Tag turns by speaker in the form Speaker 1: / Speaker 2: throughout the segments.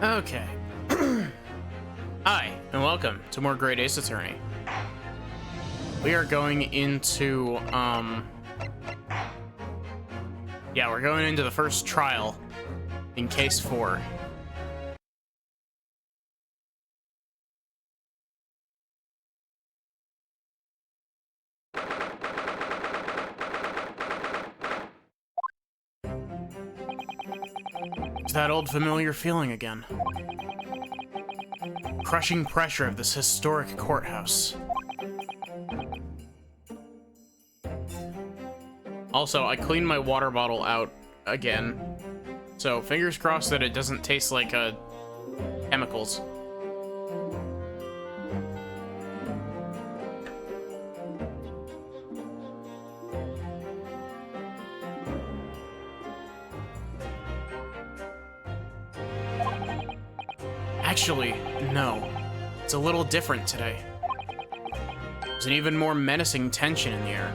Speaker 1: Okay. Hi, and welcome to more Great Ace Attorney. We are going into, we're going into the first trial in Case 4. It's that old familiar feeling again. Crushing pressure of this historic courthouse. Also, I cleaned my water bottle out again, so fingers crossed that it doesn't taste like chemicals. Actually, no. It's a little different today. There's an even more menacing tension in the air.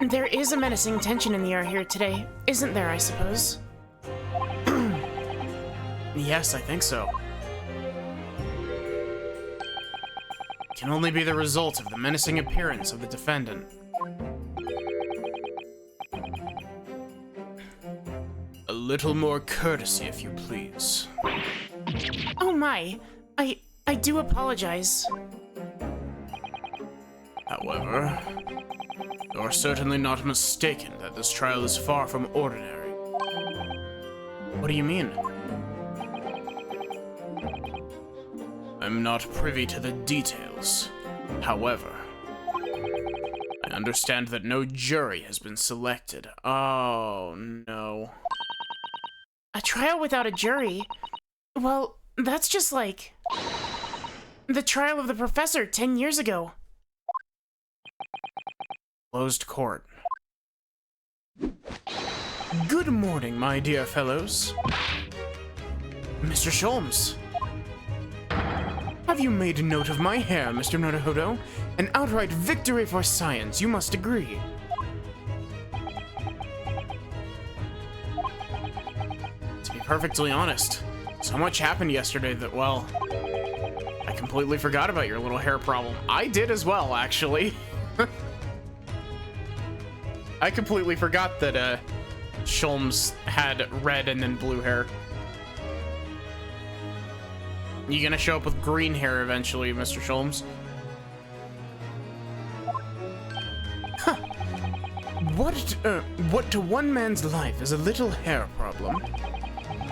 Speaker 2: There is a menacing tension in the air here today, isn't there, I suppose?
Speaker 1: Yes, I think so. Can only be the result of the menacing appearance of the defendant. A little more courtesy, if you please.
Speaker 2: Oh my, I do apologize.
Speaker 1: However, you're certainly not mistaken that this trial is far from ordinary. What do you mean? I'm not privy to the details. However, I understand that no jury has been selected. Oh, no.
Speaker 2: A trial without a jury? Well, that's just like the trial of the professor 10 years ago.
Speaker 1: Closed court. Good morning, my dear fellows. Mr. Sholmes. Have you made a note of my hair, Mr. Nodohodo? An outright victory for science, you must agree. To be perfectly honest, so much happened yesterday that, well, I completely forgot about your little hair problem. I did as well, actually. I completely forgot that, Sholmes had red and then blue hair. You gonna show up with green hair eventually, Mr. Sholmes? Huh. What to one man's life is a little hair problem,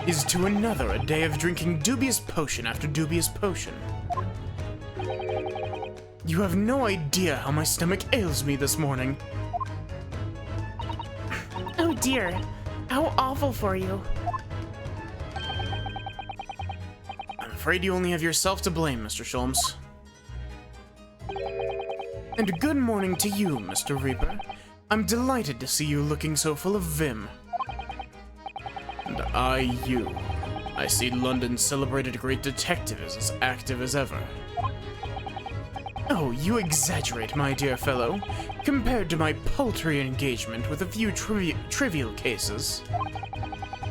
Speaker 1: is to another a day of drinking dubious potion after dubious potion. You have no idea how my stomach ails me this morning.
Speaker 2: Oh dear, how awful for you.
Speaker 1: I'm afraid you only have yourself to blame, Mr. Sholmes. And good morning to you, Mr. Reaper. I'm delighted to see you looking so full of vim. And I see London's celebrated great detective is as active as ever. Oh, you exaggerate, my dear fellow. Compared to my paltry engagement with a few trivial cases,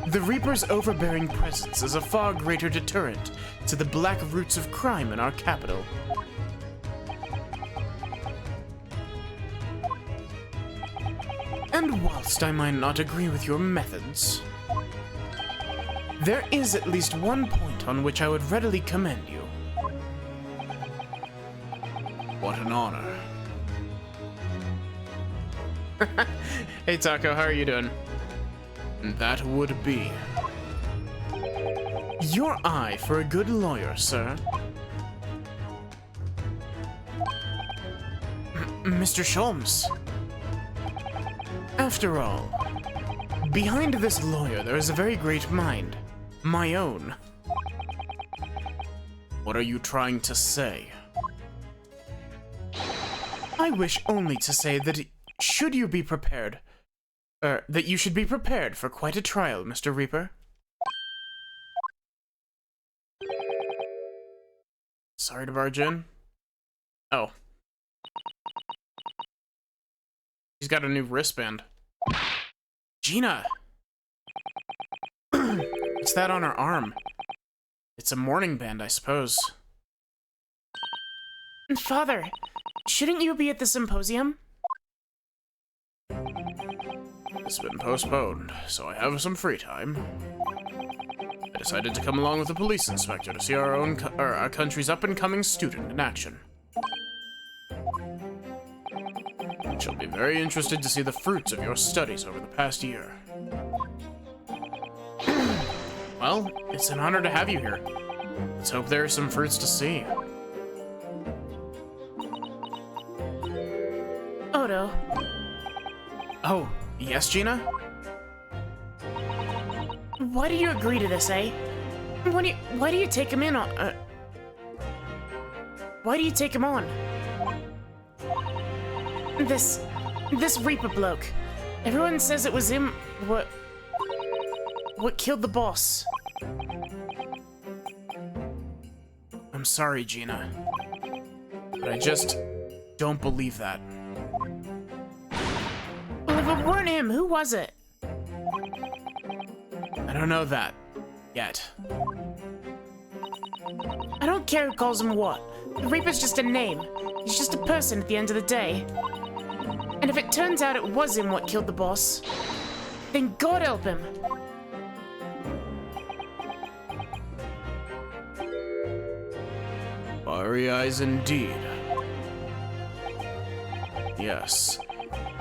Speaker 1: the Reaper's overbearing presence is a far greater deterrent to the black roots of crime in our capital. And whilst I might not agree with your methods, there is at least one point on which I would readily commend you. What an honor. Hey Taco, how are you doing? That would be Your eye for a good lawyer, sir. Mr. Sholmes. After all, behind this lawyer there is a very great mind. My own. What are you trying to say? I wish only to say that should you be prepared, that you should be prepared for quite a trial, Mr. Reaper. Sorry to barge in. Oh. He's got a new wristband. Gina! What's that on her arm? It's a mourning band, I suppose.
Speaker 2: Father, shouldn't you be at the symposium?
Speaker 1: It's been postponed, so I have some free time. I decided to come along with the police inspector to see our country's up-and-coming student in action. She'll be very interested to see the fruits of your studies over the past year. Well, it's an honor to have you here. Let's hope there are some fruits to see.
Speaker 2: Odo.
Speaker 1: Oh, yes, Gina?
Speaker 2: Why do you agree to this, eh? Why do you take him in on, why do you take him on? This Reaper bloke. Everyone says it was him what killed the boss.
Speaker 1: I'm sorry, Gina. But I just don't believe that.
Speaker 2: Well, if it weren't him, who was it?
Speaker 1: I don't know that yet.
Speaker 2: I don't care who calls him what. The Reaper's just a name. He's just a person at the end of the day. And if it turns out it was him what killed the boss, then God help him.
Speaker 1: Fiery eyes indeed. Yes,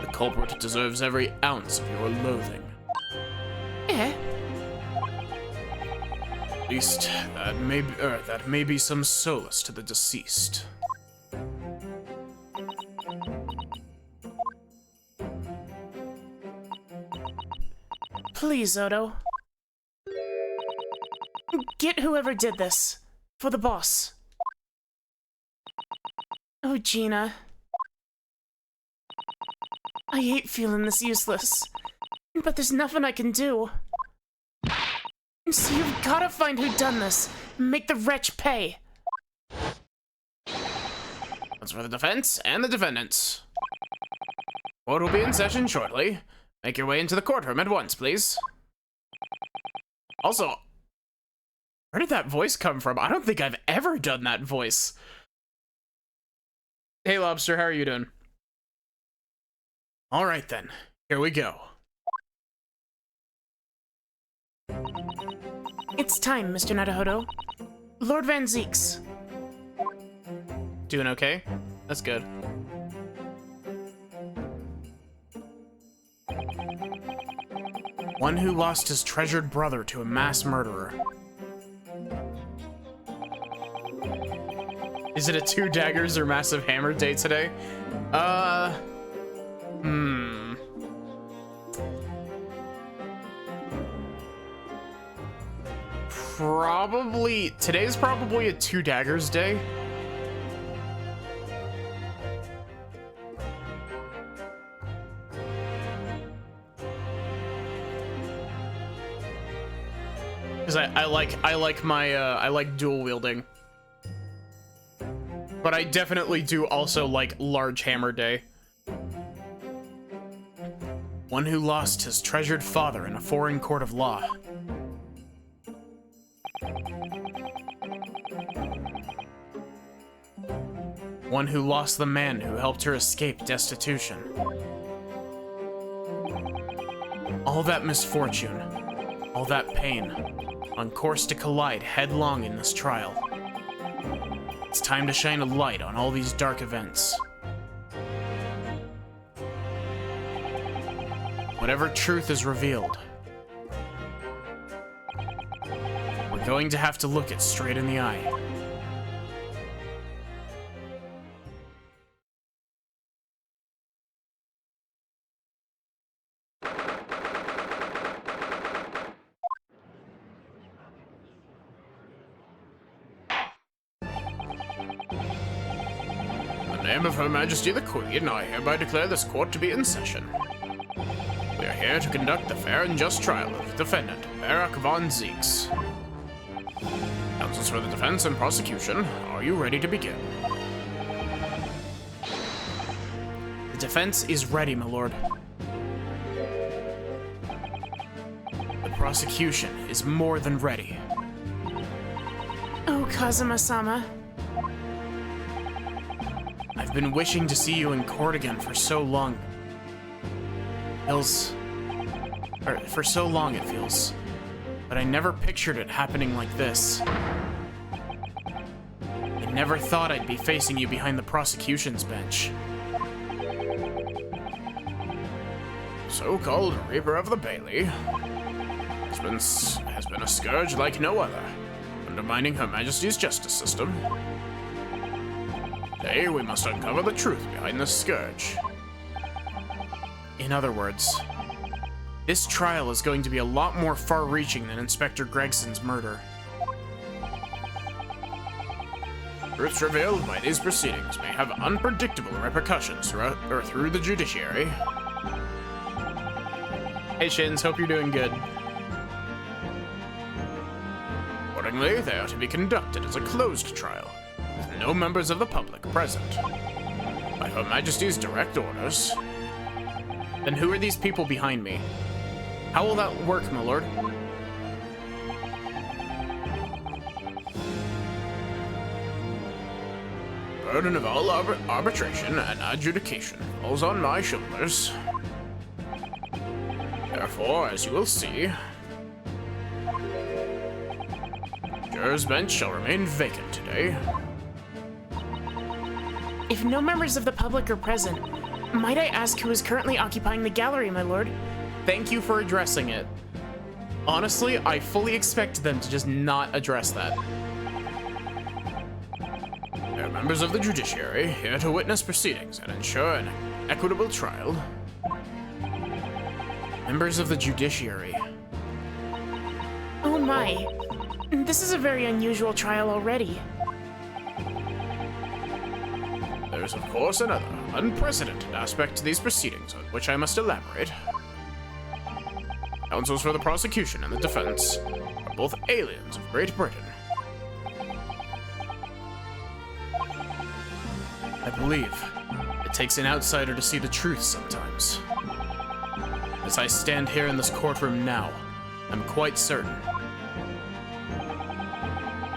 Speaker 1: the culprit deserves every ounce of your loathing.
Speaker 2: Eh?
Speaker 1: At least, that may be some solace to the deceased.
Speaker 2: Please, Odo. Get whoever did this. For the boss. Oh, Gina. I hate feeling this useless. But there's nothing I can do. So you've gotta find who done this. Make the wretch pay.
Speaker 1: That's for the defense and the defendants. Court will be in session shortly. Make your way into the courtroom at once, please. Also, where did that voice come from? I don't think I've ever done that voice. Hey, Lobster, how are you doing? All right, then. Here we go.
Speaker 2: It's time, Mr. Nadahodo. Lord Van Zeeks.
Speaker 1: Doing okay? That's good. One who lost his treasured brother to a mass murderer. Is it a 2 daggers or massive hammer day today? Today's probably a 2 daggers day. Because I like dual wielding. But I definitely do also like large hammer day. One who lost his treasured father in a foreign court of law. One who lost the man who helped her escape destitution. All that misfortune, all that pain, on course to collide headlong in this trial. It's time to shine a light on all these dark events. Whatever truth is revealed, we're going to have to look it straight in the eye. In the name of Her Majesty the Queen, I hereby declare this court to be in session. We are here to conduct the fair and just trial of defendant Barak von Zeeks. Counsels for the defense and prosecution, are you ready to begin? The defense is ready, my lord. The prosecution is more than ready.
Speaker 2: Oh, Kazuma-sama.
Speaker 1: I've been wishing to see you in court again for so long. For so long it feels. But I never pictured it happening like this. I never thought I'd be facing you behind the prosecution's bench. So-called Reaper of the Bailey has been a scourge like no other, undermining Her Majesty's justice system. Today, we must uncover the truth behind this scourge. In other words, this trial is going to be a lot more far-reaching than Inspector Gregson's murder. Truths revealed by these proceedings may have unpredictable repercussions through the judiciary. Hey Shins, hope you're doing good. Accordingly, they are to be conducted as a closed trial, with no members of the public present. By Her Majesty's direct orders. Then who are these people behind me? How will that work, my lord? Burden of all arbitration and adjudication falls on my shoulders. Therefore, as you will see, juror's bench shall remain vacant today.
Speaker 2: If no members of the public are present, might I ask who is currently occupying the gallery, my lord?
Speaker 1: Thank you for addressing it. Honestly, I fully expect them to just not address that. They are members of the judiciary, here to witness proceedings and ensure an equitable trial. Members of the judiciary.
Speaker 2: Oh my. This is a very unusual trial already.
Speaker 1: There is, of course, another unprecedented aspect to these proceedings on which I must elaborate. Counsels for the prosecution and the defense are both aliens of Great Britain. I believe it takes an outsider to see the truth sometimes. As I stand here in this courtroom now, I'm quite certain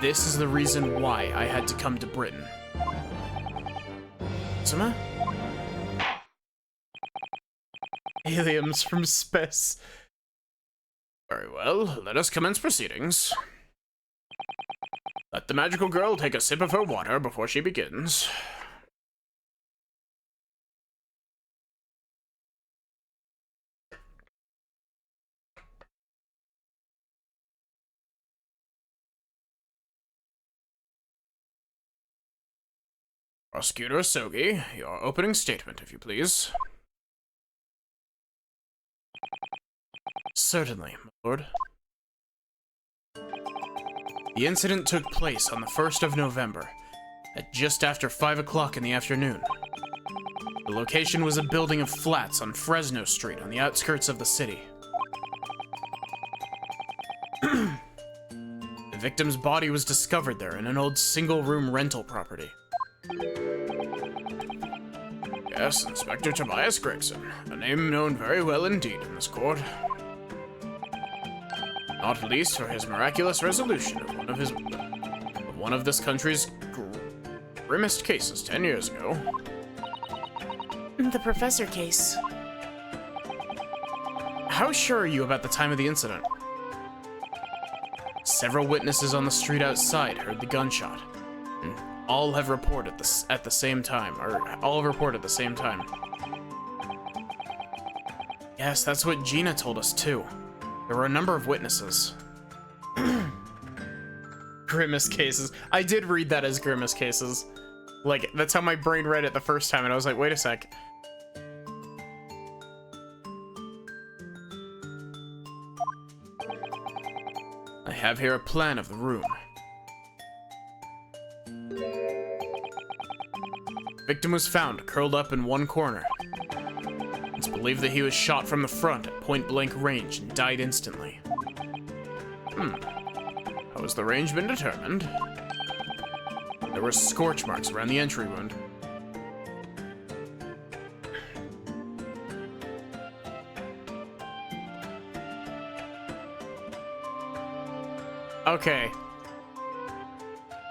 Speaker 1: this is the reason why I had to come to Britain. Zuma? Aliens from space. Very well, let us commence proceedings. Let the magical girl take a sip of her water before she begins. Prosecutor Sogi, your opening statement, if you please. Certainly, my lord. The incident took place on the 1st of November, at just after 5 o'clock in the afternoon. The location was a building of flats on Fresno Street on the outskirts of the city. The victim's body was discovered there in an old single-room rental property. Yes, Inspector Tobias Gregson, a name known very well indeed in this court. Not least for his miraculous resolution of one of this country's grimmest cases 10 years ago.
Speaker 2: The professor case.
Speaker 1: How sure are you about the time of the incident? Several witnesses on the street outside heard the gunshot. And all have reported this at the same time, Yes, that's what Gina told us too. There were a number of witnesses. Grimace cases. I did read that as Grimace cases. Like, that's how my brain read it the first time, and I was like, wait a sec. I have here a plan of the room. Victim was found curled up in one corner. It's believed that he was shot from the front at point-blank range and died instantly. How has the range been determined? There were scorch marks around the entry wound. Okay.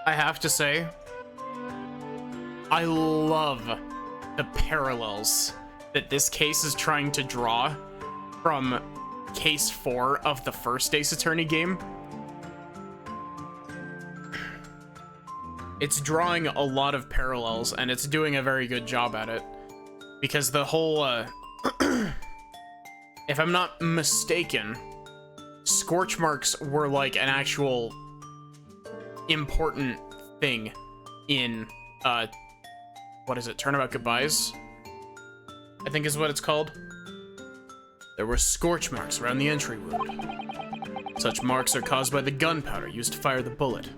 Speaker 1: I have to say, I love the parallels that this case is trying to draw from Case 4 of the first Ace Attorney game. It's drawing a lot of parallels, and it's doing a very good job at it. Because the whole, if I'm not mistaken, scorch marks were like an actual important thing in, what is it, Turnabout Goodbyes? I think is what it's called. There were scorch marks around the entry wound. Such marks are caused by the gunpowder used to fire the bullet.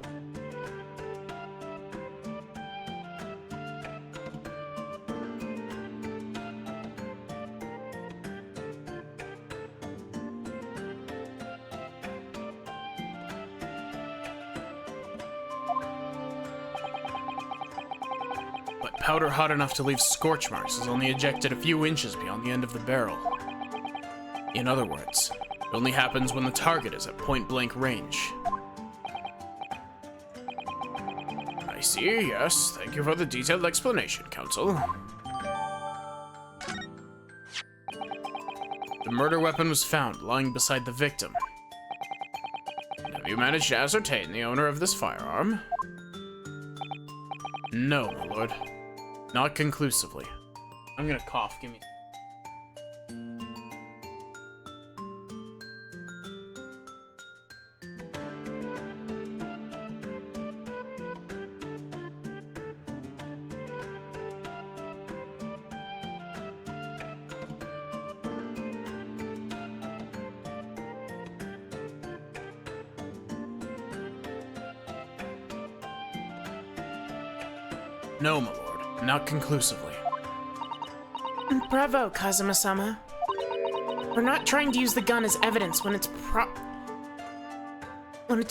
Speaker 1: Powder hot enough to leave scorch marks is only ejected a few inches beyond the end of the barrel. In other words, it only happens when the target is at point-blank range. I see, yes. Thank you for the detailed explanation, Counsel. The murder weapon was found lying beside the victim. Have you managed to ascertain the owner of this firearm? No, my lord. Not conclusively. I'm gonna cough, give me... No, my lord. Not conclusively.
Speaker 2: Bravo, Kazuma-sama. We're not trying to use the gun as evidence when its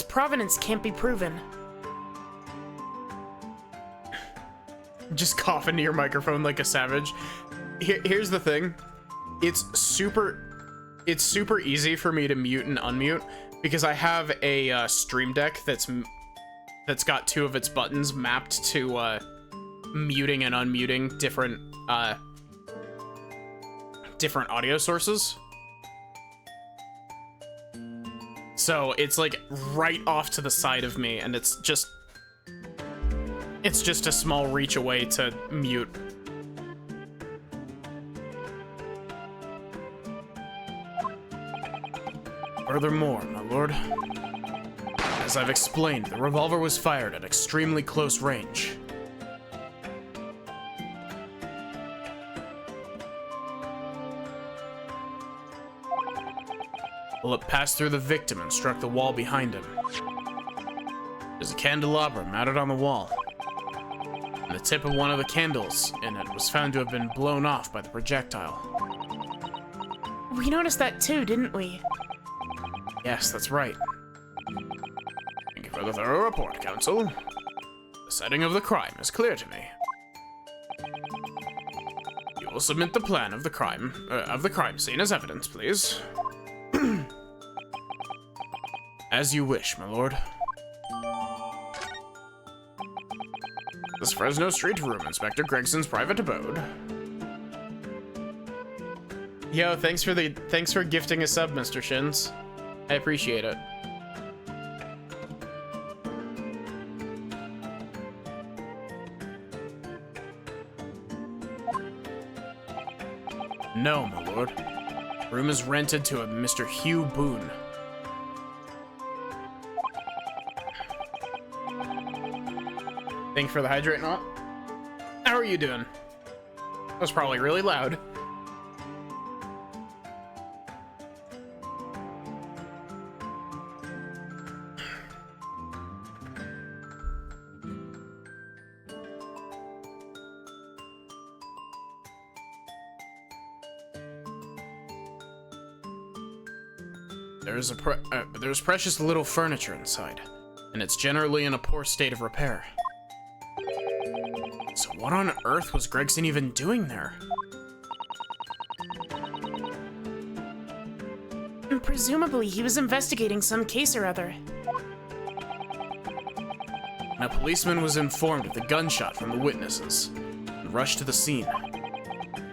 Speaker 2: provenance can't be proven.
Speaker 1: Just cough into your microphone like a savage. Here's the thing. It's super easy for me to mute and unmute because I have a Stream Deck that's got two of its buttons mapped to muting and unmuting different audio sources. So it's like right off to the side of me, and it's just a small reach away to mute. Furthermore, my lord, as I've explained, the revolver was fired at extremely close range. Bullet passed through the victim and struck the wall behind him. There's a candelabra mounted on the wall, and the tip of one of the candles in it was found to have been blown off by the projectile.
Speaker 2: We noticed that too, didn't we?
Speaker 1: Yes, that's right. Thank you for the thorough report, Counsel. The setting of the crime is clear to me. You will submit the plan of the crime scene as evidence, please. As you wish, my lord. This Fresno Street room, Inspector Gregson's private abode. Yo, thanks for gifting a sub, Mr. Shins. I appreciate it. No, my lord. Room is rented to a Mr. Hugh Boone. Thank you for the hydrate knot. How are you doing? That was probably really loud. There's precious little furniture inside, and it's generally in a poor state of repair. So what on earth was Gregson even doing there?
Speaker 2: Presumably, he was investigating some case or other.
Speaker 1: A policeman was informed of the gunshot from the witnesses and rushed to the scene.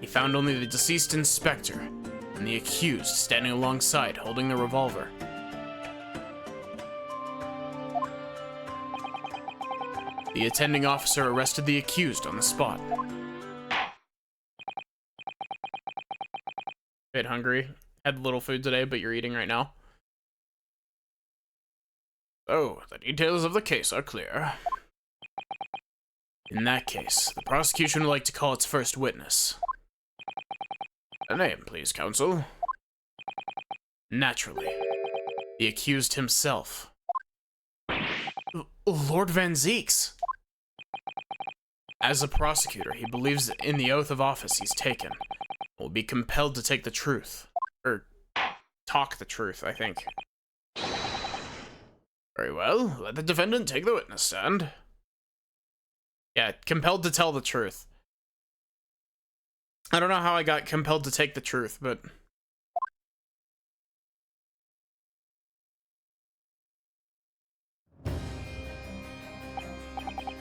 Speaker 1: He found only the deceased inspector and the accused standing alongside holding the revolver. The attending officer arrested the accused on the spot. Bit hungry. Had little food today, but you're eating right now. Oh, the details of the case are clear. In that case, the prosecution would like to call its first witness. A name, please, counsel. Naturally, the accused himself. Lord Van Zeeks. As a prosecutor, he believes that in the oath of office he's taken, will be compelled to take the truth. Or, talk the truth, I think. Very well, let the defendant take the witness stand. Yeah, compelled to tell the truth. I don't know how I got compelled to take the truth, but...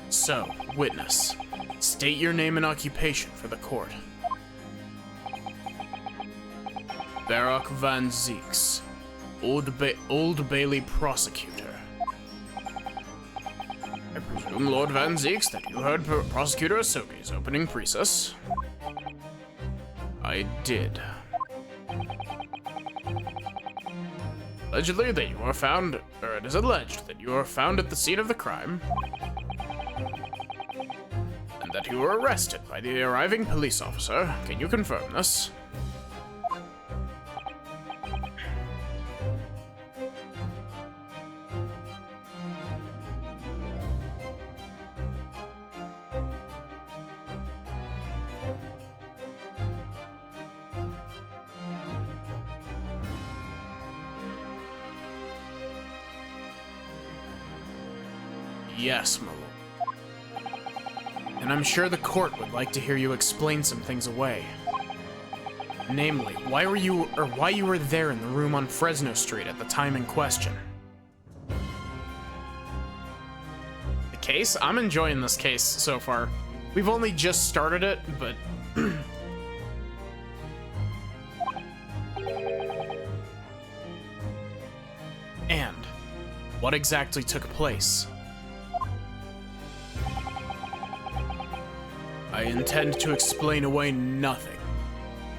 Speaker 1: So, witness, state your name and occupation for the court. Barak Van Zeeks, Old Bailey prosecutor. I presume, Lord Van Zeeks, that you heard Prosecutor Asogi's opening precis. I did. Allegedly that you were found, or it is alleged that you were found at the scene of the crime, and that you were arrested by the arriving police officer. Can you confirm this? Yes, my lord. And I'm sure the court would like to hear you explain some things away. Namely, why you were there in the room on Fresno Street at the time in question. The case? I'm enjoying this case so far. We've only just started it, but... And what exactly took place? I intend to explain away nothing,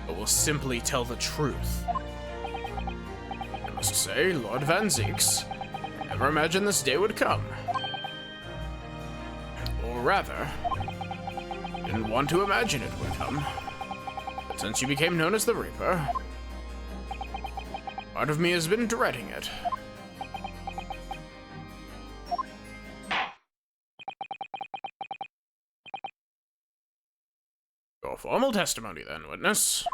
Speaker 1: but will simply tell the truth. I must say, Lord Van Zeeks, I never imagined this day would come. Or rather, didn't want to imagine it would come. But since you became known as the Reaper, part of me has been dreading it. Your formal testimony, then, witness.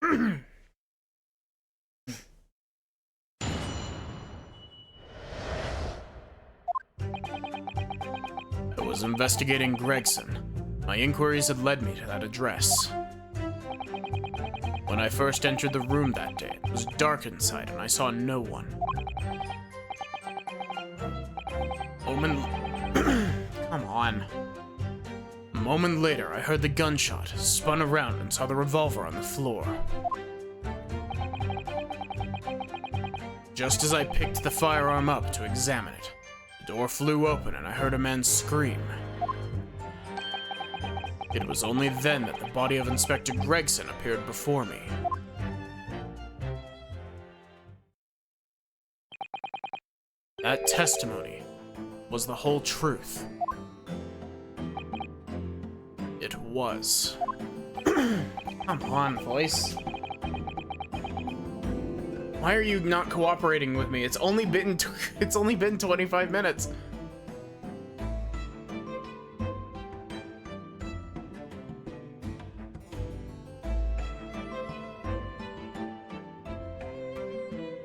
Speaker 1: I was investigating Gregson. My inquiries had led me to that address. When I first entered the room that day, it was dark inside and I saw no one. Come on. A moment later, I heard the gunshot, spun around, and saw the revolver on the floor. Just as I picked the firearm up to examine it, the door flew open and I heard a man scream. It was only then that the body of Inspector Gregson appeared before me. That testimony was the whole truth. was. Come on, voice. Why are you not cooperating with me? It's only been 25 minutes.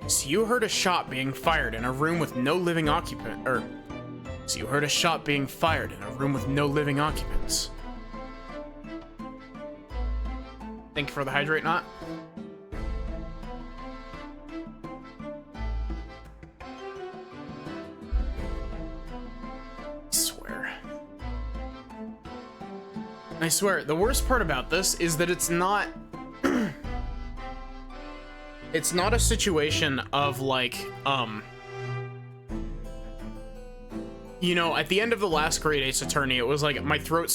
Speaker 1: So you heard a shot being fired in a room with no living occupant, so you heard a shot being fired in a room with no living occupants. Thank you for the hydrate knot. I swear, the worst part about this is that it's not it's not a situation of like, you know, at the end of the last Great Ace Attorney, it was like my throat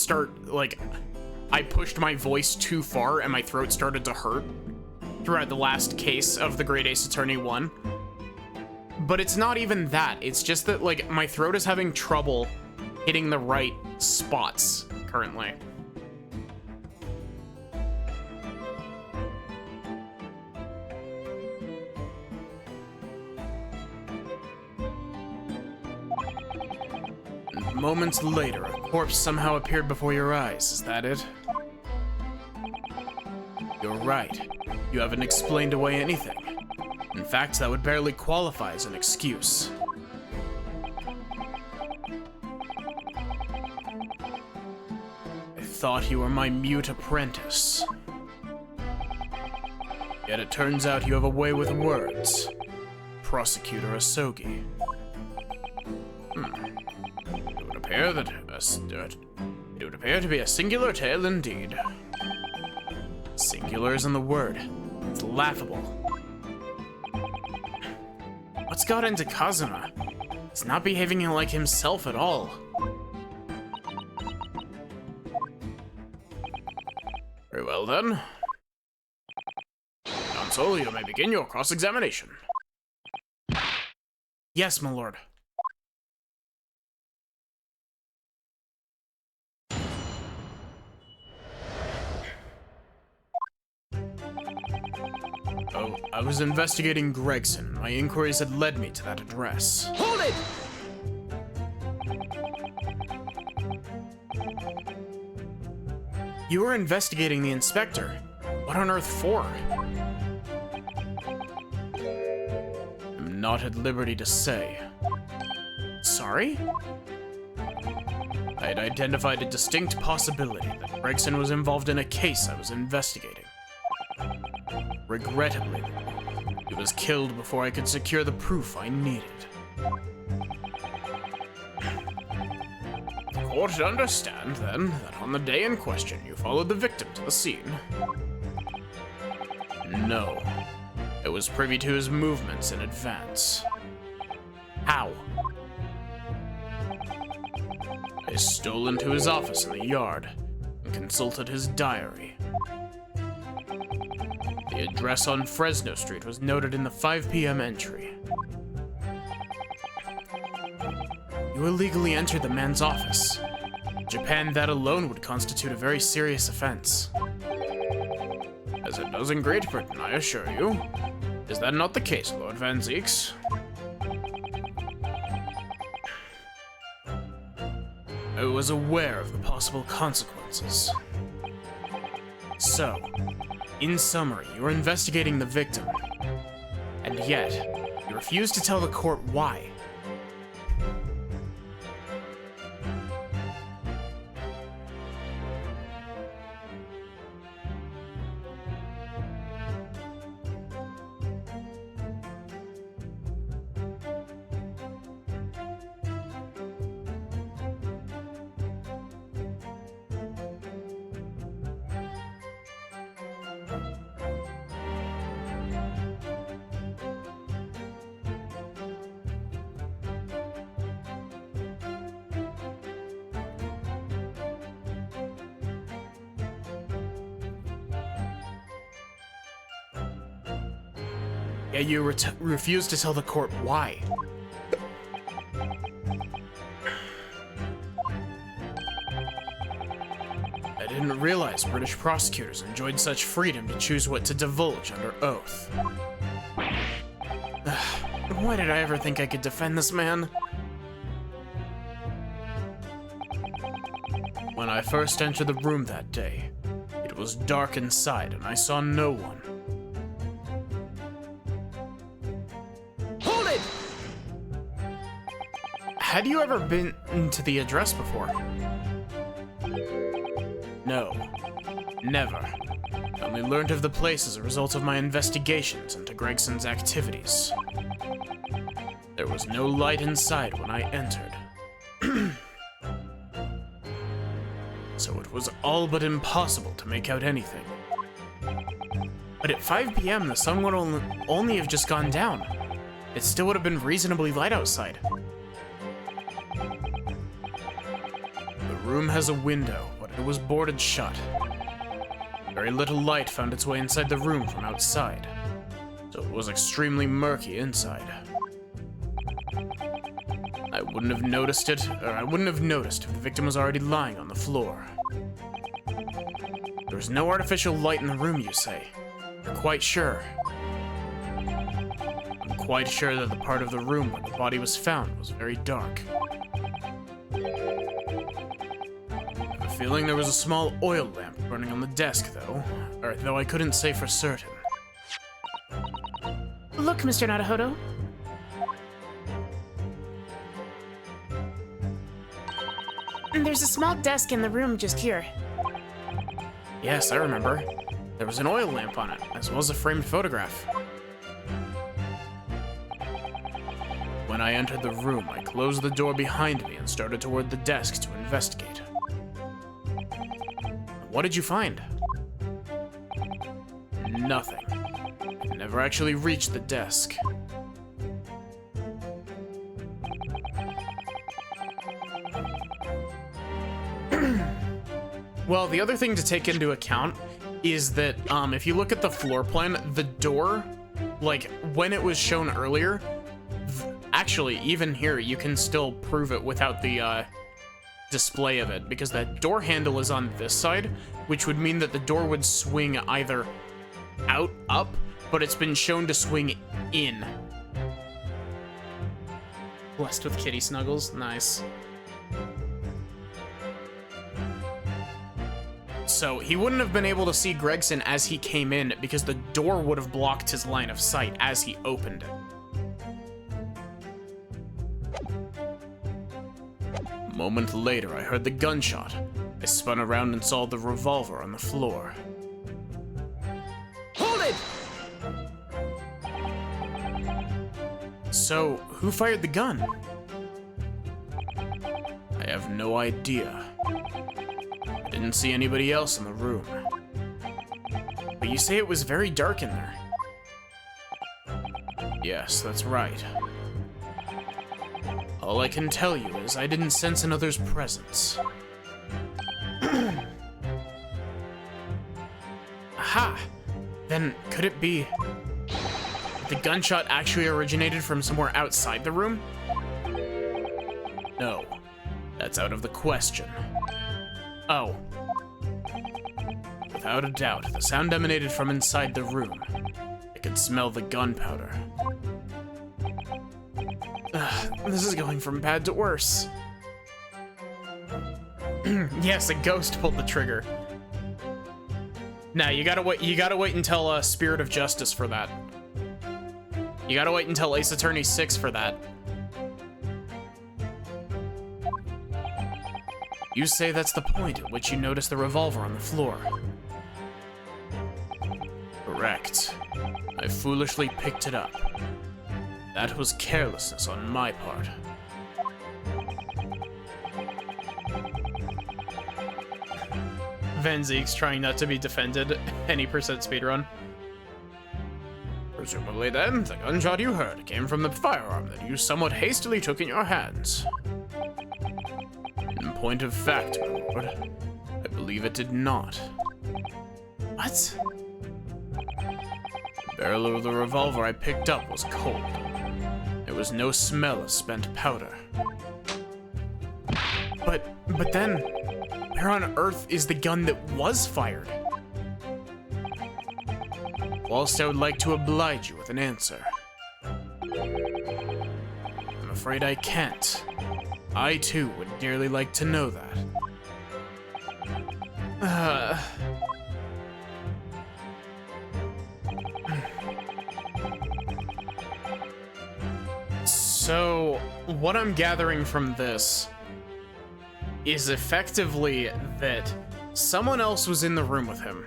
Speaker 1: I pushed my voice too far and my throat started to hurt throughout the last case of the Great Ace Attorney 1. But it's not even that, it's just that like my throat is having trouble hitting the right spots currently. Moments later, a corpse somehow appeared before your eyes. Is that it? You're right. You haven't explained away anything. In fact, that would barely qualify as an excuse. I thought you were my mute apprentice. Yet it turns out you have a way with words. Prosecutor Asogi. It would appear to be a singular tale indeed. Singular isn't the word. It's laughable. What's got into Kazuma? He's not behaving like himself at all. Very well then. Counsel, you may begin your cross-examination. Yes, my lord. Oh, I was investigating Gregson. My inquiries had led me to that address.
Speaker 3: Hold it!
Speaker 1: You were investigating the inspector. What on earth for? I'm not at liberty to say. Sorry? I had identified a distinct possibility that Gregson was involved in a case I was investigating. Regrettably, he was killed before I could secure the proof I needed. The court should understand, then, that on the day in question you followed the victim to the scene. No. I was privy to his movements in advance. How? I stole into his office in the yard and consulted his diary. The address on Fresno Street was noted in the 5 p.m. entry. You illegally entered the man's office. In Japan, that alone would constitute a very serious offense. As it does in Great Britain, I assure you. Is that not the case, Lord Van Zeeks? I was aware of the possible consequences. So, in summary, you were investigating the victim, and yet, you refused to tell the court why. Yeah, you refused to tell the court why. I didn't realize British prosecutors enjoyed such freedom to choose what to divulge under oath. Why did I ever think I could defend this man? When I first entered the room that day, it was dark inside and I saw no one.
Speaker 2: Hold it!
Speaker 1: Had you ever been to the address before? No, never. I only learned of the place as a result of my investigations into Gregson's activities. There was no light inside when I entered. So it was all but impossible to make out anything. But at 5 p.m. the sun would only have just gone down. It still would have been reasonably light outside. The room has a window, but it was boarded shut. Very little light found its way inside the room from outside, so it was extremely murky inside. I wouldn't have noticed if the victim was already lying on the floor. There was no artificial light in the room, you say? You're quite sure? I'm quite sure that the part of the room where the body was found was very dark. I have a feeling there was a small oil lamp burning on the desk, though I couldn't say for certain.
Speaker 2: Look, Mr. Naruhodo. There's a small desk in the room just here.
Speaker 1: Yes, I remember. There was an oil lamp on it, as well as a framed photograph. When I entered the room, I closed the door behind me and started toward the desk to investigate. What did you find? Nothing. I never actually reached the desk. Well, the other thing to take into account is that if you look at the floor plan, the door, like when it was shown earlier, actually even here you can still prove it without the display of it, because that door handle is on this side, which would mean that the door would swing either out, up, but it's been shown to swing in. Blessed with kitty snuggles, nice. So he wouldn't have been able to see Gregson as he came in because the door would have blocked his line of sight as he opened it. A moment later, I heard the gunshot. I spun around and saw the revolver on the floor.
Speaker 2: Hold it!
Speaker 1: So, who fired the gun? I have no idea. I didn't see anybody else in the room. But you say it was very dark in there. Yes, that's right. All I can tell you is I didn't sense another's presence. Aha! Then could it be that the gunshot actually originated from somewhere outside the room? No, that's out of the question. Oh. Without a doubt, the sound emanated from inside the room. I could smell the gunpowder. This is going from bad to worse. Yes, a ghost pulled the trigger. Nah, you gotta wait until Spirit of Justice for that. You gotta wait until Ace Attorney 6 for that. You say that's the point at which you notice the revolver on the floor. Correct. I foolishly picked it up. That was carelessness on my part. Van Zeek's trying not to be defended. Any percent speedrun. Presumably then, the gunshot you heard came from the firearm that you somewhat hastily took in your hands. In point of fact, my lord, I believe it did not. What? The barrel of the revolver I picked up was cold. There was no smell of spent powder. But where on earth is the gun that was fired? Whilst I would like to oblige you with an answer, I'm afraid I can't. I too would dearly like to know that. So, what I'm gathering from this is effectively that someone else was in the room with him.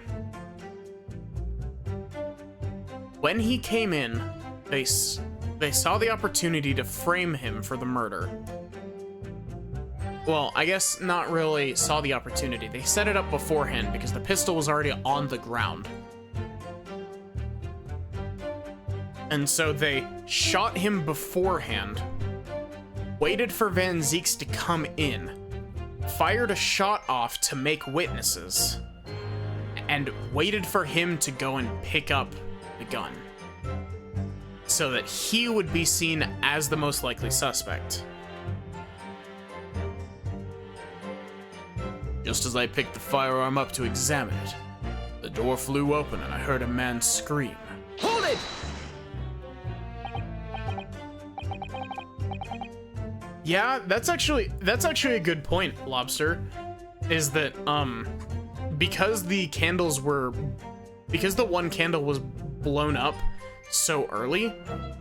Speaker 1: When he came in, they saw the opportunity to frame him for the murder. Well, I guess not really saw the opportunity. They set it up beforehand because the pistol was already on the ground. And so they shot him beforehand, waited for Van Zieks to come in, fired a shot off to make witnesses, and waited for him to go and pick up the gun, so that he would be seen as the most likely suspect. Just as I picked the firearm up to examine it, the door flew open and I heard a man scream.
Speaker 3: Hold it!
Speaker 1: Yeah, that's actually a good point, Lobster. Is that because the one candle was blown up so early,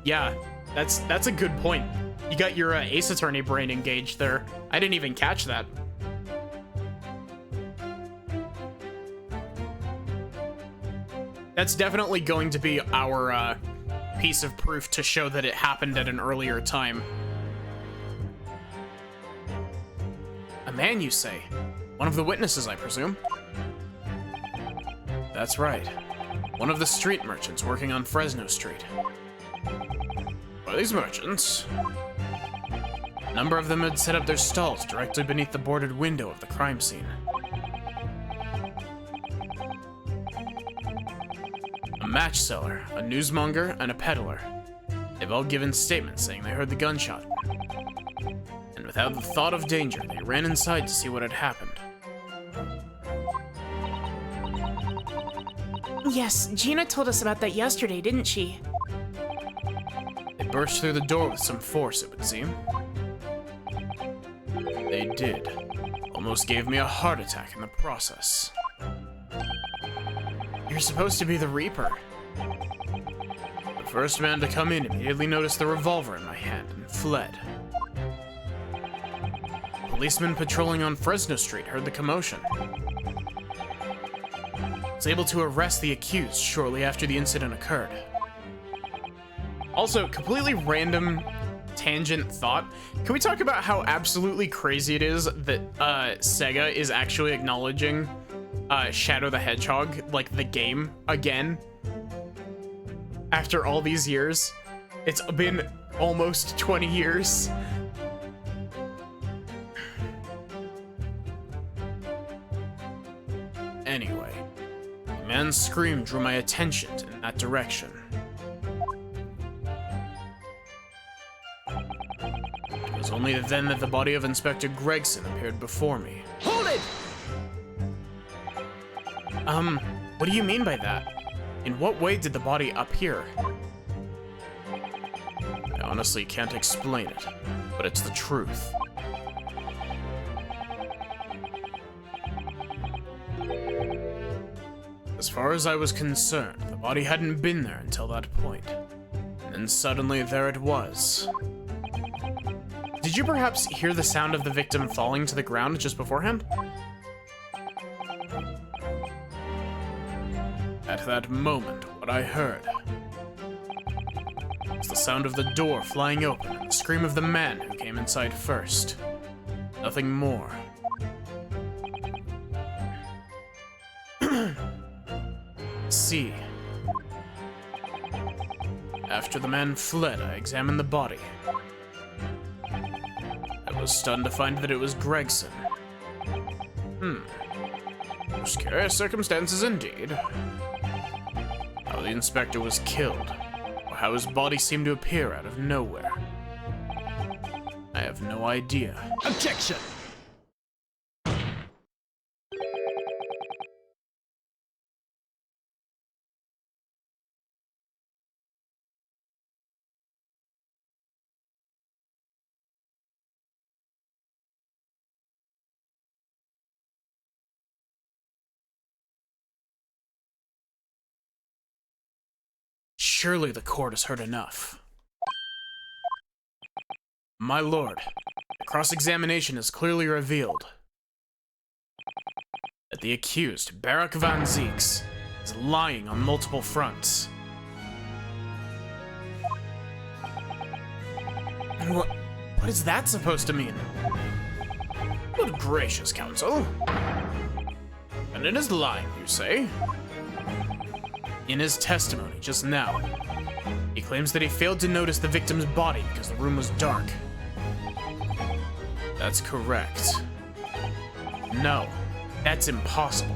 Speaker 1: yeah, that's a good point. You got your Ace Attorney brain engaged there. I didn't even catch that. That's definitely going to be our piece of proof to show that it happened at an earlier time. A man, you say? One of the witnesses, I presume? That's right. One of the street merchants working on Fresno Street. Are these merchants? A number of them had set up their stalls directly beneath the boarded window of the crime scene. A match seller, a newsmonger, and a peddler. They've all given statements saying they heard the gunshot. And without the thought of danger, they ran inside to see what had happened.
Speaker 2: Yes, Gina told us about that yesterday, didn't she?
Speaker 1: They burst through the door with some force, it would seem. They did. Almost gave me a heart attack in the process. You're supposed to be the Reaper. The first man to come in immediately noticed the revolver in my hand and fled. Policemen patrolling on Fresno Street heard the commotion. Was able to arrest the accused shortly after the incident occurred. Also, completely random tangent thought. Can we talk about how absolutely crazy it is that Sega is actually acknowledging Shadow the Hedgehog, like the game, again? After all these years. It's been almost 20 years. Anyway, the man's scream drew my attention in that direction. It was only then that the body of Inspector Gregson appeared before me.
Speaker 3: Hold it!
Speaker 1: What do you mean by that? In what way did the body appear? I honestly can't explain it, but it's the truth. As far as I was concerned, the body hadn't been there until that point. And then suddenly there it was. Did you perhaps hear the sound of the victim falling to the ground just beforehand? At that moment, what I heard was the sound of the door flying open and the scream of the man who came inside first. Nothing more. See. After the man fled, I examined the body. I was stunned to find that it was Gregson. Most curious circumstances indeed. How the inspector was killed, or how his body seemed to appear out of nowhere. I have no idea.
Speaker 3: Objection!
Speaker 1: Surely the court has heard enough. My lord, the cross-examination has clearly revealed that the accused, Barak van Zieks, is lying on multiple fronts. What is that supposed to mean? Good gracious, counsel. And it is lying, you say? In his testimony just now, he claims that he failed to notice the victim's body because the room was dark. That's correct. No, that's impossible.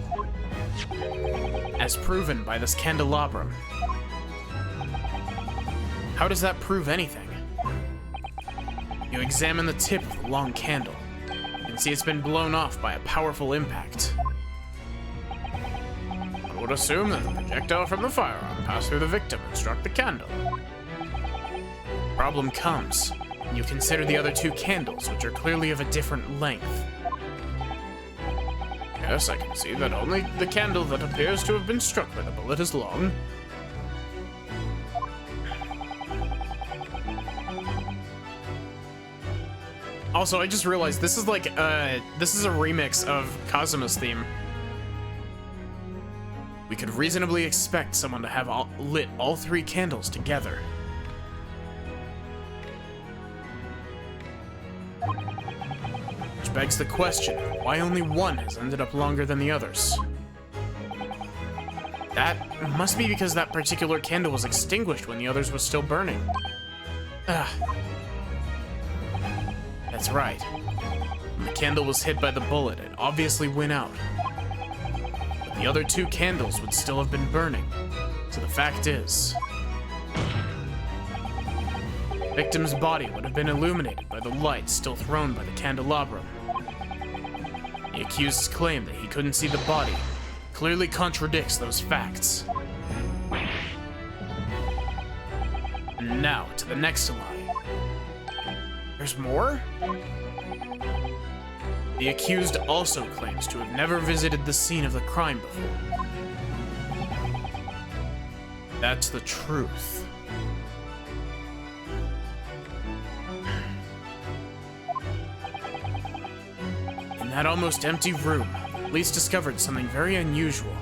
Speaker 1: As proven by this candelabrum. How does that prove anything? You examine the tip of the long candle. You can see it's been blown off by a powerful impact. I would assume that the projectile from the firearm passed through the victim and struck the candle. Problem comes when you consider the other two candles, which are clearly of a different length. Yes, I can see that only the candle that appears to have been struck by the bullet is long. Also, I just realized this is like, this is a remix of Kazuma's theme. We could reasonably expect someone to have lit all three candles together. Which begs the question, why only one has ended up longer than the others? That must be because that particular candle was extinguished when the others were still burning. That's right. When the candle was hit by the bullet, it obviously went out. But the other two candles would still have been burning. So the fact is, the victim's body would have been illuminated by the light still thrown by the candelabrum. The accused's claim that he couldn't see the body clearly contradicts those facts. And now, to the next lie. There's more? The accused also claims to have never visited the scene of the crime before. That's the truth. In that almost empty room, police discovered something very unusual.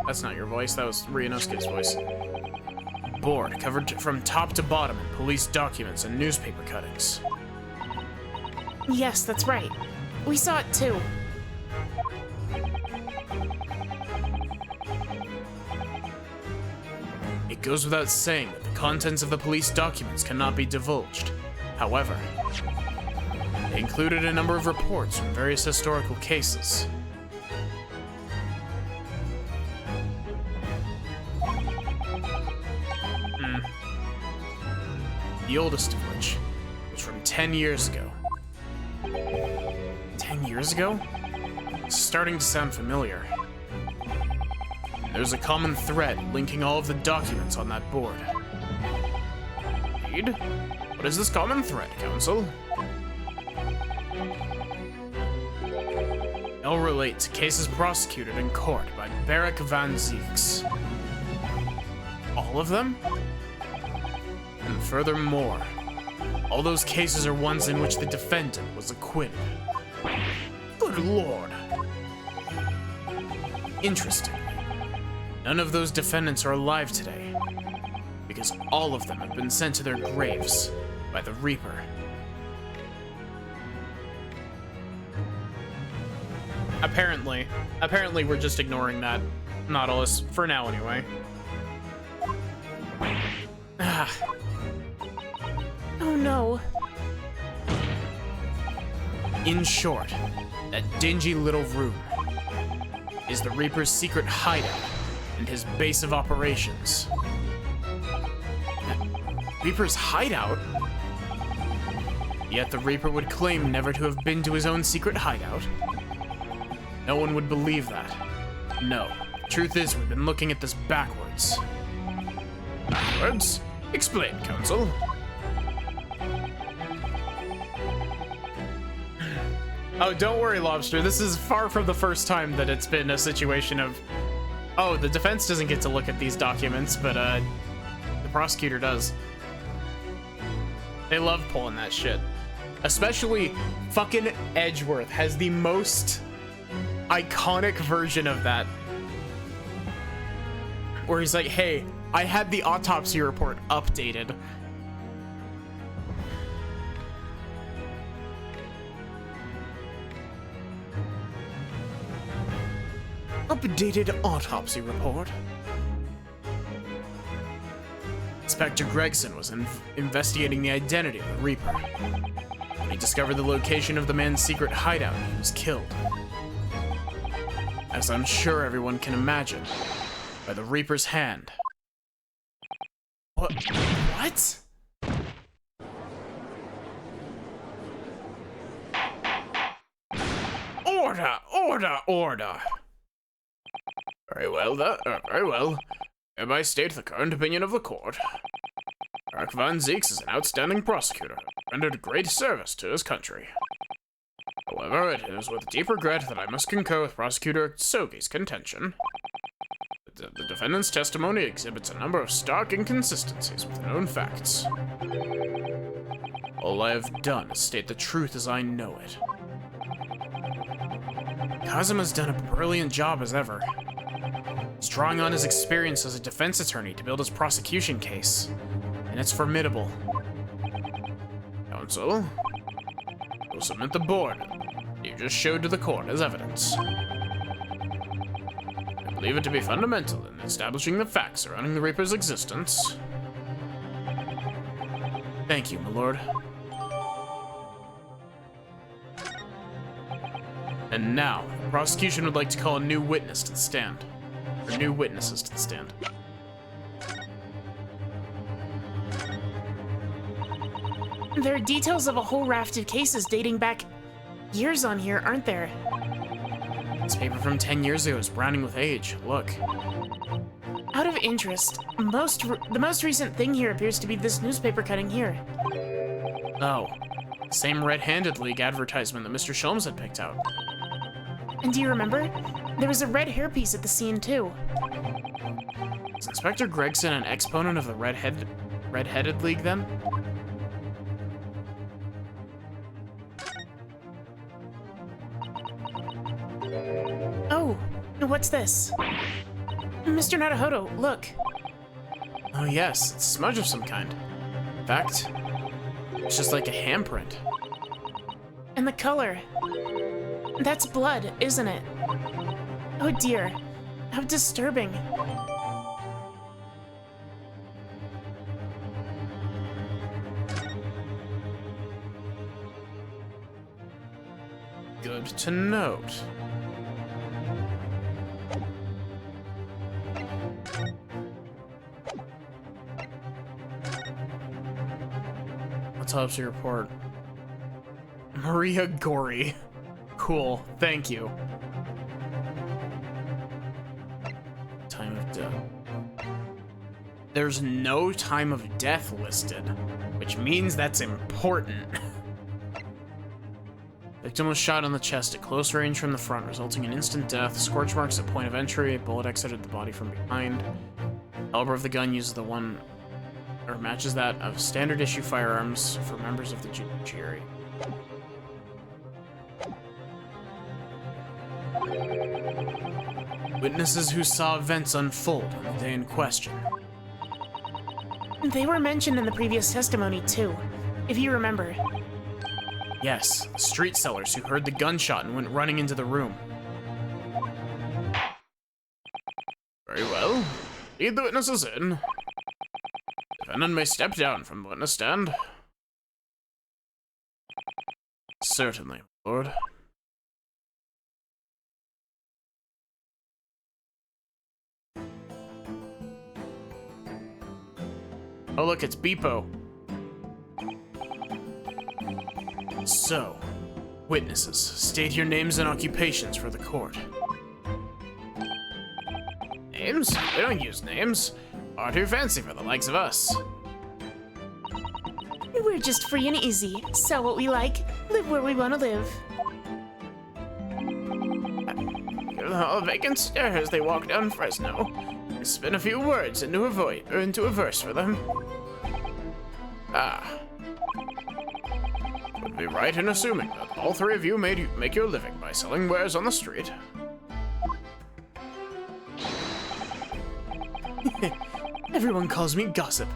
Speaker 1: That's not your voice, that was Ryunosuke's voice. A board covered from top to bottom in police documents and newspaper cuttings.
Speaker 2: Yes, that's right. We saw it too.
Speaker 1: It goes without saying that the contents of the police documents cannot be divulged. However, they included a number of reports from various historical cases. The oldest of which was from 10 years ago. 10 years ago? It's starting to sound familiar. There's a common thread linking all of the documents on that board. Indeed? What is this common thread, Counsel? They'll relate to cases prosecuted in court by Barak van Zieks. All of them? And furthermore, all those cases are ones in which the defendant was acquitted. Good lord. Interestingly, none of those defendants are alive today, because all of them have been sent to their graves by the Reaper. Apparently we're just ignoring that Nautilus, for now anyway.
Speaker 2: Oh no.
Speaker 1: In short, that dingy little room is the Reaper's secret hideout and his base of operations. Reaper's hideout? Yet the Reaper would claim never to have been to his own secret hideout. No one would believe that. No, the truth is we've been looking at this backwards. Backwards? Explain, Counsel. Oh, don't worry, Lobster. This is far from the first time that it's been a situation of, oh, the defense doesn't get to look at these documents, but the prosecutor does. They love pulling that shit. Especially fucking Edgeworth has the most iconic version of that. Where he's like, hey, I had the autopsy report updated. Updated autopsy report. Inspector Gregson was investigating the identity of the Reaper. When he discovered the location of the man's secret hideout, he was killed. As I'm sure everyone can imagine, by the Reaper's hand. What? Order! Order! Order! Very well. Hereby state the current opinion of the court. Eric Van Zeeks is an outstanding prosecutor, rendered great service to his country. However, it is with deep regret that I must concur with Prosecutor Sogi's contention. The defendant's testimony exhibits a number of stark inconsistencies with known facts. All I have done is state the truth as I know it. Kazuma's done a brilliant job as ever. He's drawing on his experience as a defense attorney to build his prosecution case, and it's formidable. Counsel, we'll submit the board you just showed to the court as evidence. I believe it to be fundamental in establishing the facts surrounding the Reaper's existence. Thank you, my lord. And now, the prosecution would like to call a new witness to the stand. Or new witnesses to the stand.
Speaker 2: There are details of a whole raft of cases dating back years on here, aren't there?
Speaker 1: This paper from 10 years ago is browning with age. Look.
Speaker 2: Out of interest, the most recent thing here appears to be this newspaper cutting here.
Speaker 1: Oh. Same Red-Handed League advertisement that Mr. Sholmes had picked out.
Speaker 2: And do you remember? There was a red hairpiece at the scene, too.
Speaker 1: Is Inspector Gregson an exponent of the Red-Headed League, then?
Speaker 2: Oh, what's this? Mr. Naruhodo, look.
Speaker 1: Oh yes, it's a smudge of some kind. In fact, it's just like a handprint.
Speaker 2: And the color. That's blood, isn't it? Oh dear, how disturbing.
Speaker 1: Good to note. Autopsy report. Maria Gori. Cool, thank you. Time of death. There's no time of death listed, which means that's important. Victim was shot in the chest at close range from the front, resulting in instant death. Scorch marks at point of entry. Bullet exited the body from behind. Caliber of the gun uses the one, or matches that of standard issue firearms for members of the judiciary. Witnesses who saw events unfold on the day in question.
Speaker 2: They were mentioned in the previous testimony, too, if you remember.
Speaker 1: Yes, the street sellers who heard the gunshot and went running into the room. Very well. Lead the witnesses in. Defendant may step down from the witness stand. Certainly, Lord. Oh look, it's Beepo. So, witnesses, state your names and occupations for the court. Names? We don't use names. Far too fancy for the likes of us.
Speaker 2: We're just free and easy. Sell what we like, live where we want to live.
Speaker 1: Give them all a vacant stare as they walk down Fresno. spin a few words into a verse for them. Ah. Would be right in assuming that all three of you make your living by selling wares on the street. Everyone calls me Gossip.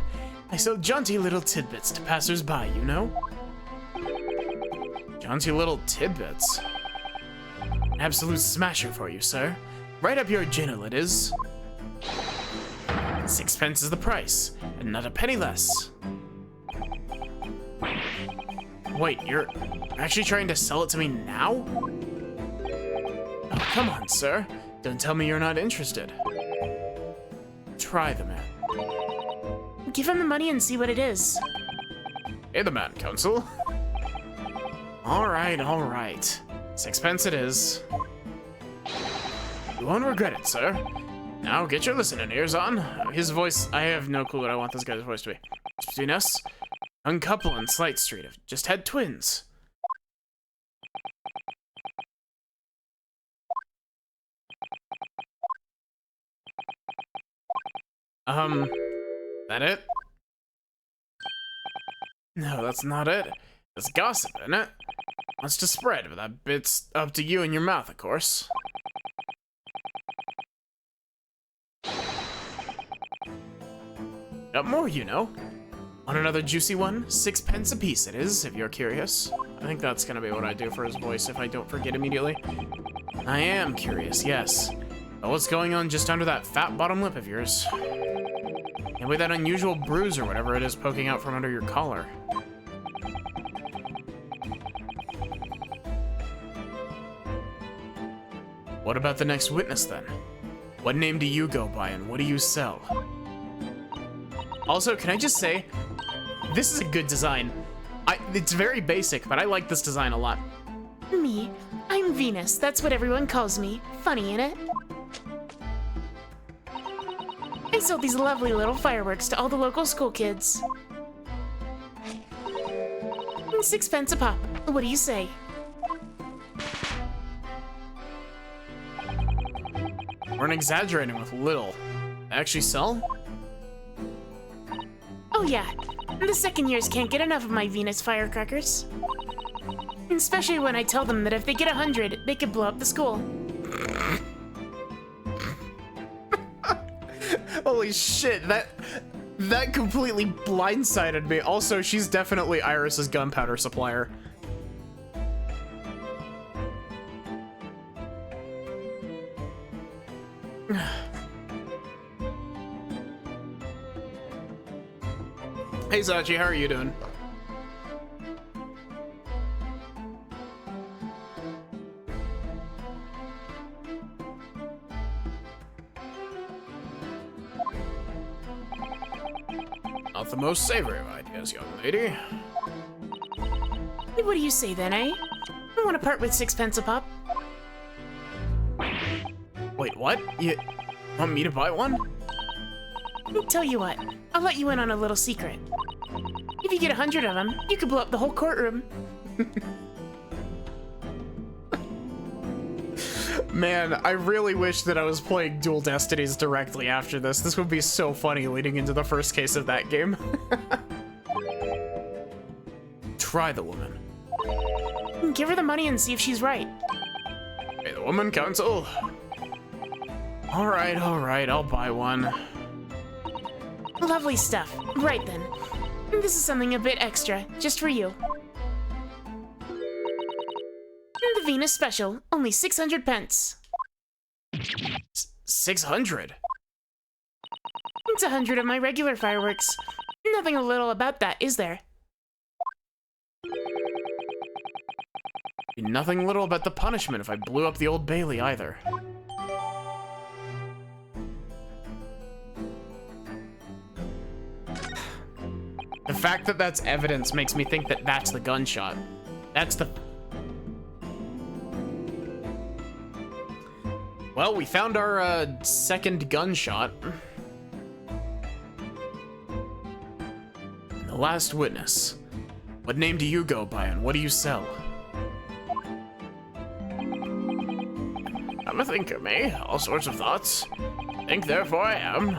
Speaker 1: I sell jaunty little tidbits to passers-by, you know? Jaunty little tidbits? An absolute smasher for you, sir. Right up your ginnel it is. 6 pence is the price, and not a penny less. Wait, you're actually trying to sell it to me now? Oh, come on, sir. Don't tell me you're not interested. Try the man.
Speaker 2: Give him the money and see what it is.
Speaker 1: Hey, the man, counsel. All right. 6 pence it is. You won't regret it, sir. Now get your listening ears on. His voice, I have no clue what I want this guy's voice to be. Between us, young couple on Slight Street have just had twins. That it? No, that's not it. That's gossip, isn't it? Wants to spread, but that bit's up to you and your mouth, of course. Got more, you know. Want another juicy one? 6 pence a piece it is, if you're curious. I think that's gonna be what I do for his voice if I don't forget immediately. I am curious, yes. But what's going on just under that fat bottom lip of yours? And with that unusual bruise or whatever it is poking out from under your collar. What about the next witness then? What name do you go by and what do you sell? Also, can I just say, this is a good design. It's very basic, but I like this design a lot.
Speaker 2: Me? I'm Venus. That's what everyone calls me. Funny, innit? I sold these lovely little fireworks to all the local school kids. 6 pence a pop. What do you say?
Speaker 1: We're exaggerating with little. They actually sell?
Speaker 2: Oh yeah. The second years can't get enough of my Venus firecrackers. Especially when I tell them that if they get 100, they could blow up the school.
Speaker 1: Holy shit, that completely blindsided me. Also, she's definitely Iris's gunpowder supplier. Hey Sachi, how are you doing? Not the most savory of ideas, young lady.
Speaker 2: What do you say then, eh? I want to part with 6 pence a pop.
Speaker 1: Wait, what? You want me to buy one?
Speaker 2: Tell you what, I'll let you in on a little secret. If you get 100 of them, you could blow up the whole courtroom.
Speaker 1: Man, I really wish that I was playing Dual Destinies directly after this. This would be so funny leading into the first case of that game. Try the woman.
Speaker 2: Give her the money and see if she's right.
Speaker 1: Hey, the woman, counsel. All right, I'll buy one.
Speaker 2: Lovely stuff. Right then. This is something a bit extra, just for you. The Venus Special, only 600 pence.
Speaker 1: 600?
Speaker 2: It's 100 of my regular fireworks. Nothing a little about that, is there?
Speaker 1: Nothing little about the punishment if I blew up the Old Bailey either. The fact that that's evidence makes me think that that's the gunshot. That's the... Well, we found our second gunshot. The last witness. What name do you go by and what do you sell? Have a think of me. All sorts of thoughts. think, therefore I am.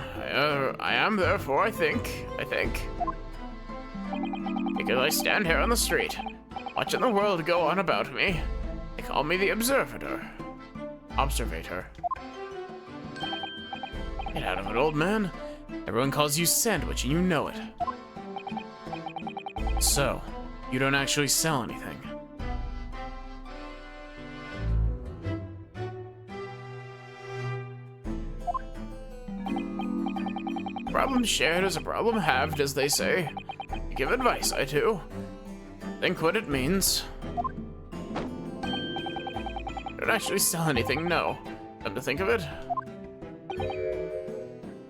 Speaker 1: I am, therefore I think. Because I stand here on the street, watching the world go on about me. They call me the Observator. Get out of it, old man. Everyone calls you Sandwich, and you know it. So, you don't actually sell anything. Problem shared is a problem halved, as they say. You give advice, I do. Think what it means. Don't actually sell anything, no. Come to think of it.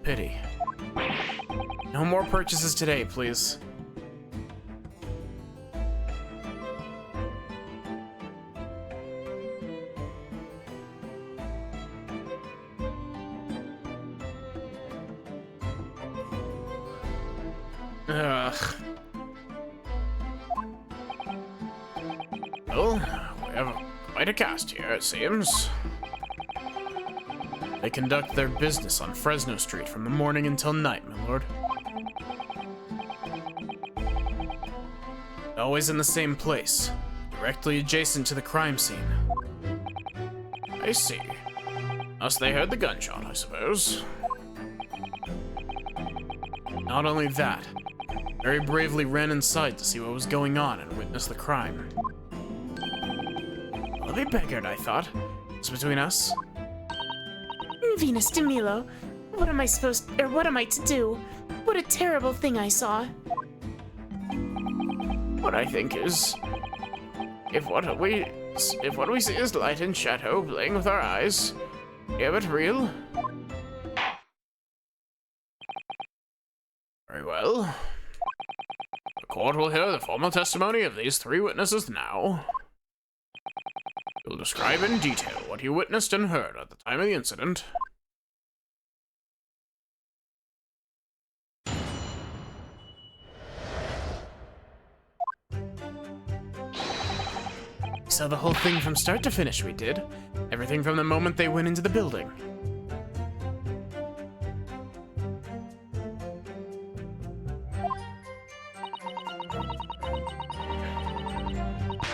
Speaker 1: Pity. No more purchases today, please. Ugh. Well, we have quite a cast here, it seems. They conduct their business on Fresno Street from the morning until night, my lord. Always in the same place, directly adjacent to the crime scene. I see. Thus they heard the gunshot, I suppose. Not only that, very bravely ran inside to see what was going on and witness the crime. Well, they beggared, I thought. It's between us.
Speaker 2: Venus de Milo, what am I to do? What a terrible thing I saw.
Speaker 1: What I think is, if what we see is light and shadow playing with our eyes, yeah, but real. Very well. The court will hear the formal testimony of these three witnesses now. You'll describe in detail what you witnessed and heard at the time of the incident. We saw the whole thing from start to finish, we did. Everything from the moment they went into the building.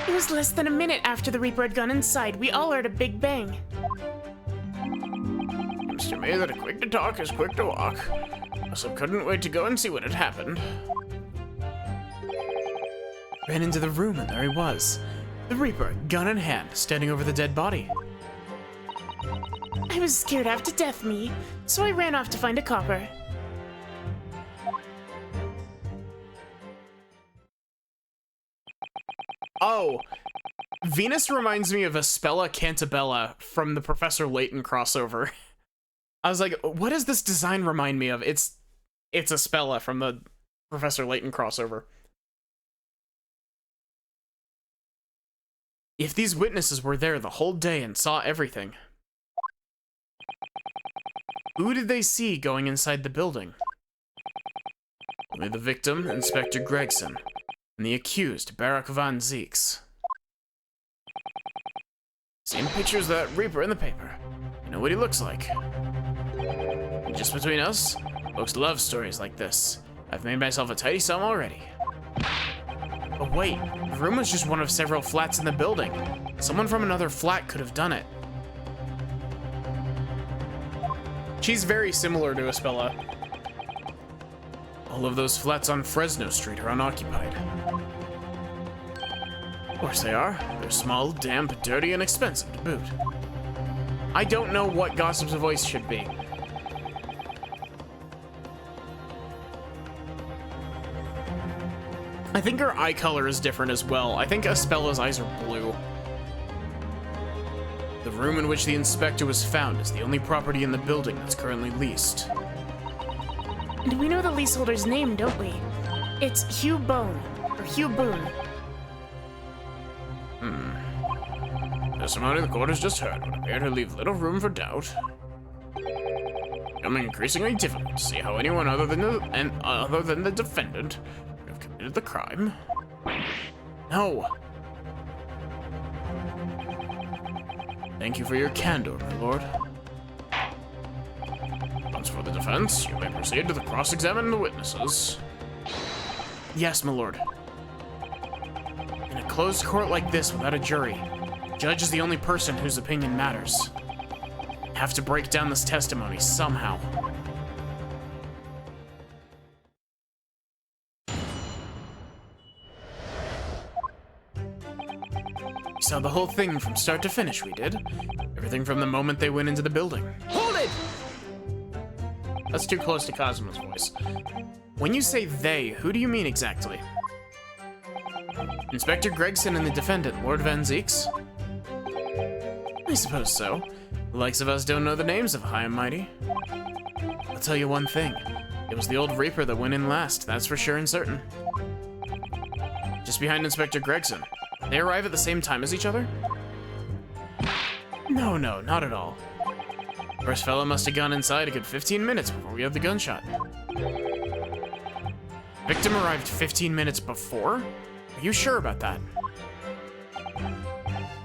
Speaker 2: It was less than a minute after the Reaper had gone inside. We all heard a big bang.
Speaker 1: Seems to me that a quick to talk is quick to walk. So couldn't wait to go and see what had happened. Ran into the room and there he was. The Reaper, gun in hand, standing over the dead body.
Speaker 2: I was scared half to death, me, so I ran off to find a copper.
Speaker 1: Oh, Venus reminds me of Aspella Cantabella from the Professor Layton crossover. I was like, what does this design remind me of? It's Aspella from the Professor Layton crossover. If these witnesses were there the whole day and saw everything, who did they see going inside the building? Only the victim, Inspector Gregson, and the accused, Barak Van Zeeks. Seen pictures of that Reaper in the paper. You know what he looks like. And just between us, folks love stories like this. I've made myself a tidy sum already. But wait, the room was just one of several flats in the building. Someone from another flat could have done it. She's very similar to Aspella. All of those flats on Fresno Street are unoccupied. Of course they are. They're small, damp, dirty, and expensive to boot. I don't know what Gossip's voice should be. I think her eye color is different as well. I think Aspella's eyes are blue. The room in which the inspector was found is the only property in the building that's currently leased.
Speaker 2: And we know the leaseholder's name, don't we? It's Hugh Bone, or Hugh Boone.
Speaker 1: Testimony the court has just heard would appear to leave little room for doubt. Becoming increasingly difficult to see how anyone other than the defendant would have committed the crime. No. Thank you for your candor, my lord. As for the defense, you may proceed to cross-examine the witnesses. Yes, my lord. In a closed court like this without a jury, the judge is the only person whose opinion matters. I have to break down this testimony somehow. We saw the whole thing from start to finish, we did. Everything from the moment they went into the building. Hold it! That's too close to Cosmo's voice. When you say they, who do you mean exactly? Inspector Gregson and the defendant, Lord Van Zeeks? I suppose so. The likes of us don't know the names of High and Mighty. I'll tell you one thing. It was the old Reaper that went in last, that's for sure and certain. Just behind Inspector Gregson. They arrive at the same time as each other? No, not at all. First fellow must have gone inside a good 15 minutes before we had the gunshot. Victim arrived 15 minutes before? Are you sure about that?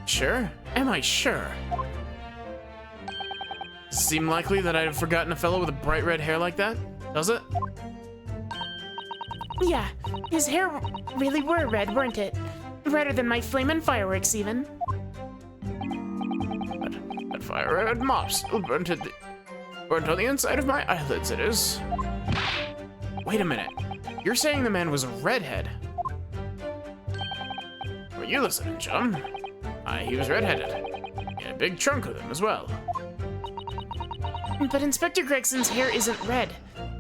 Speaker 1: Sure? Am I sure? Does it seem likely that I'd have forgotten a fellow with a bright red hair like that? Does it?
Speaker 2: Yeah, his hair really were red, weren't it? Redder than my flamin' fireworks, even.
Speaker 1: That fire red mop still burnt on the inside of my eyelids, it is. Wait a minute. You're saying the man was a redhead? Were you listening, chum? Aye, he was redheaded. He had a big chunk of them as well.
Speaker 2: But Inspector Gregson's hair isn't red.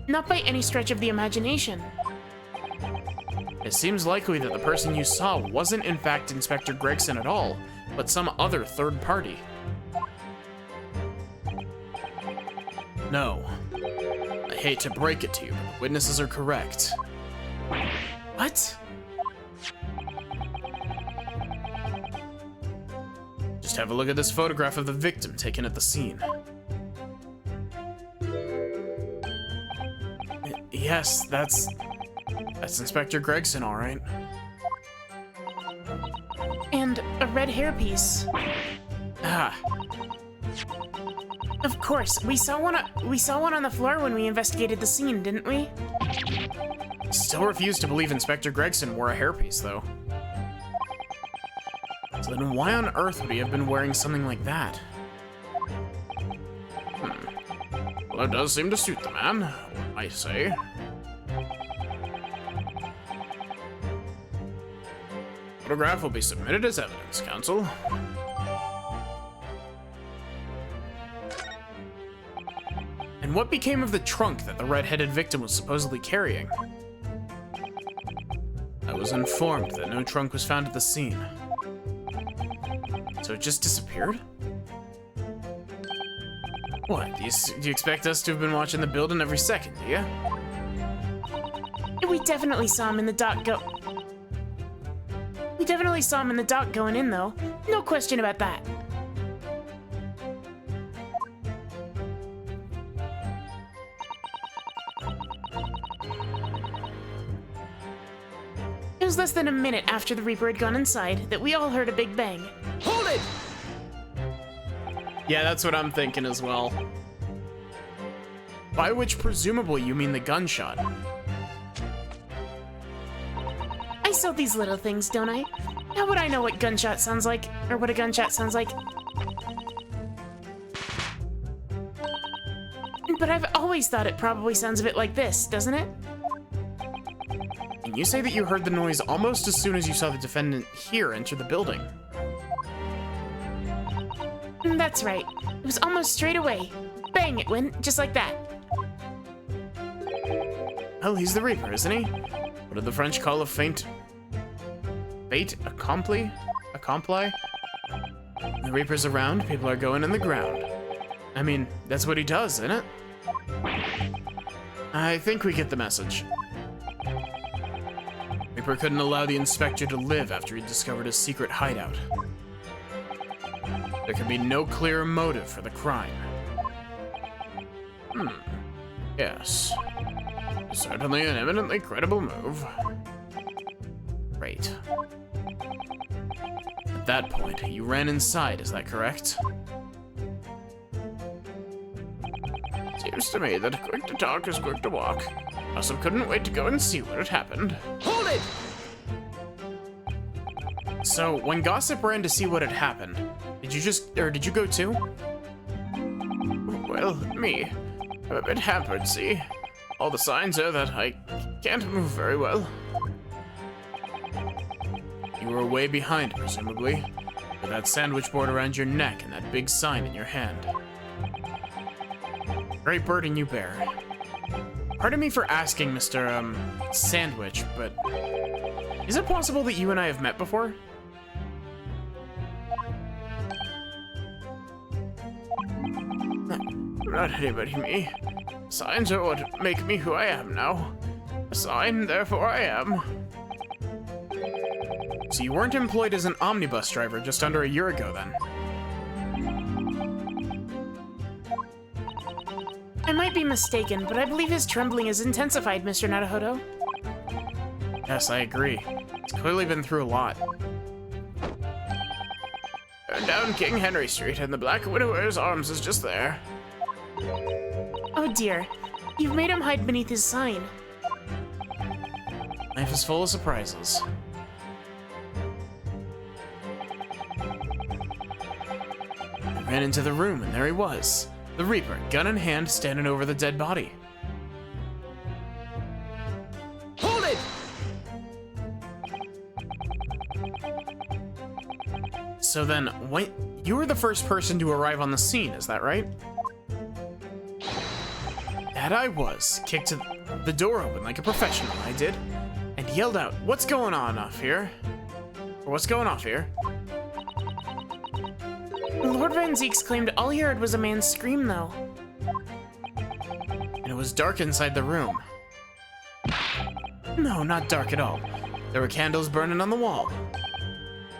Speaker 2: Not by any stretch of the imagination.
Speaker 1: It seems likely that the person you saw wasn't in fact Inspector Gregson at all, but some other third party. No. I hate to break it to you, but the witnesses are correct.
Speaker 2: What?
Speaker 1: Just have a look at this photograph of the victim taken at the scene. Yes, that's Inspector Gregson, all right.
Speaker 2: And a red hairpiece.
Speaker 1: Ah.
Speaker 2: Of course, we saw one on the floor when we investigated the scene, didn't we?
Speaker 1: Still refuse to believe Inspector Gregson wore a hairpiece, though. So then why on earth would he have been wearing something like that? Well, it does seem to suit the man, one might say. Photograph will be submitted as evidence, counsel. And what became of the trunk that the red-headed victim was supposedly carrying? I was informed that no trunk was found at the scene. So it just disappeared? What, do you expect us to have been watching the building every second, do you?
Speaker 2: We definitely saw him in the dock going in, though. No question about that. It was less than a minute after the Reaper had gone inside that we all heard a big bang.
Speaker 1: Hold it! Yeah, that's what I'm thinking as well. By which presumably you mean the gunshot.
Speaker 2: I saw these little things, don't I? How would I know what gunshot sounds like, or what a gunshot sounds like? But I've always thought it probably sounds a bit like this, doesn't it?
Speaker 1: And you say that you heard the noise almost as soon as you saw the defendant here enter the building.
Speaker 2: That's right. It was almost straight away. Bang, it went, just like that.
Speaker 1: Well, he's the Reaper, isn't he? What did the French call a fait accompli? The Reaper's around, people are going in the ground. I mean, that's what he does, isn't it? I think we get the message. Reaper couldn't allow the inspector to live after he discovered his secret hideout. There could be no clear motive for the crime. Yes. Certainly an eminently credible move. Great. At that point, you ran inside, is that correct? So Seems to me that quick to talk is quick to walk. Gossip couldn't wait to go and see what had happened.
Speaker 2: Hold it!
Speaker 1: So, when Gossip ran to see what had happened, did you go too? Well, me. I'm a bit hampered, see? All the signs are that I can't move very well. You were way behind, presumably, with that sandwich board around your neck and that big sign in your hand. Great burden you bear. Pardon me for asking, Mr. Sandwich, but is it possible that you and I have met before? I'm not anybody, me. Signs are what make me who I am now. A sign, therefore I am. So you weren't employed as an omnibus driver just under a year ago, then?
Speaker 2: I might be mistaken, but I believe his trembling has intensified, Mr. Naruhodo.
Speaker 1: Yes, I agree. He's clearly been through a lot. Turn down King Henry Street, and the Black Widower's Arms is just there.
Speaker 2: Oh dear, you've made him hide beneath his sign.
Speaker 1: Life is full of surprises. I ran into the room, and there he was. The Reaper, gun in hand, standing over the dead body.
Speaker 2: Hold it!
Speaker 1: So then, you were the first person to arrive on the scene, is that right? That I was. Kicked the door open like a professional, I did, and yelled out, "What's going on off here?" Or what's going off here?
Speaker 2: Lord Van Zieks claimed all he heard was a man scream, though.
Speaker 1: And it was dark inside the room. No, not dark at all. There were candles burning on the wall.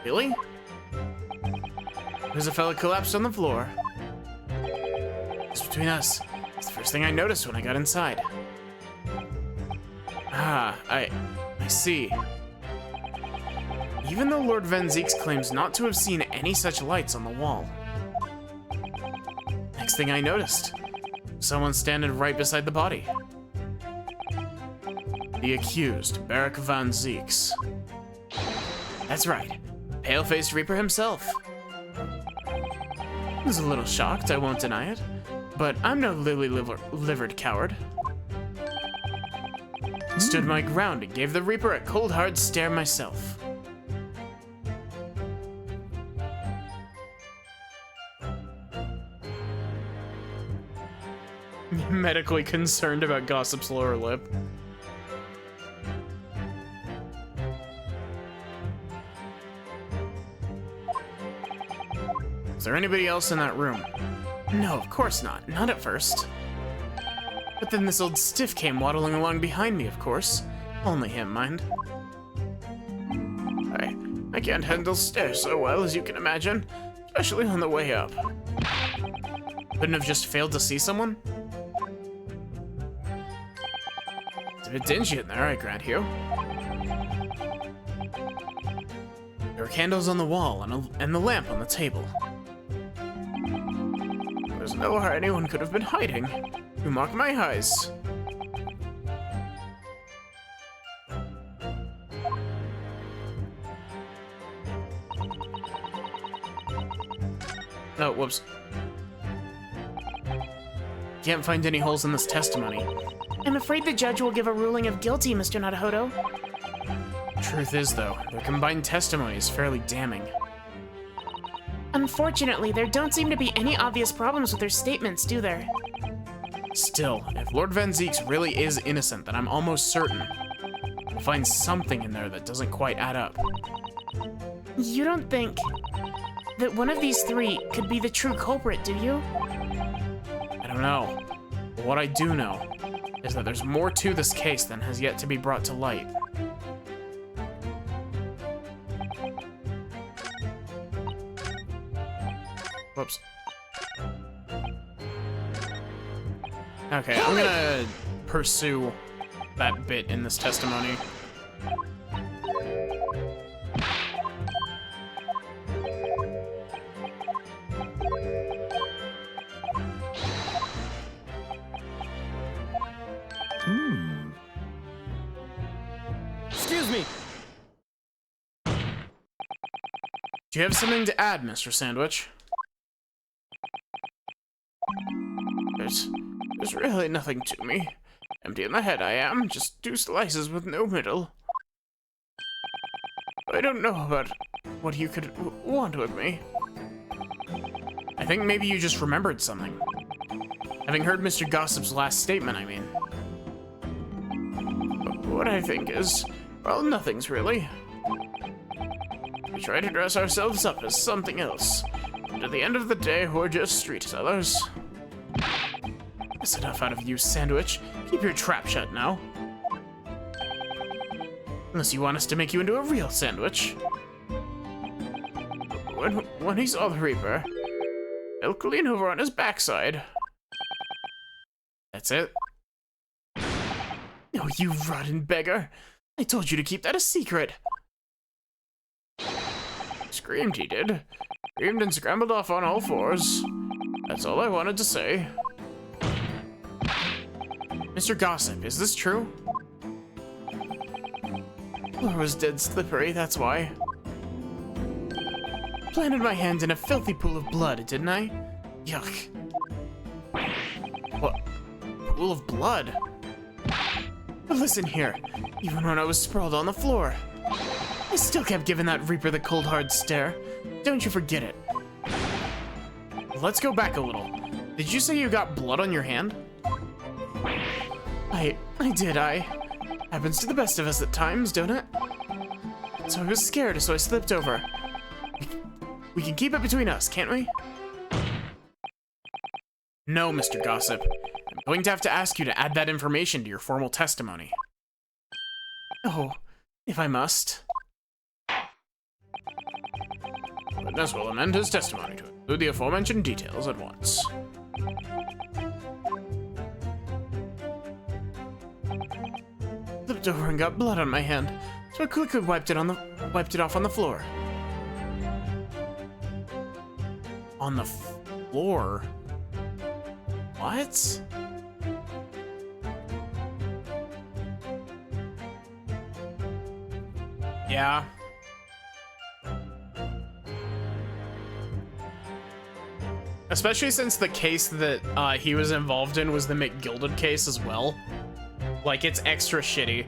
Speaker 1: Really? There's a fella collapsed on the floor. Just between us. It's the first thing I noticed when I got inside. Ah, I see. Even though Lord Van Zieks claims not to have seen any such lights on the wall. Next thing I noticed, someone standing right beside the body. The accused, Barak Van Zieks. That's right, pale-faced Reaper himself. I was a little shocked, I won't deny it, but I'm no lily-livered coward. Stood my ground and gave the Reaper a cold hard stare myself. Medically concerned about Gossip's lower lip. Is there anybody else in that room? No, of course not. Not at first. But then this old stiff came waddling along behind me, of course. Only him, mind. I can't handle stairs so well, as you can imagine. Especially on the way up. Couldn't have just failed to see someone? It's a bit dingy in there, I grant you. There were candles on the wall and the lamp on the table. There's nowhere anyone could have been hiding. You mock my eyes. Oh, whoops. Can't find any holes in this testimony.
Speaker 2: I'm afraid the judge will give a ruling of guilty, Mr. Naruhodo.
Speaker 1: Truth is, though, their combined testimony is fairly damning.
Speaker 2: Unfortunately, there don't seem to be any obvious problems with their statements, do there?
Speaker 1: Still, if Lord Van Zieks really is innocent, then I'm almost certain we'll find something in there that doesn't quite add up.
Speaker 2: You don't think that one of these three could be the true culprit, do you?
Speaker 1: I don't know. But what I do know is that there's more to this case than has yet to be brought to light. Whoops. Okay, I'm gonna pursue that bit in this testimony. Do you have something to add, Mr. Sandwich? There's really nothing to me. Empty in the head I am, just 2 slices with no middle. I don't know about what you could want with me. I think maybe you just remembered something. Having heard Mr. Gossip's last statement, I mean. But what I think is, well, nothing's really. We try to dress ourselves up as something else. And at the end of the day, we're just street sellers. That's enough out of you, Sandwich. Keep your trap shut now. Unless you want us to make you into a real sandwich. When he saw the Reaper, he'll lean over on his backside. That's it. Oh, you rotten beggar. I told you to keep that a secret. Screamed, he did. Screamed and scrambled off on all 4s. That's all I wanted to say. Mr. Gossip, is this true? Floor was dead slippery, that's why. Planted my hand in a filthy pool of blood, didn't I? Yuck. What? Pool of blood? But listen here, even when I was sprawled on the floor, I still kept giving that Reaper the cold hard stare. Don't you forget it. Let's go back a little. Did you say you got blood on your hand? I did. Happens to the best of us at times, don't it? So I was scared, so I slipped over. We can keep it between us, can't we? No, Mr. Gossip. I'm going to have to ask you to add that information to your formal testimony. Oh, if I must. Witness will amend his testimony to include the aforementioned details at once. Slipped over and got blood on my hand, so I quickly wiped it off on the floor. On the floor? What? Yeah. Especially since the case that he was involved in was the McGilded case as well. Like, it's extra shitty.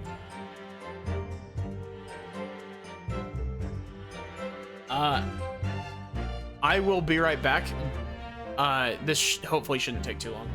Speaker 1: I will be right back. This hopefully shouldn't take too long.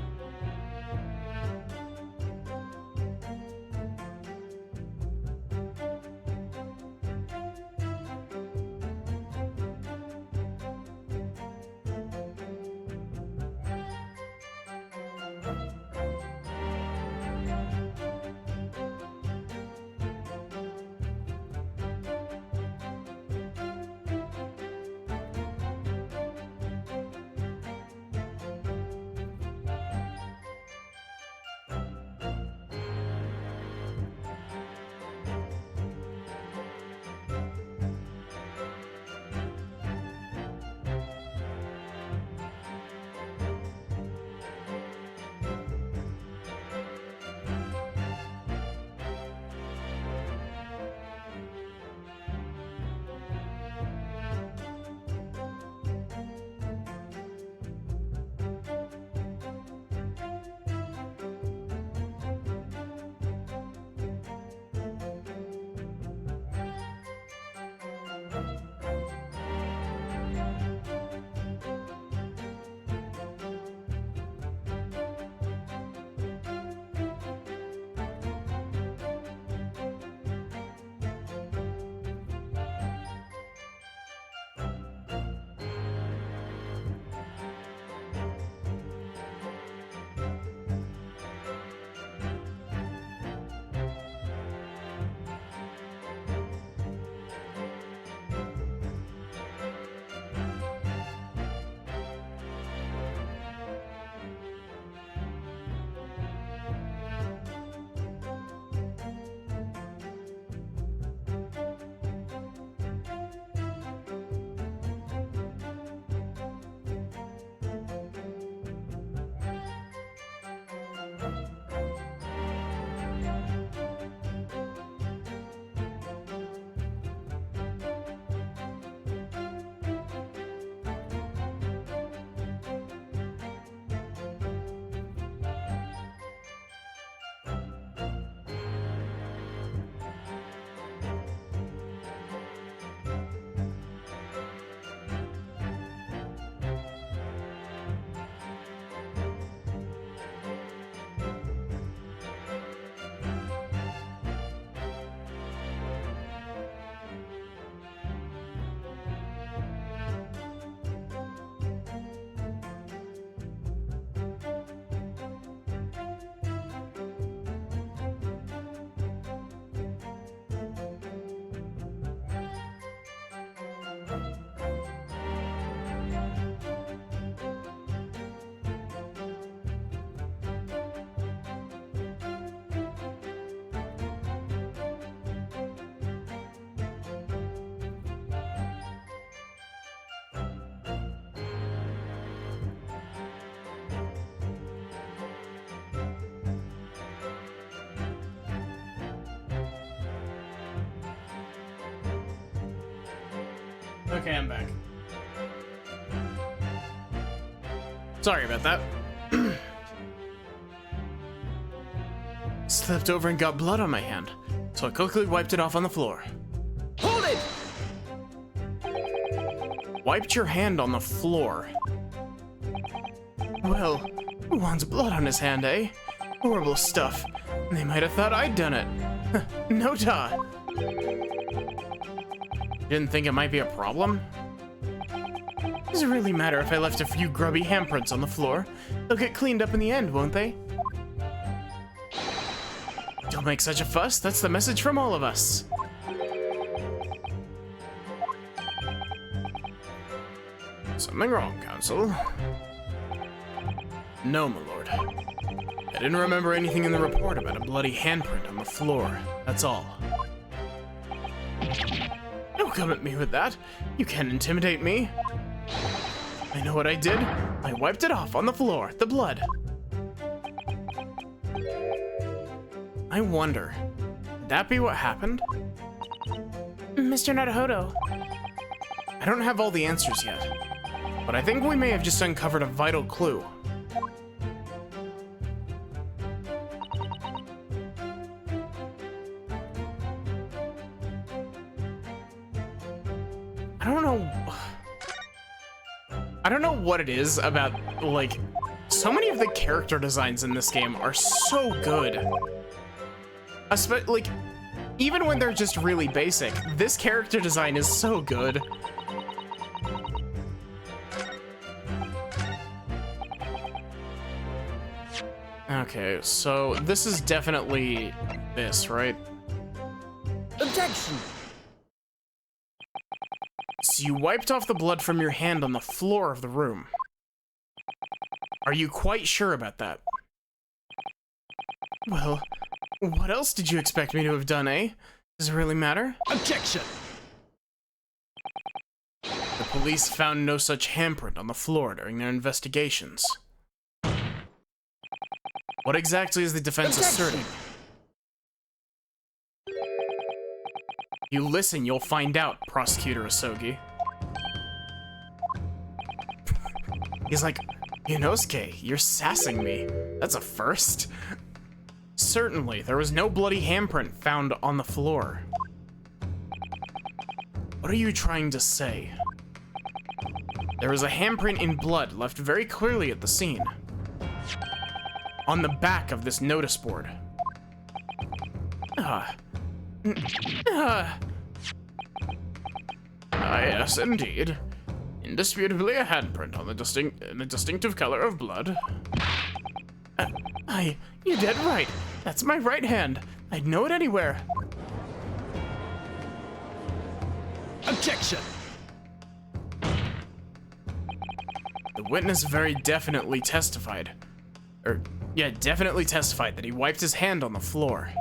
Speaker 1: Okay, I'm back. Sorry about that. Slipped over and got blood on my hand, so I quickly wiped it off on the floor.
Speaker 3: Hold it!
Speaker 1: Wiped your hand on the floor? Well, who wants blood on his hand, eh? Horrible stuff. They might have thought I'd done it. No ta. Didn't think it might be a problem? Does it really matter if I left a few grubby handprints on the floor? They'll get cleaned up in the end, won't they? Don't make such a fuss, that's the message from all of us. Something wrong, Counsel? No, my lord. I didn't remember anything in the report about a bloody handprint on the floor, that's all. Don't come at me with that. You can't intimidate me. I know what I did. I wiped it off on the floor, the blood. I wonder, could that be what happened?
Speaker 2: Mr. Naruhodo.
Speaker 1: I don't have all the answers yet, but I think we may have just uncovered a vital clue. I don't know what it is about, like, so many of the character designs in this game are so good. Like, even when they're just really basic, this character design is so good. Okay, so this is definitely this, right?
Speaker 3: Objection!
Speaker 1: So you wiped off the blood from your hand on the floor of the room. Are you quite sure about that? Well, what else did you expect me to have done, eh? Does it really matter?
Speaker 3: Objection!
Speaker 1: The police found no such handprint on the floor during their investigations. What exactly is the defense asserting? You listen, you'll find out, Prosecutor Asogi. He's like, Inosuke, you're sassing me. That's a first. Certainly, there was no bloody handprint found on the floor. What are you trying to say? There was a handprint in blood left very clearly at the scene. On the back of this notice board. Yes, indeed. Indisputably a handprint on the distinctive color of blood. You're dead right. That's my right hand. I'd know it anywhere.
Speaker 3: Objection!
Speaker 1: The witness very definitely testified. Definitely testified that he wiped his hand on the floor.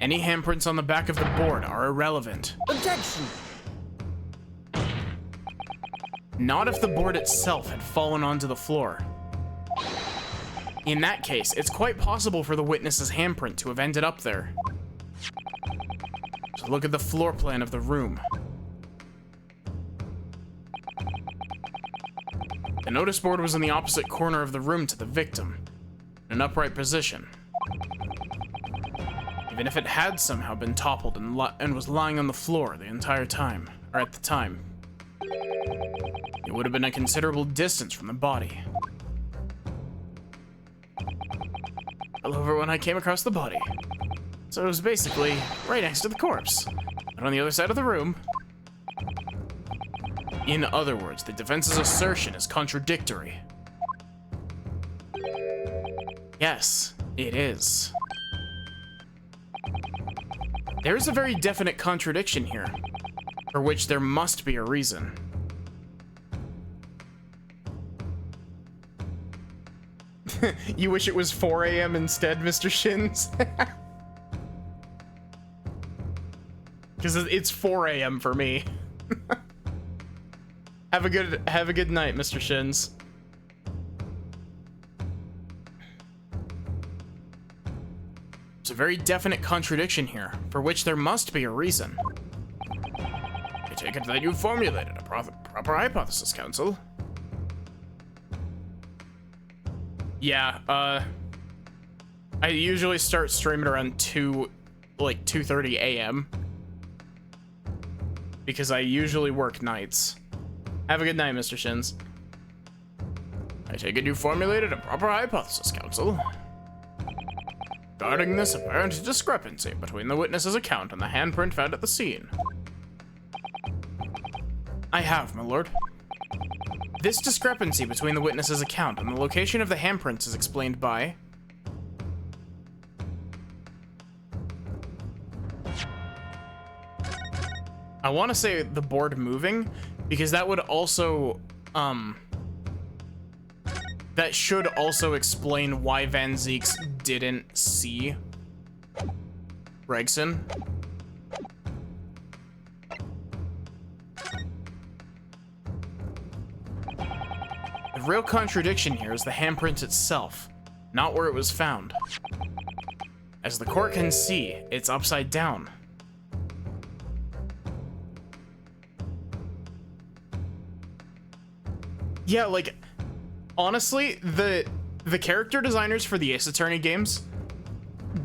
Speaker 1: Any handprints on the back of the board are irrelevant.
Speaker 3: Objection!
Speaker 1: Not if the board itself had fallen onto the floor. In that case, it's quite possible for the witness's handprint to have ended up there. So look at the floor plan of the room. The notice board was in the opposite corner of the room to the victim, in an upright position. Even if it had somehow been toppled and was lying on the floor the entire time, or at the time, it would have been a considerable distance from the body. Fell over when I came across the body. So it was basically right next to the corpse, and on the other side of the room. In other words, the defense's assertion is contradictory. Yes, it is. There is a very definite contradiction here, for which there must be a reason. You wish it was 4 a.m. instead, Mr. Shins? Because it's 4 a.m. for me. Have a good night, Mr. Shins. There's a very definite contradiction here, for which there must be a reason. take it that you formulated a proper hypothesis, Counsel. Yeah, I usually start streaming around 2:30 a.m. because I usually work nights. Have a good night, Mr. Shins. I take it you formulated a proper hypothesis, Counsel. Regarding this apparent discrepancy between the witness's account and the handprint found at the scene. I have, my lord. This discrepancy between the witness's account and the location of the handprints is explained by... I want to say the board moving, because that would also, that should also explain why Van Zieks didn't see Gregson. The real contradiction here is the handprint itself, not where it was found. As the court can see, it's upside down. Yeah, like, honestly, the character designers for the Ace Attorney games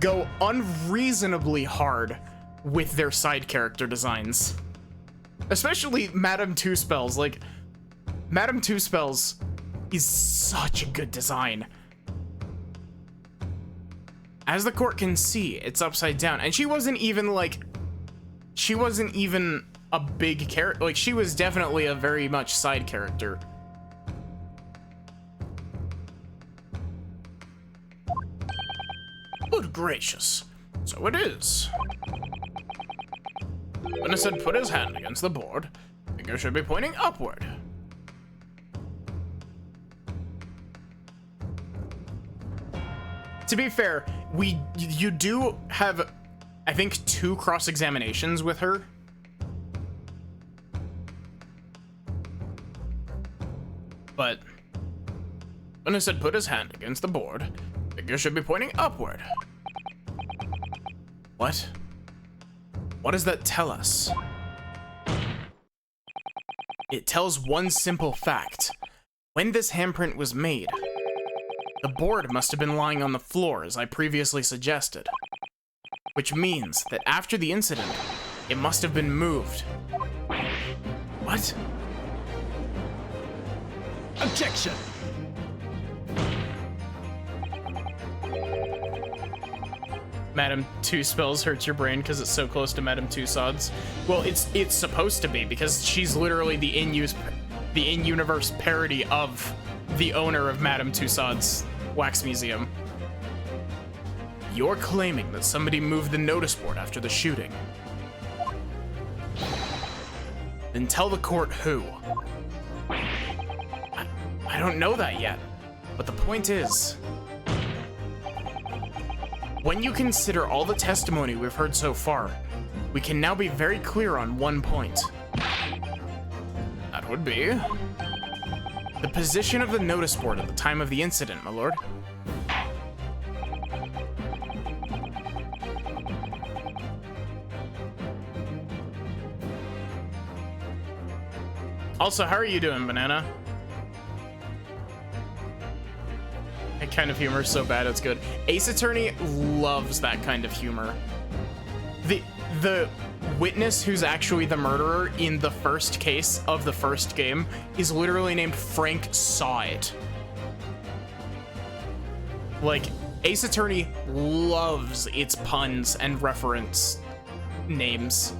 Speaker 1: go unreasonably hard with their side character designs. Especially Madame Two Spells. Like, Madame Two Spells is such a good design. As the court can see, it's upside down. And she wasn't even a big character. Like, she was definitely a very much side character. Good gracious. So it is. Witness had put his hand against the board. Finger should be pointing upward. To be fair, you do have, I think, 2 cross-examinations with her. But witness had put his hand against the board. Finger should be pointing upward. What? What does that tell us? It tells one simple fact. When this handprint was made, the board must have been lying on the floor, as I previously suggested. Which means that after the incident, it must have been moved. What?
Speaker 3: Objection!
Speaker 1: Madame Two Spells hurts your brain because it's so close to Madame Two Sods. Well, it's supposed to be, because she's literally the in-universe parody of the owner of Madame Two Sods Wax Museum. You're claiming that somebody moved the notice board after the shooting. Then tell the court who. I don't know that yet, but the point is, when you consider all the testimony we've heard so far, we can now be very clear on one point. That would be the position of the notice board at the time of the incident, my lord. Also, how are you doing, Banana? That kind of humor is so bad it's good. Ace Attorney loves that kind of humor. The witness who's actually the murderer in the first case of the first game is literally named Frank Saw It. Like, Ace Attorney loves its puns and reference names.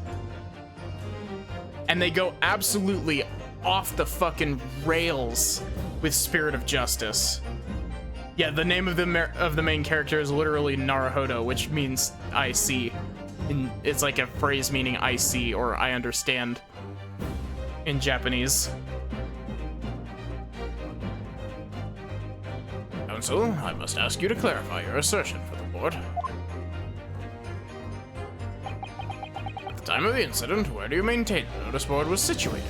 Speaker 1: And they go absolutely off the fucking rails with Spirit of Justice. Yeah, the name of the main character is literally Naruhodo, which means I see. And it's like a phrase meaning I see or I understand in Japanese. Counsel, I must ask you to clarify your assertion for the board. At the time of the incident, where do you maintain the notice board was situated?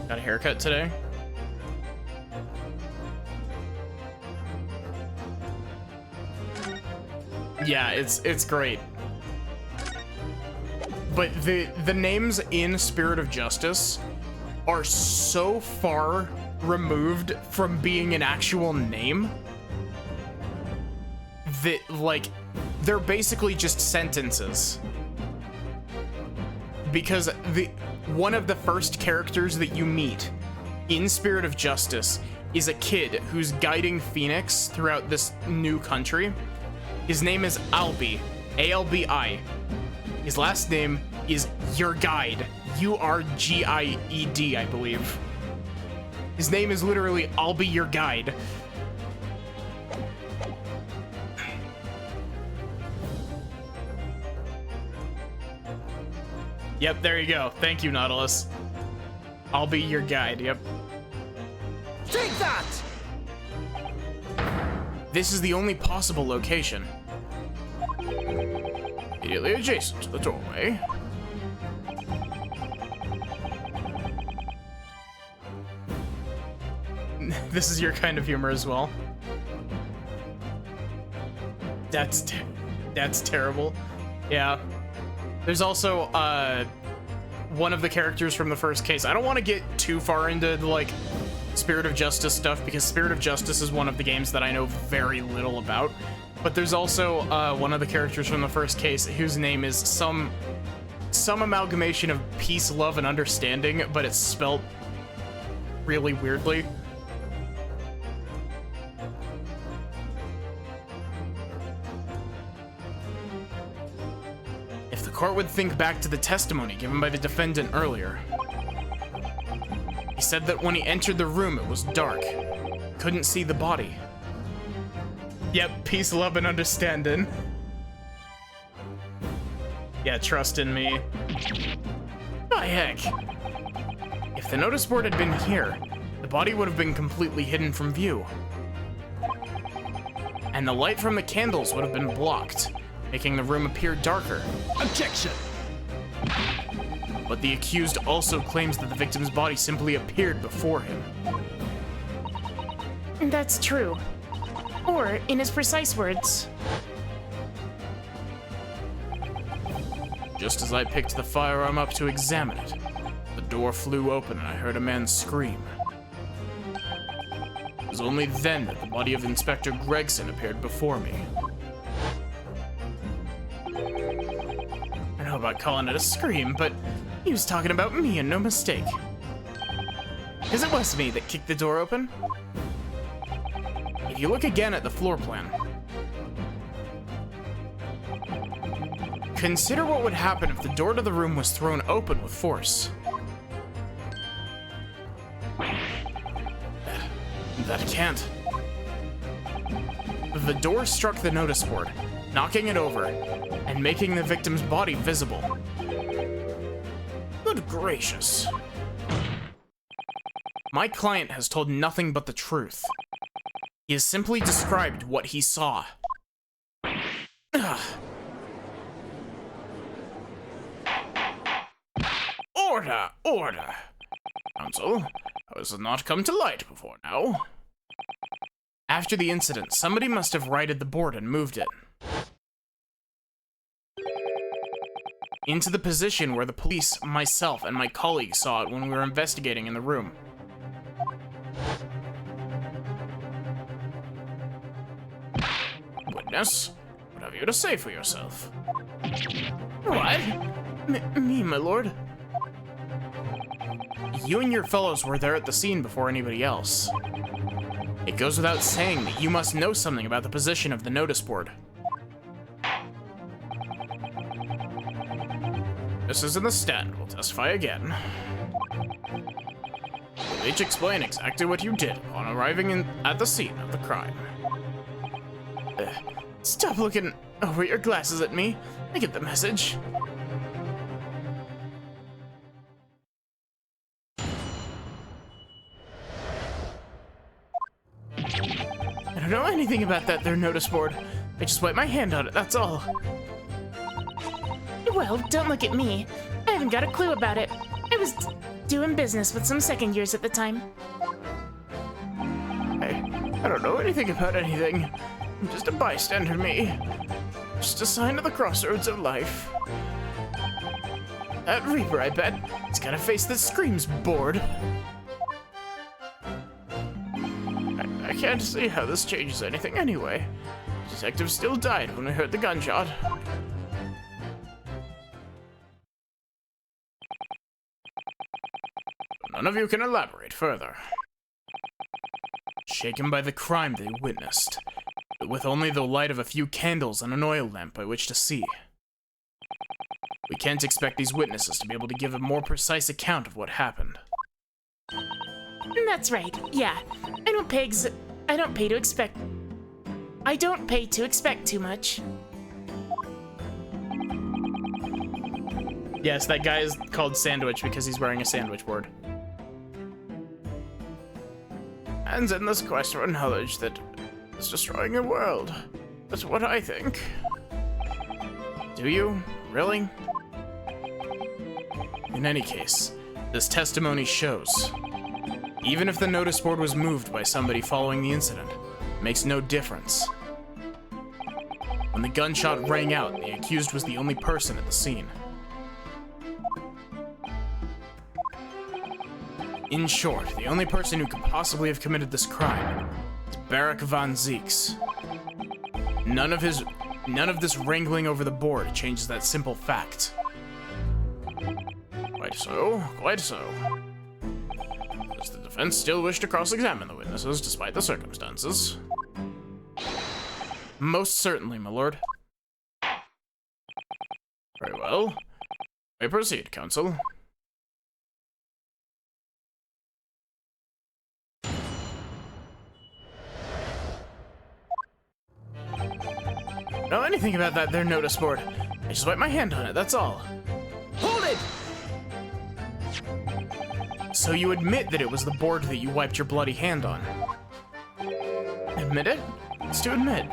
Speaker 1: Got a haircut today. Yeah, it's great. But the names in Spirit of Justice are so far removed from being an actual name that, like, they're basically just sentences. Because one of the first characters that you meet in Spirit of Justice is a kid who's guiding Phoenix throughout this new country. His name is Albi, A-L-B-I. His last name is Your Guide, U-R-G-I-E-D, I believe. His name is literally I'll be your guide. Yep, there you go. Thank you, Nautilus. I'll be your guide, yep.
Speaker 3: Take that!
Speaker 1: This is the only possible location. Immediately adjacent to the doorway. This is your kind of humor as well. That's terrible. Yeah. There's also one of the characters from the first case. I don't want to get too far into like Spirit of Justice stuff because Spirit of Justice is one of the games that I know very little about. But there's also one of the characters from the first case whose name is some amalgamation of peace, love, and understanding, but it's spelt really weirdly. If the court would think back to the testimony given by the defendant earlier. He said that when he entered the room, it was dark. Couldn't see the body. Yep, peace, love, and understanding. Yeah, trust in me. By heck. If the notice board had been here, the body would have been completely hidden from view. And the light from the candles would have been blocked, making the room appear darker.
Speaker 3: Objection!
Speaker 1: But the accused also claims that the victim's body simply appeared before him.
Speaker 2: That's true. Or, in his precise words,
Speaker 1: just as I picked the firearm up to examine it, the door flew open and I heard a man scream. It was only then that the body of Inspector Gregson appeared before me. I don't know about calling it a scream, but he was talking about me and no mistake. Because it was me that kicked the door open. If you look again at the floor plan, consider what would happen if the door to the room was thrown open with force. That it can't. The door struck the notice board, knocking it over, and making the victim's body visible. Good gracious. My client has told nothing but the truth. He has simply described what he saw. Order, order. Counsel, how has it not come to light before now? After the incident, somebody must have righted the board and moved it into the position where the police, myself, and my colleagues saw it when we were investigating in the room. Witness, what have you to say for yourself? What? Me, my lord? You and your fellows were there at the scene before anybody else. It goes without saying that you must know something about the position of the notice board. This is in the stand. We'll testify again. Will each explain exactly what you did upon arriving at the scene of the crime. Stop looking over your glasses at me. I get the message. I don't know anything about that there notice board. I just wiped my hand on it, that's all.
Speaker 2: well, don't look at me. I haven't got a clue about it. I was doing business with some second years at the time.
Speaker 1: I don't know anything about anything. I'm just a bystander, me. Just a sign of the crossroads of life. That Reaper, I bet, has got a face that screams bored. I can't see how this changes anything anyway. The detective still died when we heard the gunshot. None of you can elaborate further. Shaken by the crime they witnessed, but with only the light of a few candles and an oil lamp by which to see. We can't expect these witnesses to be able to give a more precise account of what happened.
Speaker 2: That's right, yeah. I don't pay to expect too much.
Speaker 1: Yes, that guy is called Sandwich because he's wearing a sandwich board. And in this quest for knowledge that is destroying the world. That's what I think. Do you? Really? In any case, this testimony shows. Even if the notice board was moved by somebody following the incident, it makes no difference. When the gunshot rang out, the accused was the only person at the scene. In short, the only person who could possibly have committed this crime is Barak van Zieks. None of this wrangling over the board changes that simple fact. Quite so, quite so. Does the defense still wish to cross-examine the witnesses despite the circumstances? Most certainly, my lord. Very well. May proceed, counsel. Know anything about that there notice board? I just wiped my hand on it, that's all.
Speaker 3: Hold it!
Speaker 1: So you admit that it was the board that you wiped your bloody hand on? Admit it? It's to admit.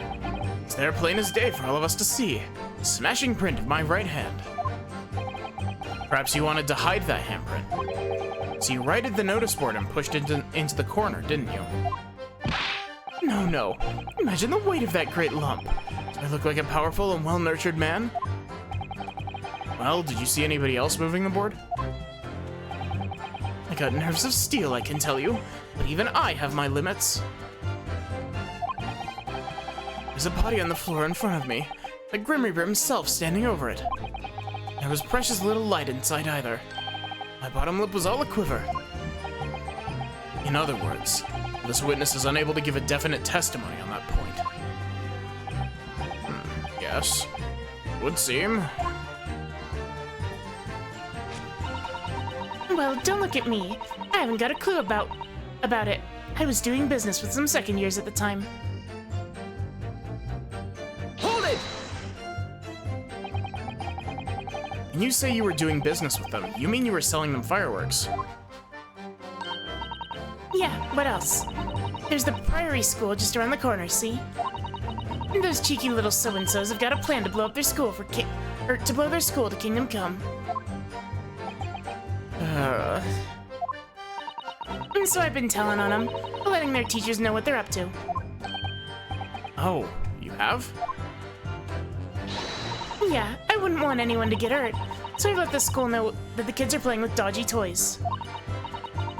Speaker 1: It's there plain as day for all of us to see. A smashing print of my right hand. Perhaps you wanted to hide that handprint. So you righted the notice board and pushed it into the corner, didn't you? No. Imagine the weight of that great lump. Do I look like a powerful and well-nurtured man? Well, did you see anybody else moving the board? I got nerves of steel, I can tell you, but even I have my limits. There's a body on the floor in front of me, the Grim Reaper himself standing over it. There was precious little light inside either. My bottom lip was all a quiver. In other words, this witness is unable to give a definite testimony on that point. Yes, would seem.
Speaker 2: Well, don't look at me. I haven't got a clue about it. I was doing business with some second years at the time.
Speaker 3: Hold it!
Speaker 1: When you say you were doing business with them, you mean you were selling them fireworks?
Speaker 2: Yeah, what else? There's the Priory School just around the corner, see? And those cheeky little so-and-sos have got a plan to blow up their school to blow their school to Kingdom Come. And so I've been telling on them, letting their teachers know what they're up to.
Speaker 1: Oh, you have?
Speaker 2: Yeah, I wouldn't want anyone to get hurt, so I've let the school know that the kids are playing with dodgy toys.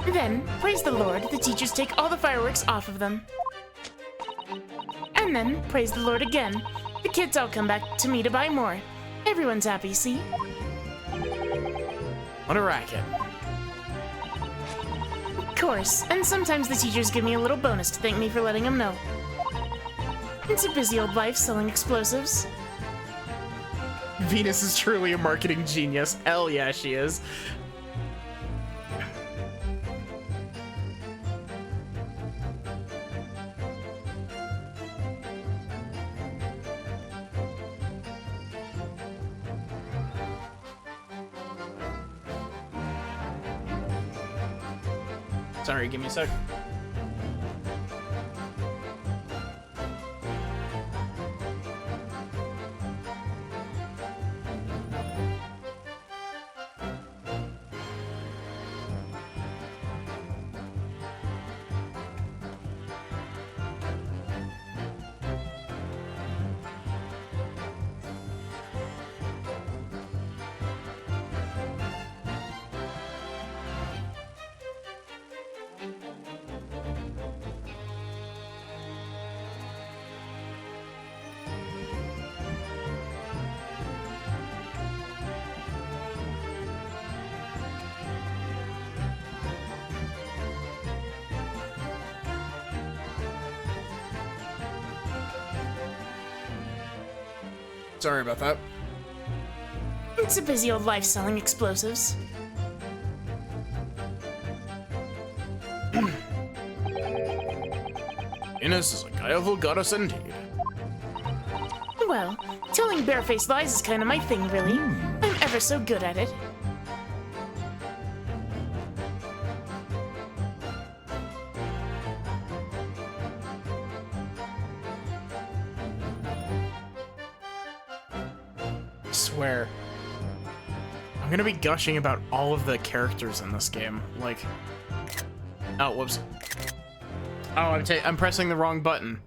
Speaker 2: Then, praise the Lord, the teachers take all the fireworks off of them. And then, praise the Lord again, the kids all come back to me to buy more. Everyone's happy, see?
Speaker 1: What a racket.
Speaker 2: Of course, and sometimes the teachers give me a little bonus to thank me for letting them know. It's a busy old life selling explosives.
Speaker 1: Venus is truly a marketing genius. Hell yeah, she is. Sorry, give me a sec.
Speaker 4: Sorry about that.
Speaker 2: It's a busy old life selling explosives.
Speaker 1: Venus is a guileful goddess indeed.
Speaker 2: Well, telling barefaced lies is kind of my thing, really. I'm ever so good at it.
Speaker 1: I swear. I'm gonna be gushing about all of the characters in this game. Like... Oh, whoops. Oh, I'm pressing the wrong button.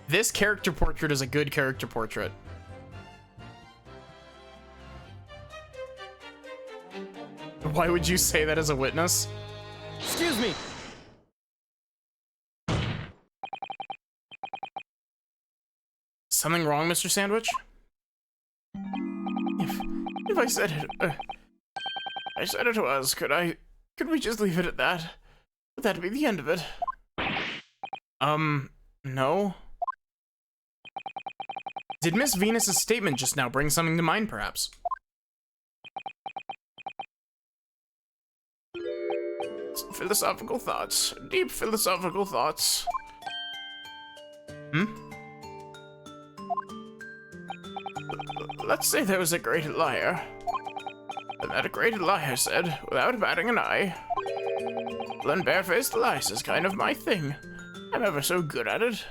Speaker 1: This character portrait is a good character portrait. Why would you say that as a witness?
Speaker 3: Excuse me.
Speaker 1: Something wrong, Mr. Sandwich? If I said it, I said it was, could we just leave it at that? Would that be the end of it? No. Did Miss Venus's statement just now bring something to mind, perhaps? Philosophical thoughts. Deep philosophical thoughts. Let's say there was a great liar. And that great liar said, without batting an eye, "Well, then barefaced lies is kind of my thing. I'm ever so good at it.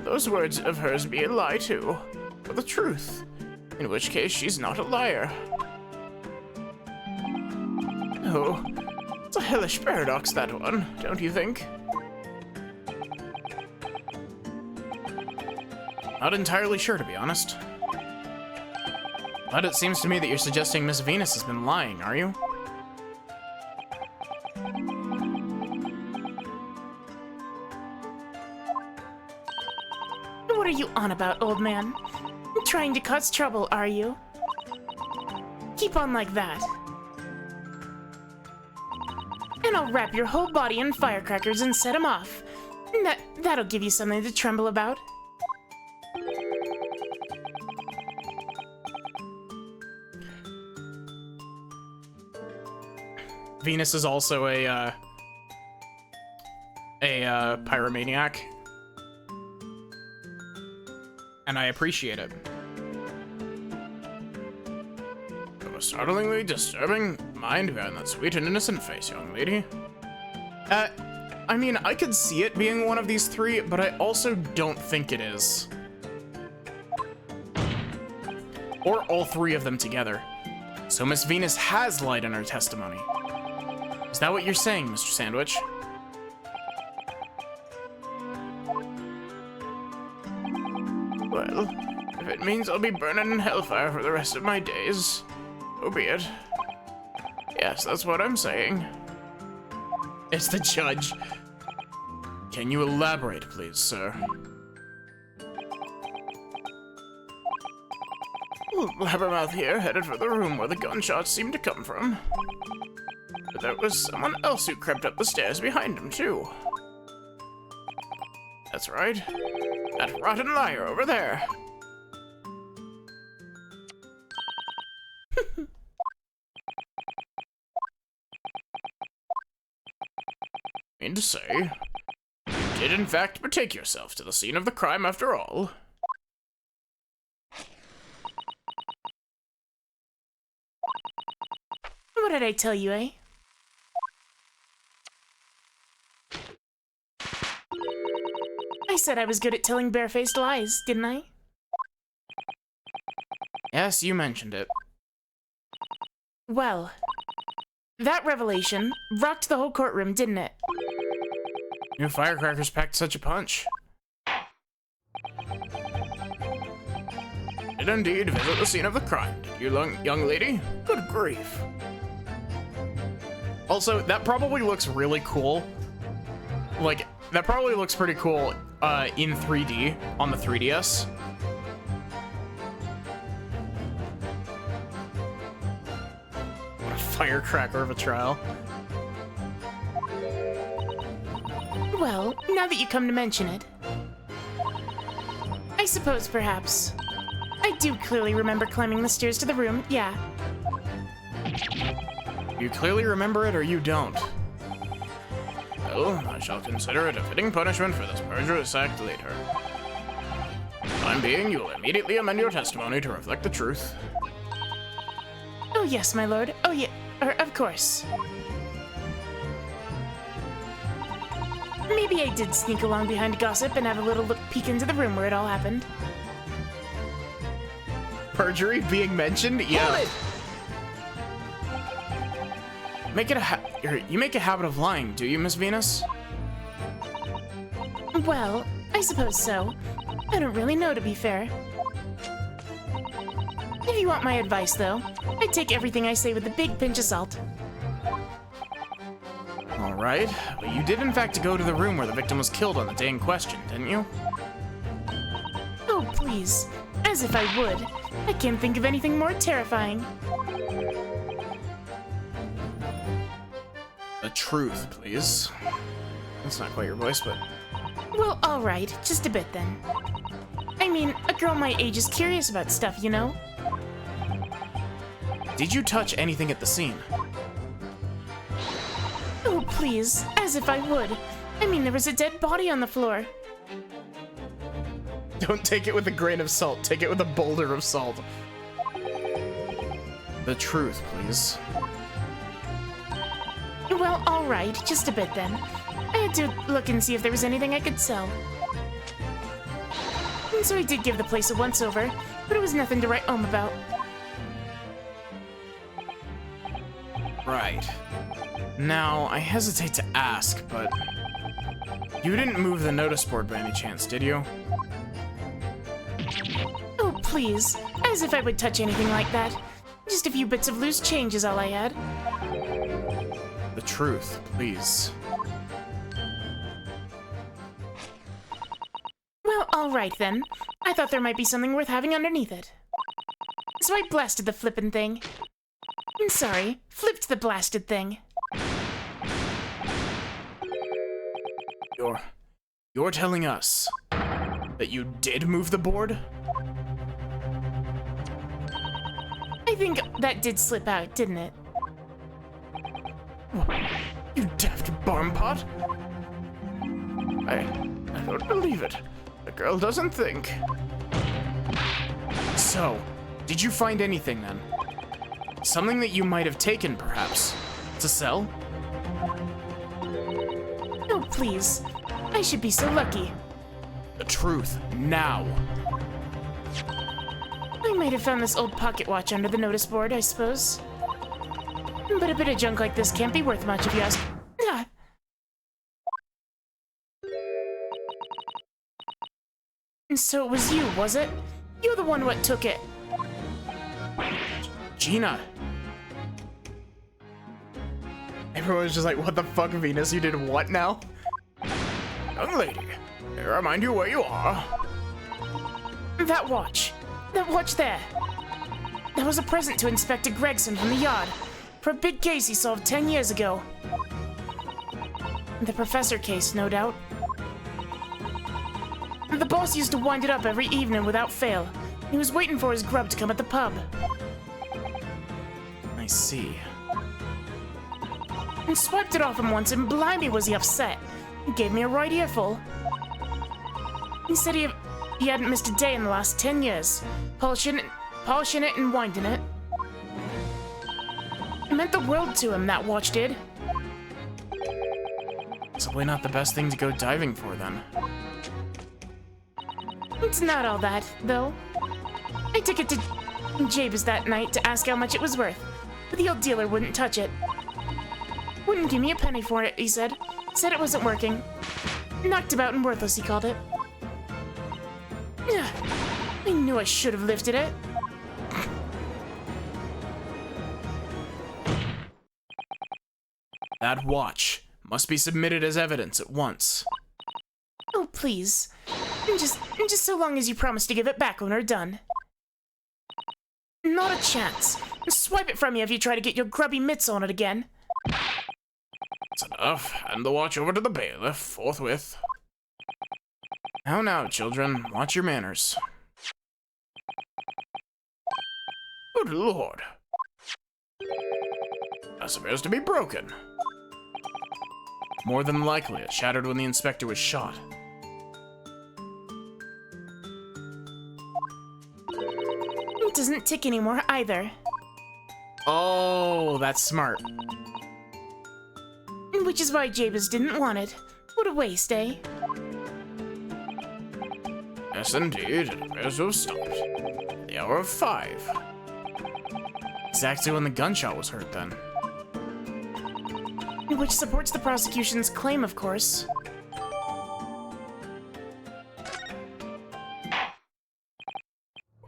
Speaker 1: Those words of hers be a lie too, or the truth, in which case she's not a liar." Oh, it's a hellish paradox, that one, don't you think? Not entirely sure, to be honest. But it seems to me that you're suggesting Miss Venus has been lying, are you?
Speaker 2: What are you on about, old man? Trying to cause trouble, are you? Keep on like that. And I'll wrap your whole body in firecrackers and set 'em off. That'll give you something to tremble about.
Speaker 1: Venus is also a pyromaniac. And I appreciate it. A startlingly disturbing mind behind that sweet and innocent face, young lady. I mean, I could see it being one of these three, but I also don't think it is. Or all three of them together. So Miss Venus has lied in her testimony. Is that what you're saying, Mr. Sandwich? Well, if it means I'll be burning in hellfire for the rest of my days, so be it. Yes, that's what I'm saying. It's the judge. Can you elaborate, please, sir? Blabbermouth here headed for the room where the gunshots seemed to come from. But there was someone else who crept up the stairs behind him, too. That's right. That rotten liar over there. Mean to say, you did in fact betake yourself to the scene of the crime after all.
Speaker 2: What did I tell you, eh? I said I was good at telling barefaced lies, didn't I?
Speaker 1: Yes, you mentioned it.
Speaker 2: Well, that revelation rocked the whole courtroom, didn't it?
Speaker 1: New firecrackers packed such a punch. Did indeed visit the scene of the crime, did you, young lady? Good grief. Also, that probably looks really cool. Like, that probably looks pretty cool in 3D on the 3DS. What a firecracker of a trial.
Speaker 2: Well, now that you come to mention it, I suppose perhaps I do clearly remember climbing the stairs to the room, yeah.
Speaker 1: You clearly remember it or you don't? Well, I shall consider it a fitting punishment for this perjurious act later. Time being, you will immediately amend your testimony to reflect the truth.
Speaker 2: Oh yes, my lord. Oh yeah, of course. Maybe I did sneak along behind gossip and have a little peek into the room where it all happened.
Speaker 1: Perjury being mentioned? Yeah. Make it you make a habit of lying, do you, Miss Venus?
Speaker 2: Well, I suppose so. I don't really know, to be fair. If you want my advice, though, I take everything I say with a big pinch of salt.
Speaker 1: Alright, but you did in fact go to the room where the victim was killed on the day in question, didn't you?
Speaker 2: Oh, please. As if I would. I can't think of anything more terrifying.
Speaker 1: The truth, please. That's not quite your voice, but...
Speaker 2: Well, alright. Just a bit, then. I mean, a girl my age is curious about stuff, you know?
Speaker 1: Did you touch anything at the scene?
Speaker 2: Oh, please. As if I would. I mean, there was a dead body on the floor.
Speaker 1: Don't take it with a grain of salt. Take it with a boulder of salt. The truth, please.
Speaker 2: Well, alright. Just a bit, then. I had to look and see if there was anything I could sell. And so I did give the place a once-over, but it was nothing to write home about.
Speaker 1: Right. Now, I hesitate to ask, but... You didn't move the notice board by any chance, did you?
Speaker 2: Oh, please. As if I would touch anything like that. Just a few bits of loose change is all I had.
Speaker 1: The truth, please.
Speaker 2: Well, alright then. I thought there might be something worth having underneath it. So I blasted the flippin' thing. I'm sorry, flipped the blasted thing.
Speaker 1: You're telling us that you did move the board?
Speaker 2: I think that did slip out, didn't it?
Speaker 1: You daft barmpot! I don't believe it. The girl doesn't think. So, did you find anything then? Something that you might have taken, perhaps, to sell?
Speaker 2: Oh, please. I should be so lucky.
Speaker 1: The truth, now.
Speaker 2: I might have found this old pocket watch under the notice board, I suppose. But a bit of junk like this can't be worth much if you ask. Ah. And so it was you, was it? You're the one what took it.
Speaker 1: Gina! Everyone's just like, what the fuck, Venus? You did what now? Young lady, may I remind you where you are?
Speaker 2: That watch. That watch there. That was a present to Inspector Gregson from the yard for a big case he solved 10 years ago. The professor case, no doubt. The boss used to wind it up every evening without fail. He was waiting for his grub to come at the pub.
Speaker 1: I see.
Speaker 2: And swiped it off him once, and blimey was he upset. He gave me a right earful. He said he hadn't missed a day in the last 10 years, polishing it and winding it. It meant the world to him, that watch did.
Speaker 1: Possibly not the best thing to go diving for, then.
Speaker 2: It's not all that, though. I took it to Jabez that night to ask how much it was worth, but the old dealer wouldn't touch it. Wouldn't give me a penny for it, he said. Said it wasn't working. Knocked about and worthless, he called it. I knew I should have lifted it.
Speaker 1: That watch must be submitted as evidence at once.
Speaker 2: Oh, please. Just so long as you promise to give it back when we're done. Not a chance. Swipe it from you if you try to get your grubby mitts on it again.
Speaker 1: That's enough. Hand the watch over to the bailiff forthwith. Now, children, watch your manners. Good lord. This appears to be broken. More than likely, it shattered when the inspector was shot.
Speaker 2: It doesn't tick anymore either.
Speaker 1: Oh, that's smart.
Speaker 2: Which is why Jabez didn't want it. What a waste, eh?
Speaker 1: Yes, indeed, it appears to have stopped. The hour of 5. Exactly when the gunshot was heard, then.
Speaker 2: Which supports the prosecution's claim, of course.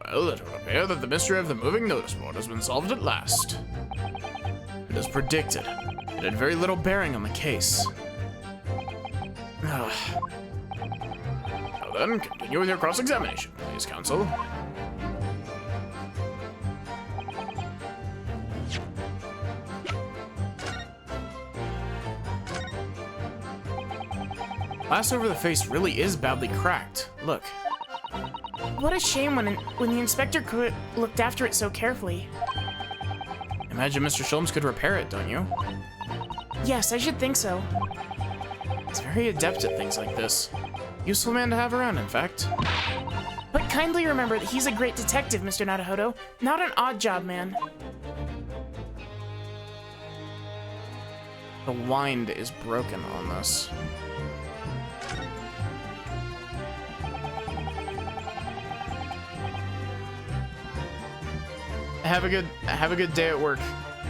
Speaker 1: Well, it would appear that the mystery of the moving notice board has been solved at last. And as predicted, it had very little bearing on the case. Now then, continue with your cross-examination, please, counsel. Glass over the face really is badly cracked. Look.
Speaker 2: What a shame when the inspector looked after it so carefully.
Speaker 1: Imagine Mr. Sholmes could repair it, don't you?
Speaker 2: Yes, I should think so.
Speaker 1: He's very adept at things like this. Useful man to have around, in fact.
Speaker 2: But kindly remember that he's a great detective, Mr. Naruhodo, not an odd job man.
Speaker 1: The wind is broken on this. Have a good day at work,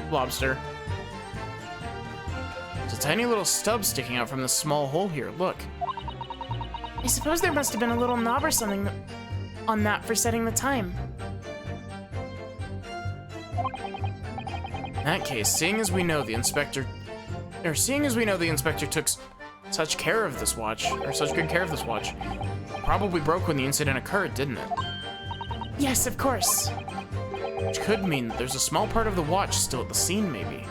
Speaker 1: Lobster. There's a tiny little stub sticking out from this small hole here. Look.
Speaker 2: I suppose there must have been a little knob or something on that for setting the time.
Speaker 1: In that case, seeing as we know the inspector took such care of this watch, or such good care of this watch, it probably broke when the incident occurred, didn't it?
Speaker 2: Yes, of course.
Speaker 1: Which could mean that there's a small part of the watch still at the scene, maybe.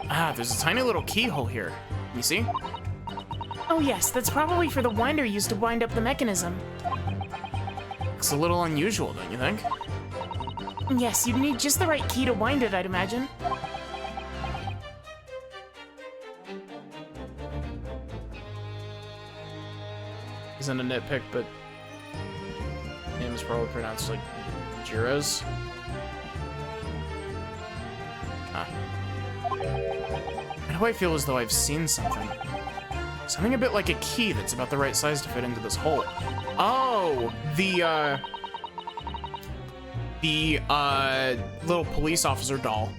Speaker 1: Ah, there's a tiny little keyhole here. You see?
Speaker 2: Oh yes, that's probably for the winder used to wind up the mechanism.
Speaker 1: Looks a little unusual, don't you think?
Speaker 2: Yes, you'd need just the right key to wind it, I'd imagine.
Speaker 1: Isn't a nitpick, but name is probably pronounced like Jiro's. Huh. Why do I feel as though I've seen something? Something a bit like a key that's about the right size to fit into this hole. Oh, the little police officer doll.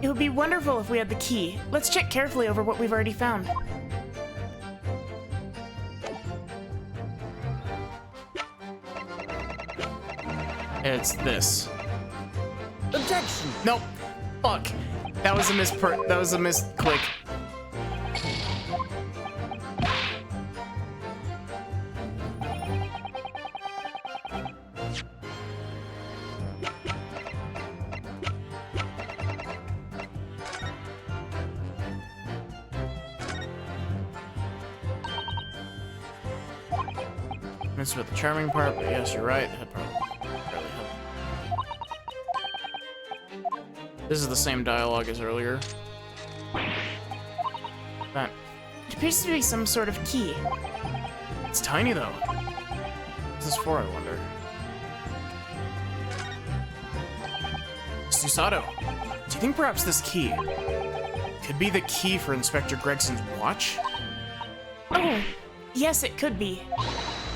Speaker 2: It would be wonderful if we had the key. Let's check carefully over what we've already found.
Speaker 1: It's this.
Speaker 3: Objection!
Speaker 1: Nope. Fuck. That was a misclick. Missed with the charming part, but yes, you're right. That part barely helped. This is the same dialogue as earlier. That.
Speaker 2: It appears to be some sort of key.
Speaker 1: It's tiny though. What's this for, I wonder? Susato, do you think perhaps this key could be the key for Inspector Gregson's watch?
Speaker 2: Oh, yes, it could be.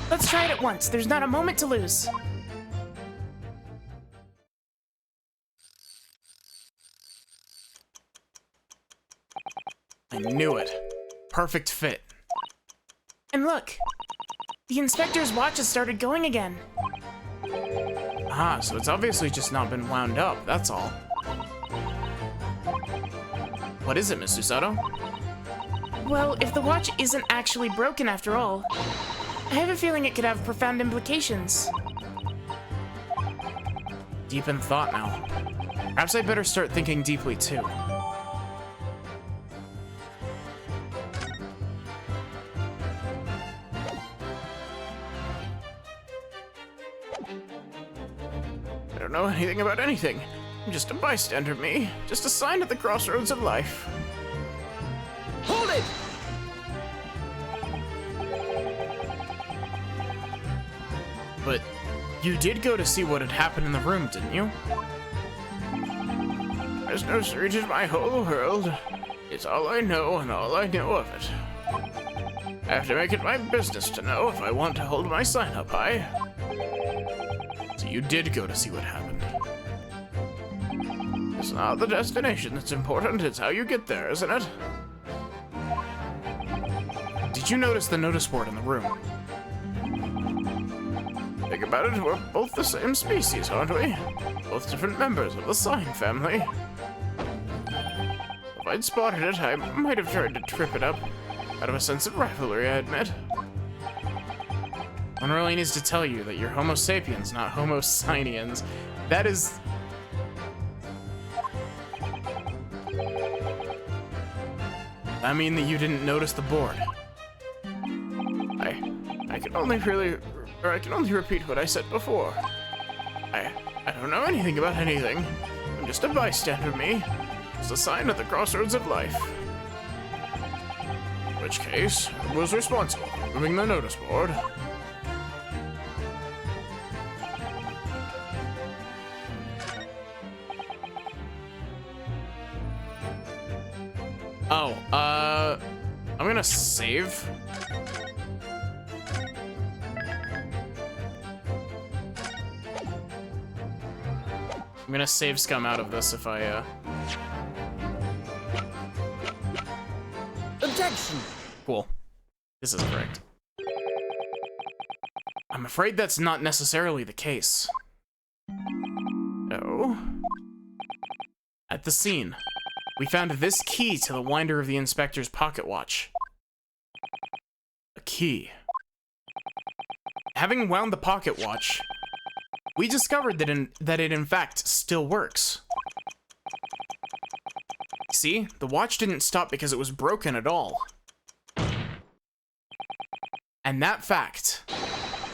Speaker 2: Let's try it at once. There's not a moment to lose.
Speaker 1: I knew it. Perfect fit.
Speaker 2: And look, the inspector's watch has started going again.
Speaker 1: Ah, so it's obviously just not been wound up, that's all. What is it, Miss Susato?
Speaker 2: Well, if the watch isn't actually broken after all, I have a feeling it could have profound implications.
Speaker 1: Deep in thought now. Perhaps I better start thinking deeply too. I don't know anything about anything. I'm just a bystander, me. Just a sign at the crossroads of life.
Speaker 3: Hold it!
Speaker 1: But you did go to see what had happened in the room, didn't you? There's no street in my whole world. It's all I know and all I know of it. I have to make it my business to know if I want to hold my sign up high. So you did go to see what happened. It's not the destination that's important, it's how you get there, isn't it? Did you notice the notice board in the room? Think about it, we're both the same species, aren't we? Both different members of the sign family. If I'd spotted it, I might have tried to trip it up. Out of a sense of rivalry, I admit. One really needs to tell you that you're Homo sapiens, not Homo sinians. That is... I mean that you didn't notice the board. I can only repeat what I said before. I don't know anything about anything. I'm just a bystander, me. Just a sign at the crossroads of life. In which case, who was responsible for moving the notice board? Oh, I'm gonna save. I'm gonna save Scum out of this if I,
Speaker 3: Objection!
Speaker 1: Cool. This is correct. I'm afraid that's not necessarily the case. Oh? At the scene, we found this key to the winder of the inspector's pocket watch. A key. Having wound the pocket watch, we discovered that it in fact still works. See, the watch didn't stop because it was broken at all. And that fact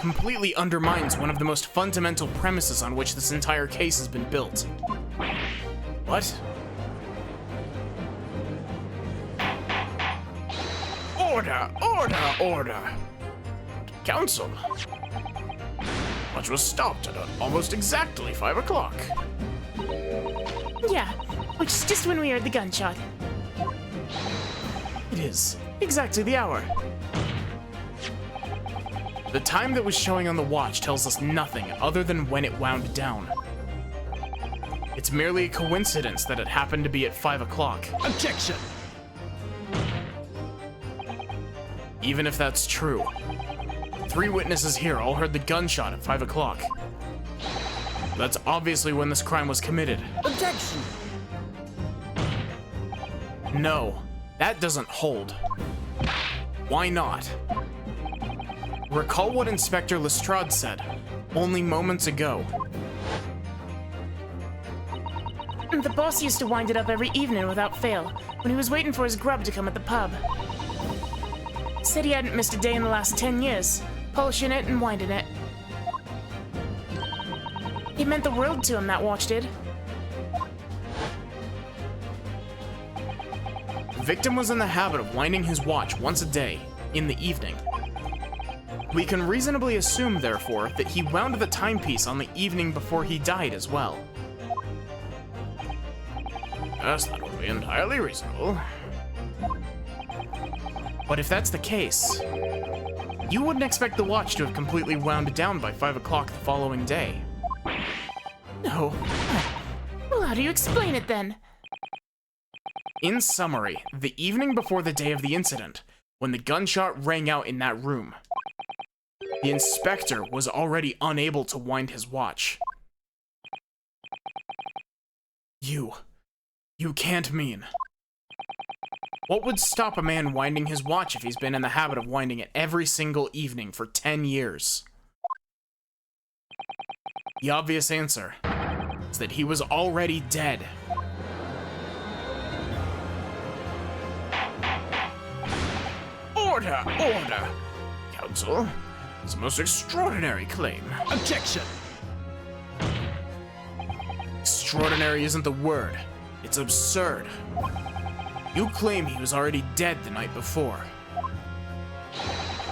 Speaker 1: completely undermines one of the most fundamental premises on which this entire case has been built. What? Order! Order! Order! Council! Watch was stopped at almost exactly 5 o'clock.
Speaker 2: Yeah, which is just when we heard the gunshot.
Speaker 1: It is exactly the hour. The time that was showing on the watch tells us nothing other than when it wound down. It's merely a coincidence that it happened to be at 5 o'clock.
Speaker 3: Objection!
Speaker 1: Even if that's true, 3 witnesses here all heard the gunshot at 5 o'clock. That's obviously when this crime was committed.
Speaker 3: Objection!
Speaker 1: No, that doesn't hold. Why not? Recall what Inspector Lestrade said only moments ago.
Speaker 2: The boss used to wind it up every evening without fail, when he was waiting for his grub to come at the pub. Said he hadn't missed a day in the last 10 years, polishing it and winding it. It meant the world to him, that watch did.
Speaker 1: The victim was in the habit of winding his watch once a day, in the evening. We can reasonably assume, therefore, that he wound the timepiece on the evening before he died as well. Yes, that would be entirely reasonable. But if that's the case, you wouldn't expect the watch to have completely wound down by 5 o'clock the following day.
Speaker 2: No. Well, how do you explain it then?
Speaker 1: In summary, the evening before the day of the incident, when the gunshot rang out in that room, the inspector was already unable to wind his watch. You can't mean. What would stop a man winding his watch if he's been in the habit of winding it every single evening for 10 years? The obvious answer is that he was already dead. Order! Order! Counsel, it's a most extraordinary claim.
Speaker 3: Objection!
Speaker 1: Extraordinary isn't the word. It's absurd. You claim he was already dead the night before.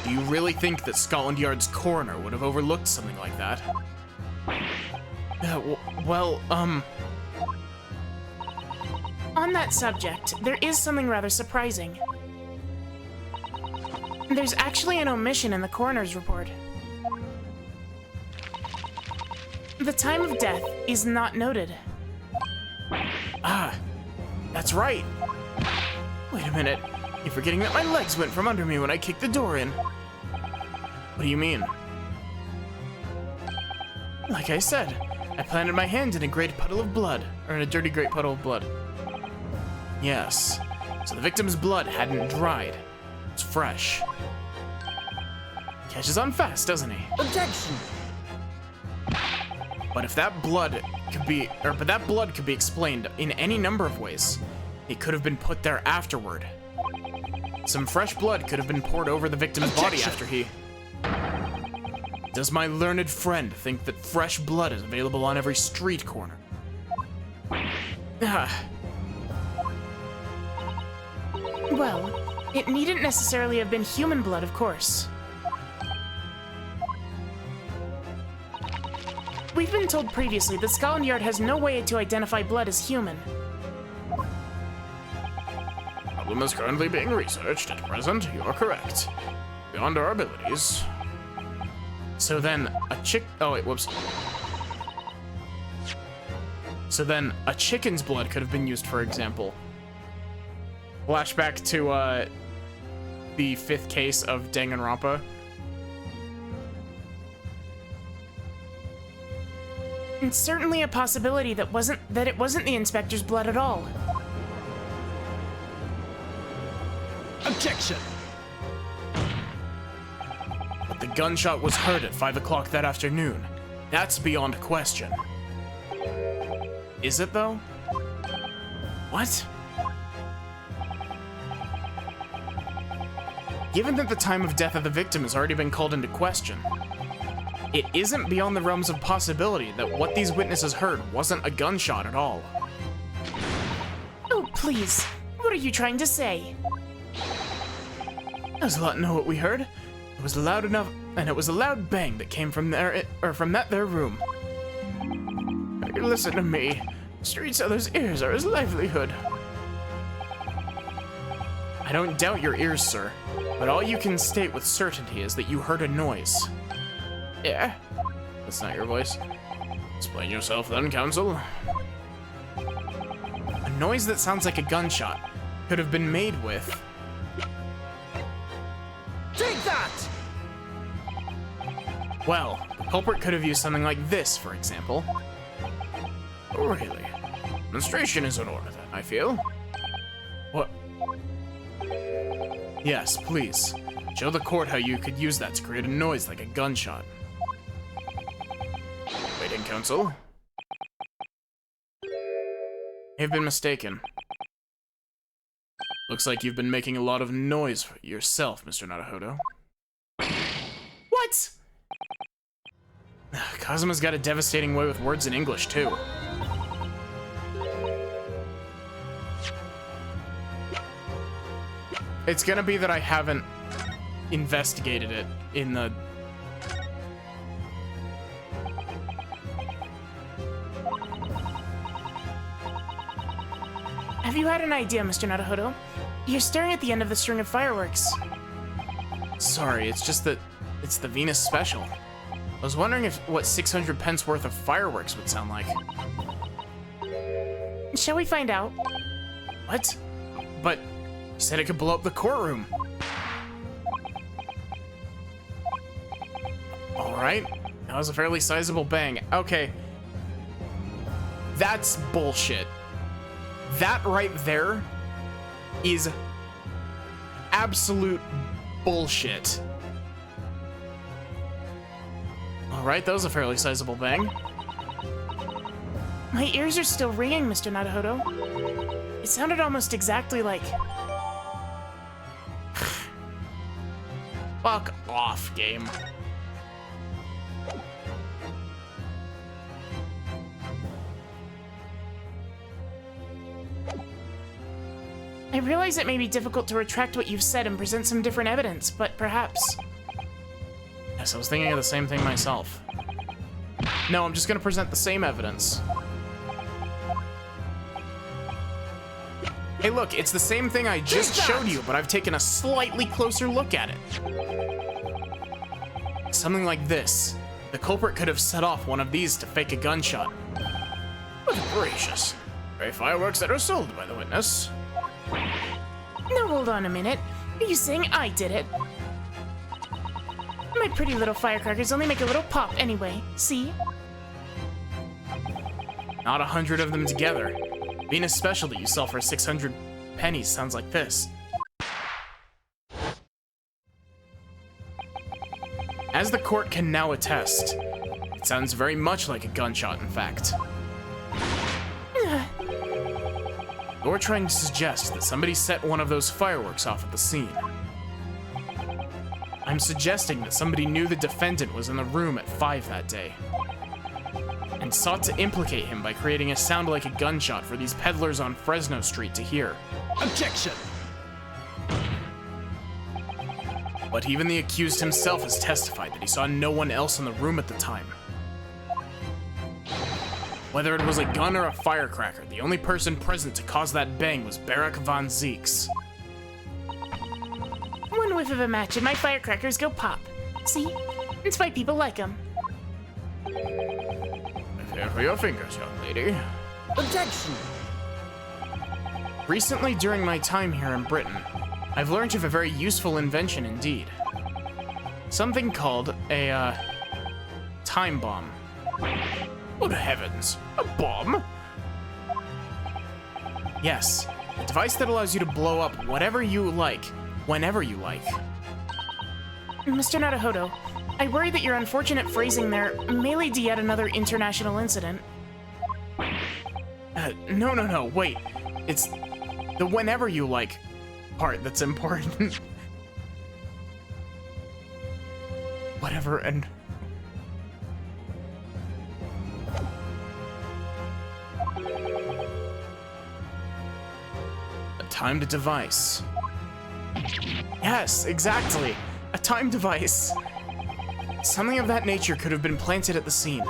Speaker 1: Do you really think that Scotland Yard's coroner would have overlooked something like that?
Speaker 2: On that subject, there is something rather surprising. There's actually an omission in the coroner's report. The time of death is not noted.
Speaker 1: Ah, that's right. Wait a minute. You're forgetting that my legs went from under me when I kicked the door in. What do you mean? Like I said, I planted my hand in a great puddle of blood, or in a dirty great puddle of blood. Yes, so the victim's blood hadn't dried. It's fresh. Catches on fast, doesn't he?
Speaker 3: Objection!
Speaker 1: But if that blood could be, but that blood could be explained in any number of ways. It could have been put there afterward. Some fresh blood could have been poured over the victim's body after he... Does my learned friend think that fresh blood is available on every street corner?
Speaker 2: Well, it needn't necessarily have been human blood, of course. We've been told previously that Scotland Yard has no way to identify blood as human.
Speaker 1: Problem is currently being researched. At present, you are correct. Beyond our abilities. So then, So then, a chicken's blood could have been used, for example. Flashback to, the 5th case of Danganronpa.
Speaker 2: It's certainly a possibility that it wasn't the inspector's blood at all.
Speaker 3: Objection!
Speaker 1: But the gunshot was heard at 5 o'clock that afternoon. That's beyond question. Is it, though? What? Given that the time of death of the victim has already been called into question, it isn't beyond the realms of possibility that what these witnesses heard wasn't a gunshot at all.
Speaker 2: Oh, please. What are you trying to say?
Speaker 1: Does Lot know what we heard? It was loud enough, and it was a loud bang that came from from that room. Hey, listen to me. Street seller's ears are his livelihood. I don't doubt your ears, sir, but all you can state with certainty is that you heard a noise. Yeah? That's not your voice. Explain yourself then, counsel. A noise that sounds like a gunshot could have been made with...
Speaker 3: Take that!
Speaker 1: Well, the culprit could have used something like this, for example. Really? Demonstration is in order then, I feel. What? Yes, please. Show the court how you could use that to create a noise like a gunshot. Waiting, counsel. You've been mistaken. Looks like you've been making a lot of noise for yourself, Mr. Naruhodo.
Speaker 2: What?
Speaker 1: Kazuma's got a devastating way with words in English, too. It's gonna be that I haven't investigated it in the...
Speaker 2: Have you had an idea, Mr. Naruhodo? You're staring at the end of the string of fireworks.
Speaker 1: Sorry, it's just that it's the Venus special. I was wondering what 600 pence worth of fireworks would sound like.
Speaker 2: Shall we find out?
Speaker 1: What? But you said it could blow up the courtroom. Alright, that was a fairly sizable bang. Okay. That's bullshit. That right there is absolute bullshit. Alright, that was a fairly sizable bang.
Speaker 2: My ears are still ringing, Mr. Naruhodo. It sounded almost exactly like...
Speaker 1: Fuck off, game.
Speaker 2: I realize it may be difficult to retract what you've said and present some different evidence, but perhaps...
Speaker 1: Yes, I was thinking of the same thing myself. No, I'm just gonna present the same evidence. Hey look, it's the same thing I just showed you, but I've taken a slightly closer look at it. Something like this. The culprit could have set off one of these to fake a gunshot. Good gracious. Very fireworks that are sold by the witness.
Speaker 2: Now hold on a minute. Are you saying I did it? My pretty little firecrackers only make a little pop anyway, see?
Speaker 1: Not 100 of them together. Being a specialty you sell for 600 pennies sounds like this. As the court can now attest, it sounds very much like a gunshot, in fact. You're trying to suggest that somebody set one of those fireworks off at the scene. I'm suggesting that somebody knew the defendant was in the room at 5 that day, and sought to implicate him by creating a sound like a gunshot for these peddlers on Fresno Street to hear.
Speaker 3: Objection!
Speaker 1: But even the accused himself has testified that he saw no one else in the room at the time. Whether it was a gun or a firecracker, the only person present to cause that bang was Barak von Zeeks.
Speaker 2: One whiff of a match and my firecrackers go pop. See? It's why people like them.
Speaker 1: Prepare for your fingers, young lady.
Speaker 3: Objection!
Speaker 1: Recently, during my time here in Britain, I've learned of a very useful invention indeed. Something called a, time bomb. Good heavens, a bomb? Yes, a device that allows you to blow up whatever you like, whenever you like.
Speaker 2: Mr. Naruhodo, I worry that your unfortunate phrasing there may lead to yet another international incident.
Speaker 1: No, wait. It's the whenever you like part that's important. Whatever, and... A timed device. Yes, exactly. A time device. Something of that nature could have been planted at the scene.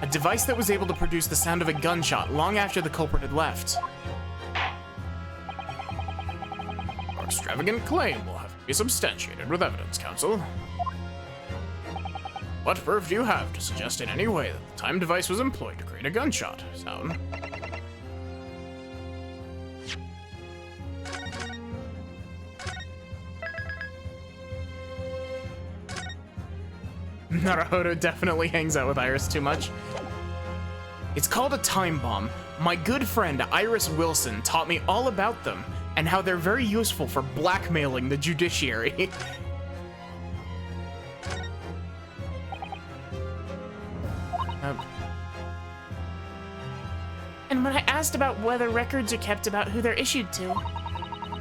Speaker 1: A device that was able to produce the sound of a gunshot long after the culprit had left. Our extravagant claim will have to be substantiated with evidence, counsel. What proof do you have to suggest in any way that the time device was employed to create a gunshot sound? Naruhodo definitely hangs out with Iris too much. It's called a time bomb. My good friend Iris Wilson taught me all about them and how they're very useful for blackmailing the judiciary.
Speaker 2: And when I asked about whether records are kept about who they're issued to,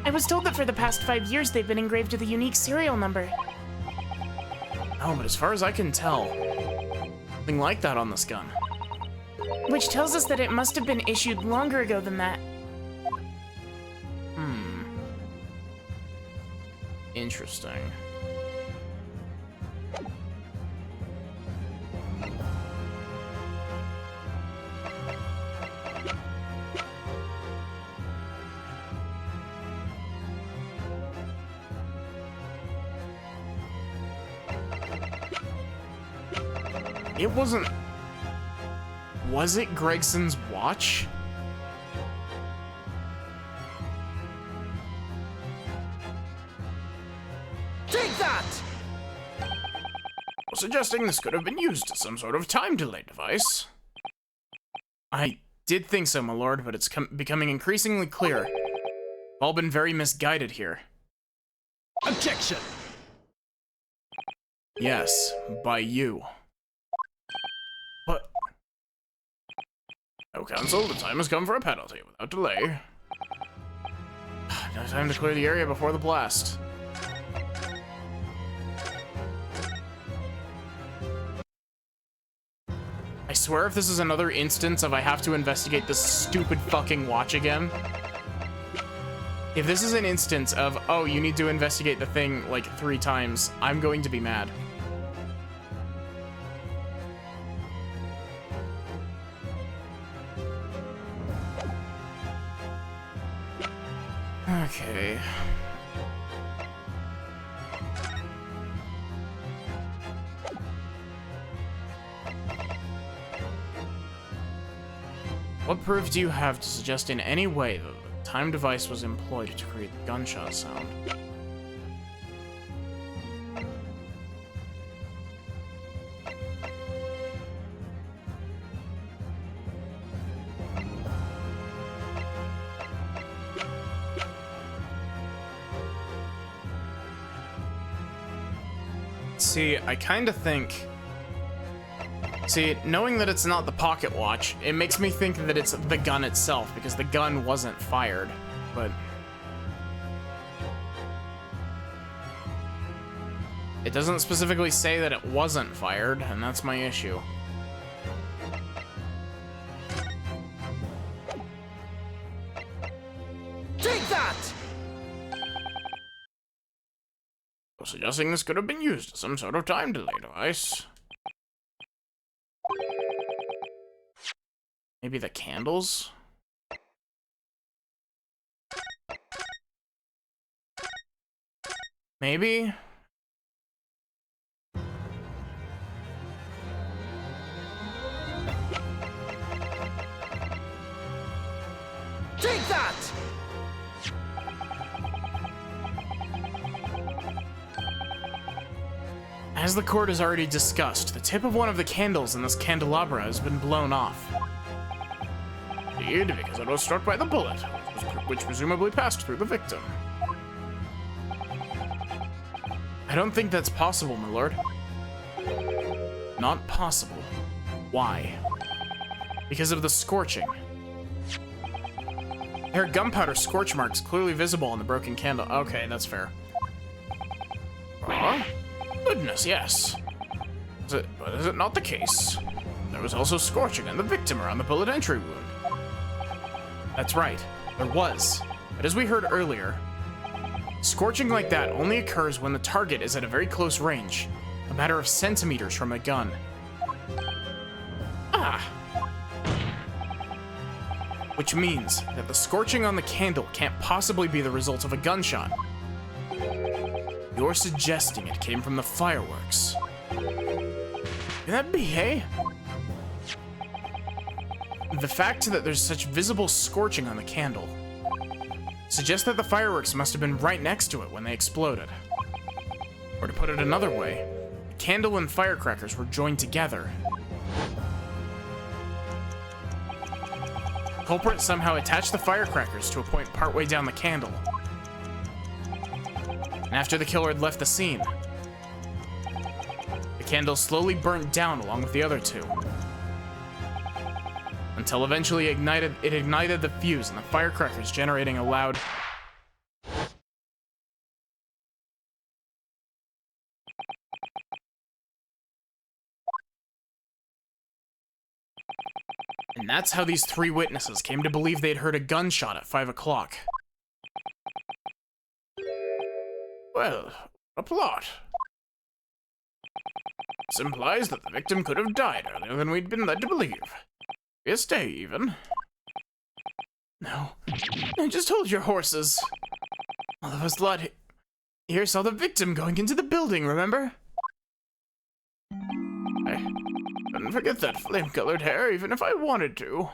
Speaker 2: I was told that for the past 5 years they've been engraved with a unique serial number.
Speaker 1: Oh, but as far as I can tell, nothing like that on this gun.
Speaker 2: Which tells us that it must have been issued longer ago than that.
Speaker 1: Interesting. It wasn't... Was it Gregson's watch?
Speaker 3: Take that!
Speaker 1: Suggesting this could have been used as some sort of time delay device. I did think so, my lord, but it's becoming increasingly clear. We've all been very misguided here.
Speaker 3: Objection!
Speaker 1: Yes, by you. But... No, counsel, the time has come for a penalty without delay. No time to clear the area before the blast. I swear if this is another instance of I have to investigate this stupid fucking watch again, If this is an instance of, oh, you need to investigate the thing like 3 times, I'm going to be mad. Okay. What proof do you have to suggest in any way that the time device was employed to create the gunshot sound? See, I kind of think... See, knowing that it's not the pocket watch, it makes me think that it's the gun itself, because the gun wasn't fired, but... It doesn't specifically say that it wasn't fired, and that's my issue.
Speaker 3: Take that!
Speaker 1: Suggesting this could have been used as some sort of time delay device. Maybe the candles? Maybe?
Speaker 3: Take that!
Speaker 1: As the court has already discussed, the tip of one of the candles in this candelabra has been blown off. Indeed, because it was struck by the bullet, which presumably passed through the victim. I don't think that's possible, my lord. Not possible. Why? Because of the scorching. There are gunpowder scorch marks clearly visible on the broken candle. Okay, that's fair. Huh? Goodness, yes. But is it not the case? There was also scorching on the victim around the bullet entry wound. That's right, there was. But as we heard earlier, scorching like that only occurs when the target is at a very close range, a matter of centimeters from a gun. Ah! Which means that the scorching on the candle can't possibly be the result of a gunshot. You're suggesting it came from the fireworks. Can that be, eh? The fact that there's such visible scorching on the candle suggests that the fireworks must have been right next to it when they exploded. Or to put it another way, the candle and firecrackers were joined together. The culprit somehow attached the firecrackers to a point partway down the candle. And after the killer had left the scene, the candle slowly burnt down along with the other two. Until eventually it ignited the fuse and the firecrackers generating a loud... And that's how these 3 witnesses came to believe they'd heard a gunshot at 5 o'clock. Well, a plot. This implies that the victim could have died earlier than we'd been led to believe. Yes, day even. No. Just hold your horses. All of us lot here saw the victim going into the building, remember? I couldn't forget that flame-colored hair, even if I wanted to.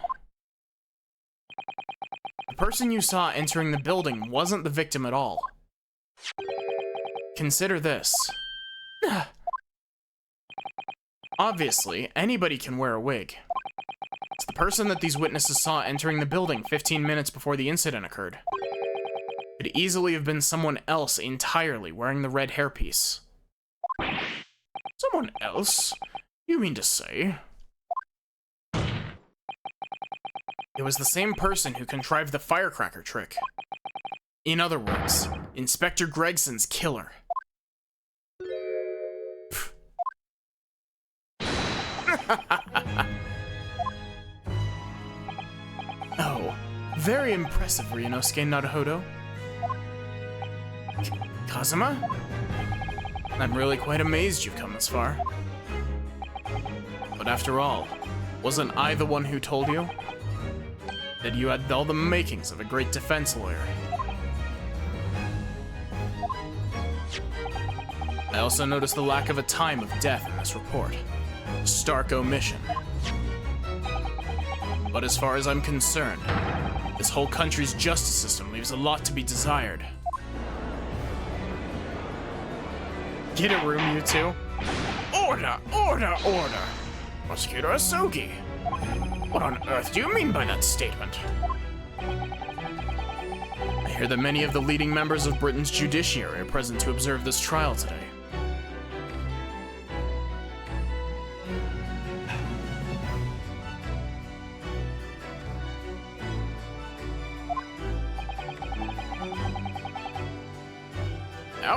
Speaker 1: The person you saw entering the building wasn't the victim at all. Consider this. Obviously, anybody can wear a wig. It's the person that these witnesses saw entering the building 15 minutes before the incident occurred. Could easily have been someone else entirely wearing the red hairpiece. Someone else? You mean to say? It was the same person who contrived the firecracker trick. In other words, Inspector Gregson's killer. Oh, very impressive, Ryunosuke Naruhodo. Kazuma? I'm really quite amazed you've come this far. But after all, wasn't I the one who told you that you had all the makings of a great defense lawyer? I also noticed the lack of a time of death in this report. A stark omission. But as far as I'm concerned, this whole country's justice system leaves a lot to be desired. Get a room, you two. Order, order, order! Prosecutor Asogi, what on earth do you mean by that statement? I hear that many of the leading members of Britain's judiciary are present to observe this trial today.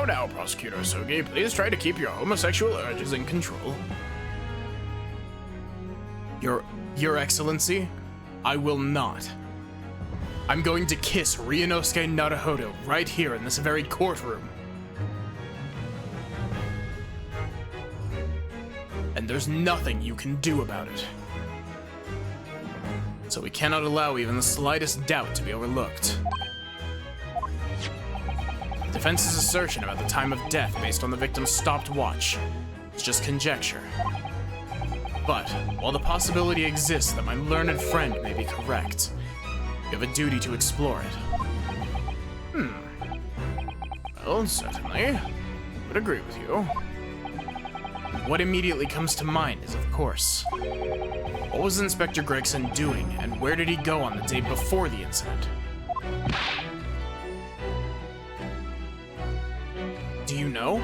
Speaker 1: Now, Prosecutor Asogi, please try to keep your homosexual urges in control. Your Excellency, I will not. I'm going to kiss Ryunosuke Naruhodo right here in this very courtroom. And there's nothing you can do about it. So we cannot allow even the slightest doubt to be overlooked. The defense's assertion about the time of death based on the victim's stopwatch is just conjecture. But, while the possibility exists that my learned friend may be correct, you have a duty to explore it. Well, certainly. I would agree with you. What immediately comes to mind is, of course, what was Inspector Gregson doing, and where did he go on the day before the incident? Do you know?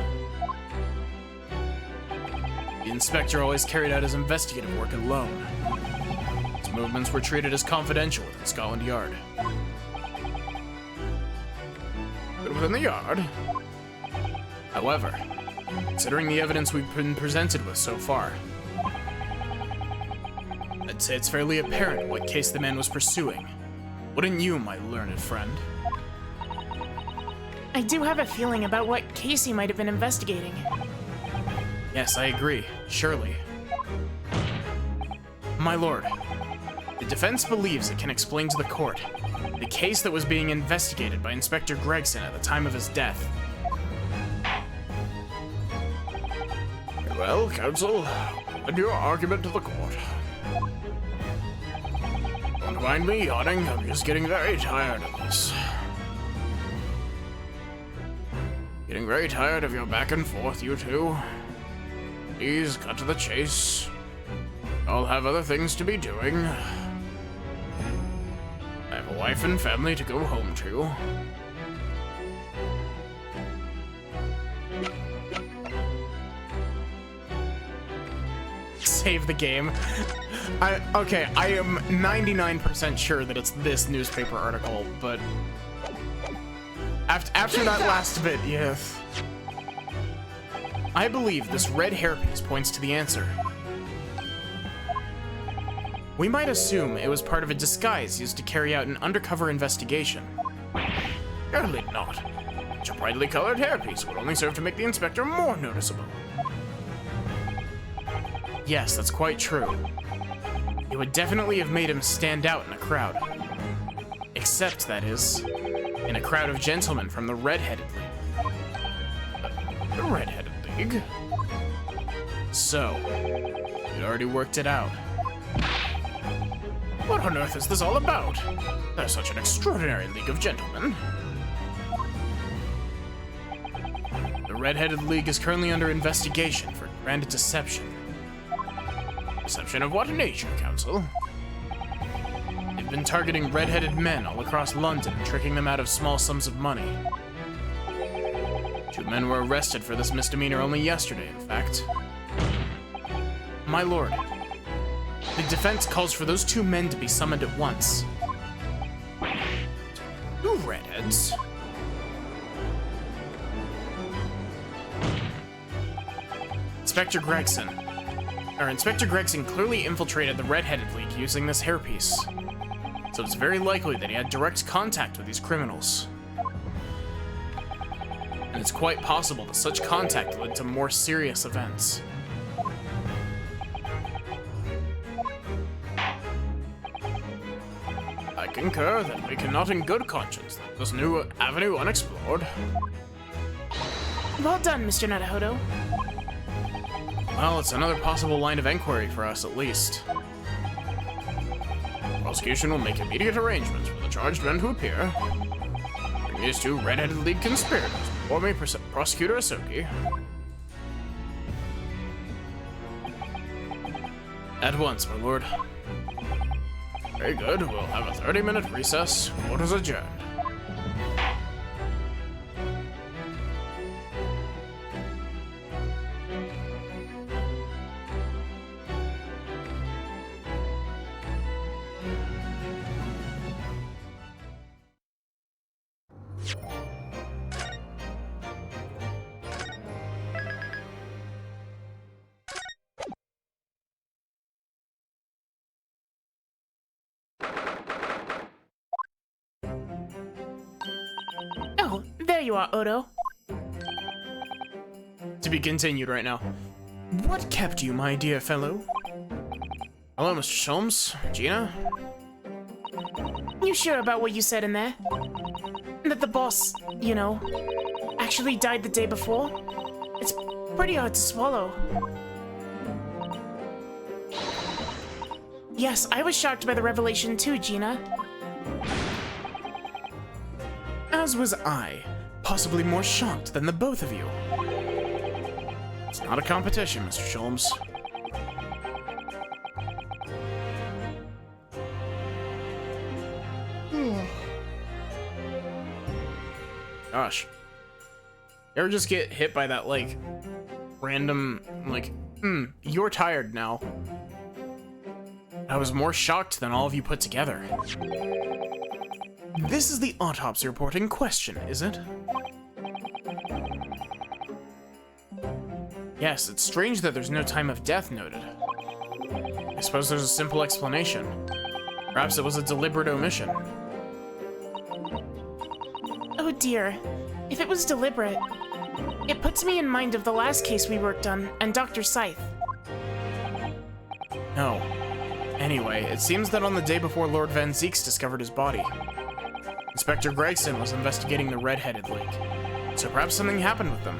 Speaker 1: The inspector always carried out his investigative work alone. His movements were treated as confidential within Scotland Yard. But within the Yard? However, considering the evidence we've been presented with so far, I'd say it's fairly apparent what case the man was pursuing. Wouldn't you, my learned friend?
Speaker 2: I do have a feeling about what case he might have been investigating.
Speaker 1: Yes, I agree. Surely. My lord, the defense believes it can explain to the court the case that was being investigated by Inspector Gregson at the time of his death. Very well, counsel, and your argument to the court. Don't mind me yawning, I'm just getting very tired of this. Getting very tired of your back and forth, you two. Please cut to the chase. I'll have other things to be doing. I have a wife and family to go home to. Save the game. I am 99% sure that it's this newspaper article, but after that last bit, yes. I believe this red hairpiece points to the answer. We might assume it was part of a disguise used to carry out an undercover investigation. Surely not. Such a brightly colored hairpiece would only serve to make the inspector more noticeable. Yes, that's quite true. It would definitely have made him stand out in a crowd. Except, that is, in a crowd of gentlemen from the Red-Headed League. The Red-Headed League? So, you'd already worked it out. What on earth is this all about? They're such an extraordinary league of gentlemen. The Red-Headed League is currently under investigation for grand deception. Deception of what nature, counsel? They've been targeting red-headed men all across London and tricking them out of small sums of money. 2 men were arrested for this misdemeanor only yesterday, in fact. My lord, the defense calls for those 2 men to be summoned at once. 2 redheads? Inspector Gregson clearly infiltrated the Red-Headed League using this hairpiece. So it's very likely that he had direct contact with these criminals. and it's quite possible that such contact led to more serious events. I concur that we cannot in good conscience leave this new avenue unexplored.
Speaker 2: Well done, Mr. Nadahodo.
Speaker 1: Well, it's another possible line of inquiry for us, at least. The prosecution will make immediate arrangements for the charged men to appear. Bring these two red-headed lead conspirators before me, Prosecutor Asoki. At once, my lord. Very good, we'll have a 30-minute recess. Court is adjourned.
Speaker 2: Oh, there you are, Odo.
Speaker 1: To be continued right now. What kept you, my dear fellow? Hello, Mr. Sholmes. Gina?
Speaker 2: You sure about what you said in there? That the boss, you know, actually died the day before? It's pretty hard to swallow. Yes, I was shocked by the revelation too, Gina.
Speaker 1: As was I. Possibly more shocked than the both of you. It's not a competition, Mr. Sholmes. Gosh. You ever just get hit by that, like, random, like, you're tired now. I was more shocked than all of you put together. This is the autopsy report in question, is it? Yes, it's strange that there's no time of death noted. I suppose there's a simple explanation. Perhaps it was a deliberate omission.
Speaker 2: Oh dear. If it was deliberate, it puts me in mind of the last case we worked on and Dr. Scythe.
Speaker 1: No. Anyway, it seems that on the day before Lord Van Zeeks discovered his body, Inspector Gregson was investigating the red-headed leak. So perhaps something happened with them.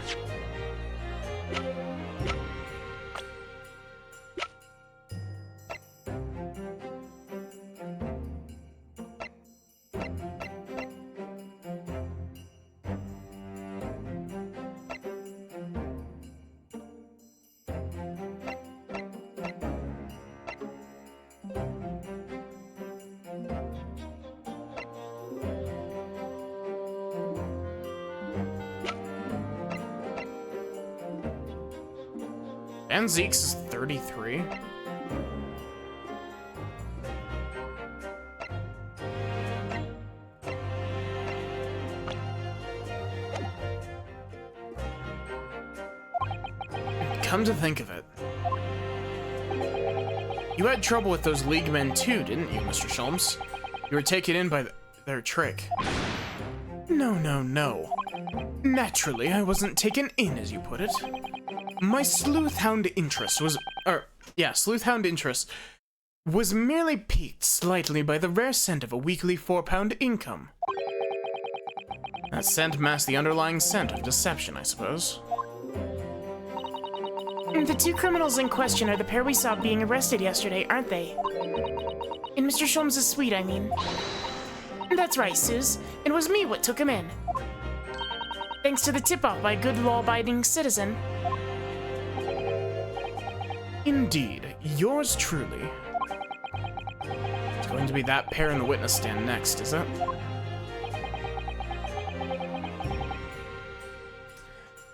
Speaker 1: Van Zeeks is 33. Come to think of it, you had trouble with those League men too, didn't you, Mr. Sholmes? You were taken in by their trick. No, no, no. Naturally, I wasn't taken in, as you put it. My sleuthhound interest was, sleuthhound interest was merely piqued slightly by the rare scent of a weekly £4 income. That scent masked the underlying scent of deception, I suppose.
Speaker 2: The two criminals in question are the pair we saw being arrested yesterday, aren't they? In Mr. Sholmes' suite, I mean. That's right, Suze. It was me what took him in. Thanks to the tip-off by a good law-abiding citizen.
Speaker 1: Indeed, yours truly. It's going to be that pair in the witness stand next, is it?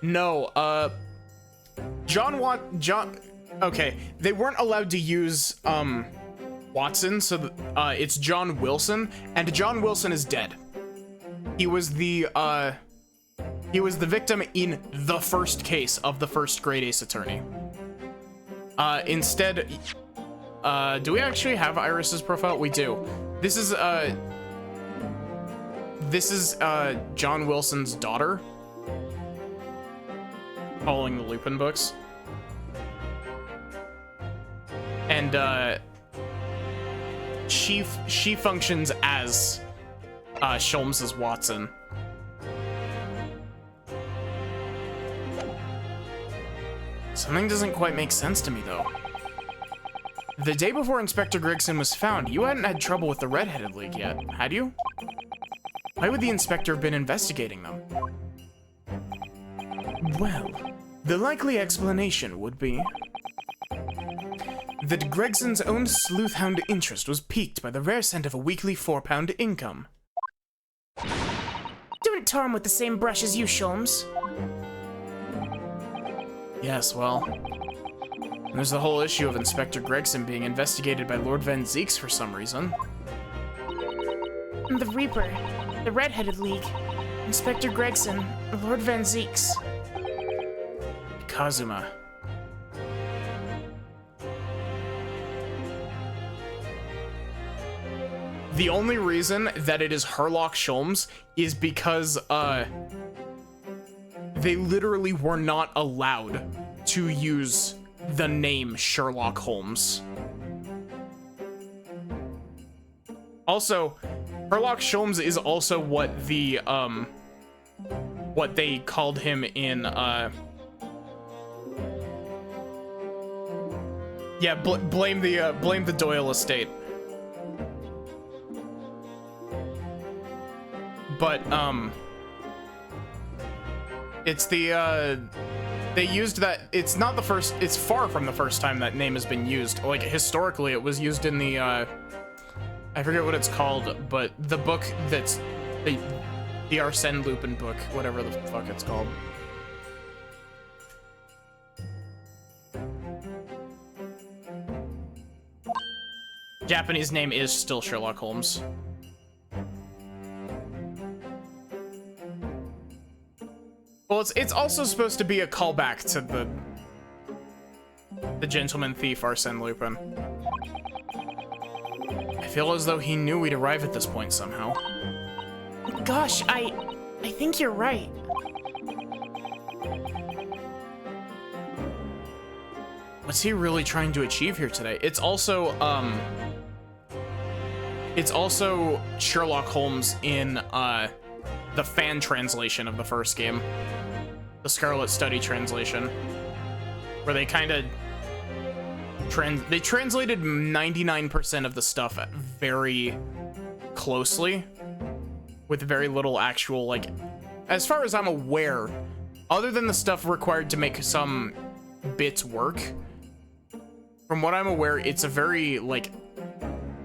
Speaker 1: No, okay, they weren't allowed to use, Watson, so, it's John Wilson, and John Wilson is dead. He was the victim in the first case of the first grade Ace Attorney. Instead, do we actually have Iris's profile? We do. This is John Wilson's daughter. following the Lupin books. And, she functions as, Sholmes' Watson. Something doesn't quite make sense to me, though. The day before Inspector Gregson was found, you hadn't had trouble with the Red-Headed League yet, had you? Why would the inspector have been investigating them? Well, the likely explanation would be that Gregson's own sleuthhound interest was piqued by the rare scent of a weekly 4-pound income.
Speaker 2: Don't tar him with the same brush as you, Sholmes.
Speaker 1: Yes, well, there's the whole issue of Inspector Gregson being investigated by Lord Van Zeeks for some reason.
Speaker 2: The Reaper, the Red-Headed League, Inspector Gregson, Lord Van Zeeks.
Speaker 1: Kazuma. The only reason that it is Herlock Sholmes is because, they literally were not allowed to use the name Sherlock Holmes. Also, Herlock Sholmes is also what the, what they called him in, yeah, blame the Doyle estate. But, it's the, they used that, it's not the first, it's far from the first time that name has been used. Like, historically, it was used in the, I forget what it's called, but the book that's, the Arsène Lupin book, whatever the fuck it's called. Japanese name is still Sherlock Holmes. Well, it's also supposed to be a callback to the gentleman thief Arsène Lupin. I feel as though he knew we'd arrive at this point somehow.
Speaker 2: Gosh, I think you're right.
Speaker 1: What's he really trying to achieve here today? It's also Sherlock Holmes in the fan translation of the first game, the Scarlet Study translation, where they kind of they translated 99% of the stuff very closely, with very little actual, like, as far as I'm aware, other than the stuff required to make some bits work, from what I'm aware, it's a very, like,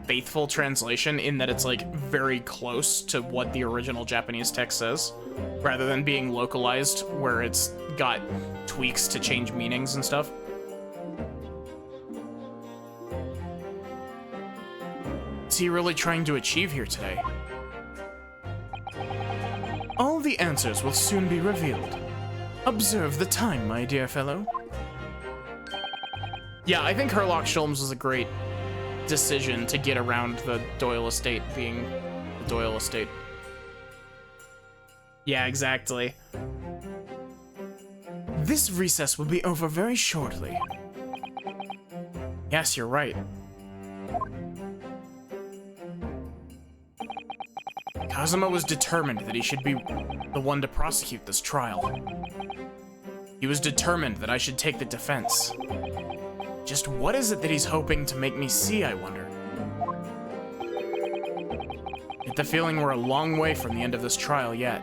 Speaker 1: faithful translation in that it's, like, very close to what the original Japanese text says, rather than being localized where it's got tweaks to change meanings and stuff. What's he really trying to achieve here today? All the answers will soon be revealed. Observe the time, my dear fellow. Yeah, I think Herlock Sholmes was a great decision to get around the Doyle estate being the Doyle estate. Yeah, exactly. This recess will be over very shortly. Yes, you're right. Kazuma was determined that he should be the one to prosecute this trial. He was determined that I should take the defense. Just what is it that he's hoping to make me see, I wonder? Get the feeling we're a long way from the end of this trial yet.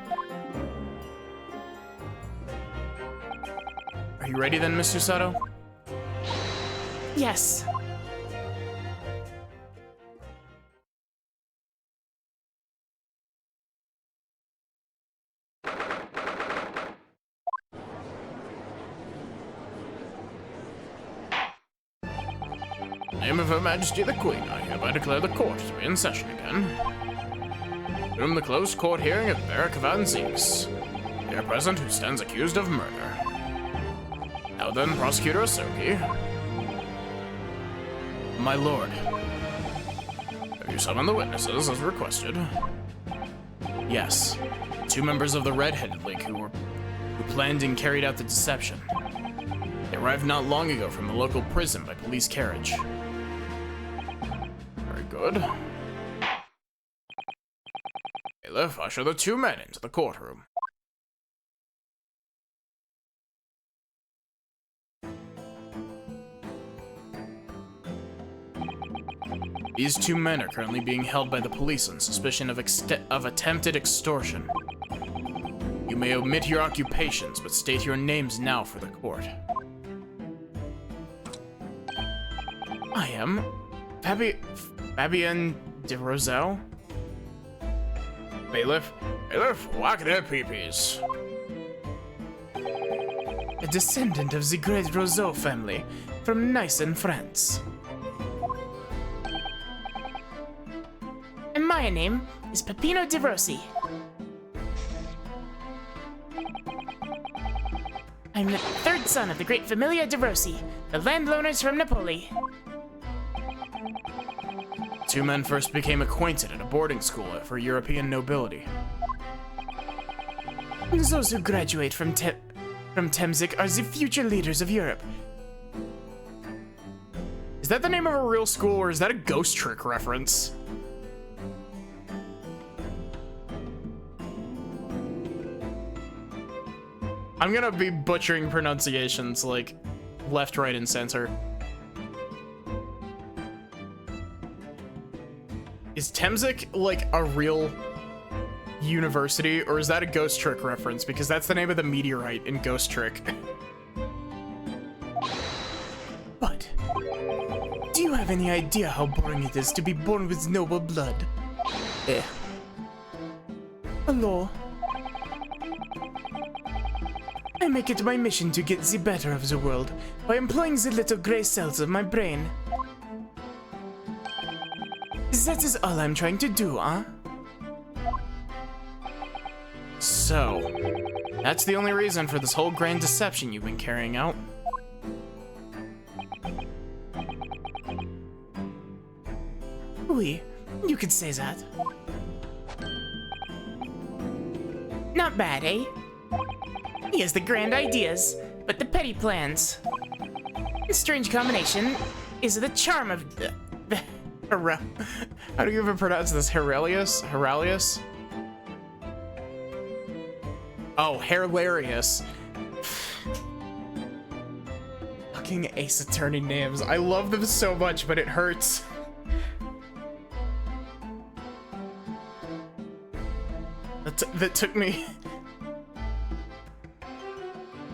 Speaker 1: Are you ready then, Miss Susato?
Speaker 2: Yes.
Speaker 1: In the name of Her Majesty the Queen, I hereby declare the court to be in session again. Resume the closed court hearing of Barrack Van Zeeks, here present who stands accused of murder. Now then, Prosecutor Asogi. My lord, have you summoned the witnesses as requested? Yes, 2 members of the Red-Headed League who were who planned and carried out the deception. They arrived not long ago from the local prison by police carriage. Very good. Bailiff, usher the two men into the courtroom. These two men are currently being held by the police on suspicion of attempted extortion. You may omit your occupations, but state your names now for the court. I am Fabian de Roselle. Bailiff, whack their peepees. A descendant of the great Rousseau family from Nice in France.
Speaker 2: And my name is Peppino de Rossi. I'm the third son of the great Familia de Rossi, the landowners from Napoli.
Speaker 1: Two men first became acquainted at a boarding school for European nobility.
Speaker 2: Those who graduate from Temzik are the future leaders of Europe.
Speaker 1: Is that the name of a real school, or is that a Ghost Trick reference? I'm gonna be butchering pronunciations like left, right, and center. Is Temzik like a real university, or is that a Ghost Trick reference? Because that's the name of the meteorite in Ghost Trick.
Speaker 2: But do you have any idea how boring it is to be born with noble blood? Hello. I make it my mission to get the better of the world by employing the little gray cells of my brain. That is all I'm trying to do, huh?
Speaker 1: So, that's the only reason for this whole grand deception you've been carrying out.
Speaker 2: Oui, you could say that. Not bad, eh? He has the grand ideas, but the petty plans. A strange combination is the charm of the
Speaker 1: How do you even pronounce this? Heralius? Oh, hilarious. Fucking Ace Attorney names. I love them so much, but it hurts. That took me...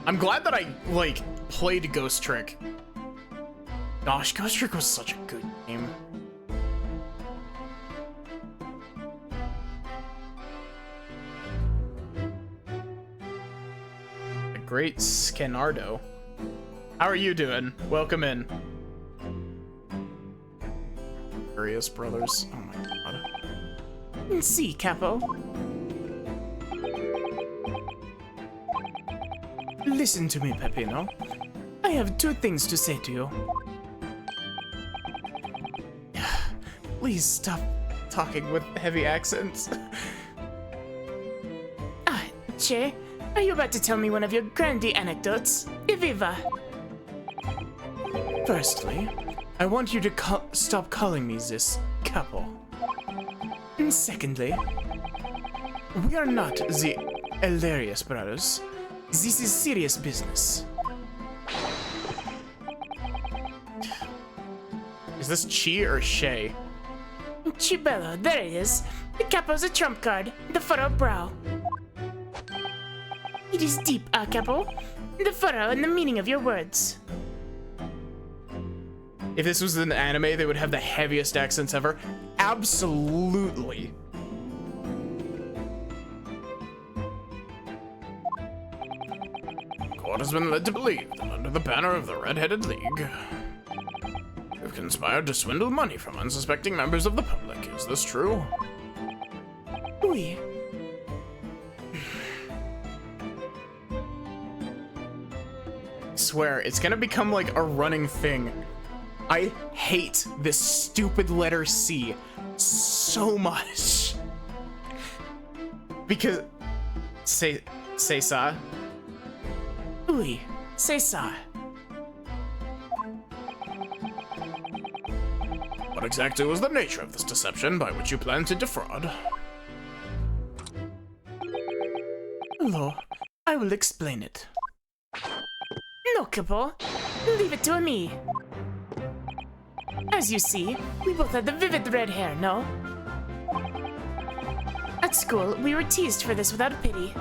Speaker 1: I'm glad that I, like, played Ghost Trick. Gosh, Ghost Trick was such a good game. The Great Scanardo. How are you doing? Welcome in. Various brothers. Oh my god.
Speaker 2: See, Capo. Listen to me, Peppino. I have two things to say to you.
Speaker 1: Please stop talking with heavy accents.
Speaker 2: Che, are you about to tell me one of your grandy anecdotes? Eviva!
Speaker 1: Firstly, I want you to stop calling me this Capo.
Speaker 2: And secondly,
Speaker 1: we are not the hilarious brothers.
Speaker 2: this is serious business.
Speaker 1: Is this Chi or Shay?
Speaker 2: Chibello, there it is. The Capo's a trump card, the furrowed brow. It is deep, Capo. The furrow and the meaning of your words.
Speaker 1: If this was an anime, they would have the heaviest accents ever. Absolutely. Court has been led to believe that under the banner of the Red-Headed League, you've conspired to swindle money from unsuspecting members of the public. Is this true?
Speaker 2: Oui.
Speaker 1: I swear, it's gonna become like a running thing. I hate this stupid letter C so much. Because... Say sa.
Speaker 2: Oui, c'est ça.
Speaker 1: What exactly was the nature of this deception by which you plan to defraud?
Speaker 2: Hello, I will explain it. No, Capo. Leave it to me. As you see, we both had the vivid red hair, no? At school, we were teased for this without pity.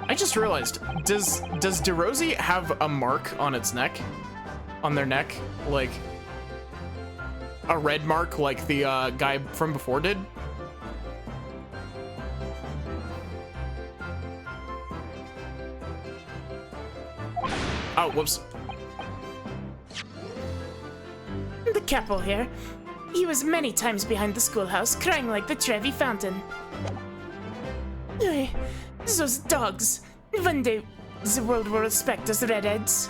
Speaker 1: I just realized, does DeRosie have a mark on its neck? On their neck? Like, a red mark like the guy from before did? Oh, whoops.
Speaker 2: The Capo here. He was many times behind the schoolhouse, crying like the Trevi fountain. Ay, those dogs. One day, the world will respect us redheads.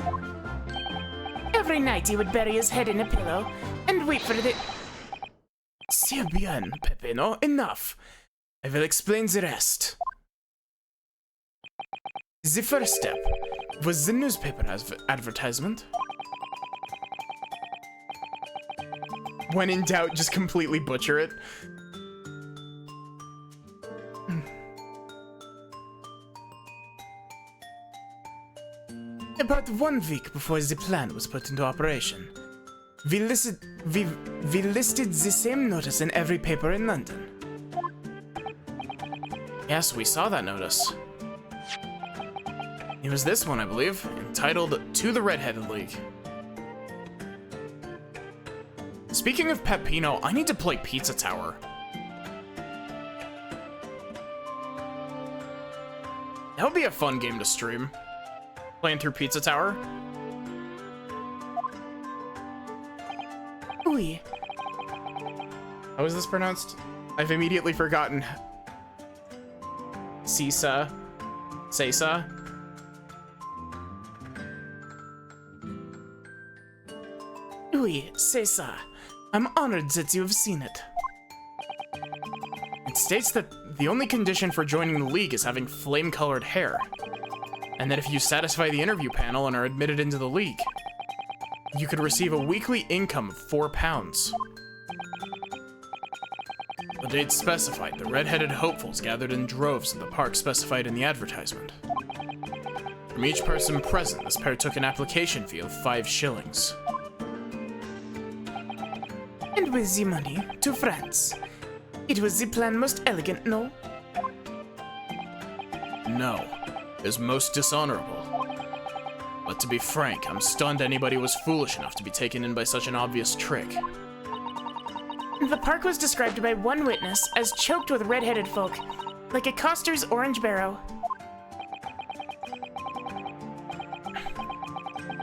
Speaker 2: Every night he would bury his head in a pillow and wait for the...
Speaker 1: C'est bien, Peppino. Enough. I will explain the rest. The first step was the newspaper advertisement. When in doubt, just completely butcher it. About 1 week before the plan was put into operation, we listed the same notice in every paper in London. Yes, we saw that notice. It was this one, I believe, entitled To the Redheaded League. Speaking of Peppino, I need to play Pizza Tower. That would be a fun game to stream. Playing through Pizza Tower.
Speaker 2: Oui.
Speaker 1: How is this pronounced? I've immediately forgotten. Sisa. Sesa.
Speaker 2: Oui, c'est ça. I'm honored that you have seen it.
Speaker 1: It states that the only condition for joining the league is having flame-colored hair, and that if you satisfy the interview panel and are admitted into the league, you could receive a weekly income of £4. The date specified, the red-headed hopefuls gathered in droves in the park specified in the advertisement. From each person present, this pair took an application fee of 5 shillings.
Speaker 2: And with the money, to France. It was the plan most elegant, no?
Speaker 1: No, it is most dishonorable. But to be frank, I'm stunned anybody was foolish enough to be taken in by such an obvious trick.
Speaker 2: The park was described by one witness as choked with red-headed folk, like a coster's orange barrow.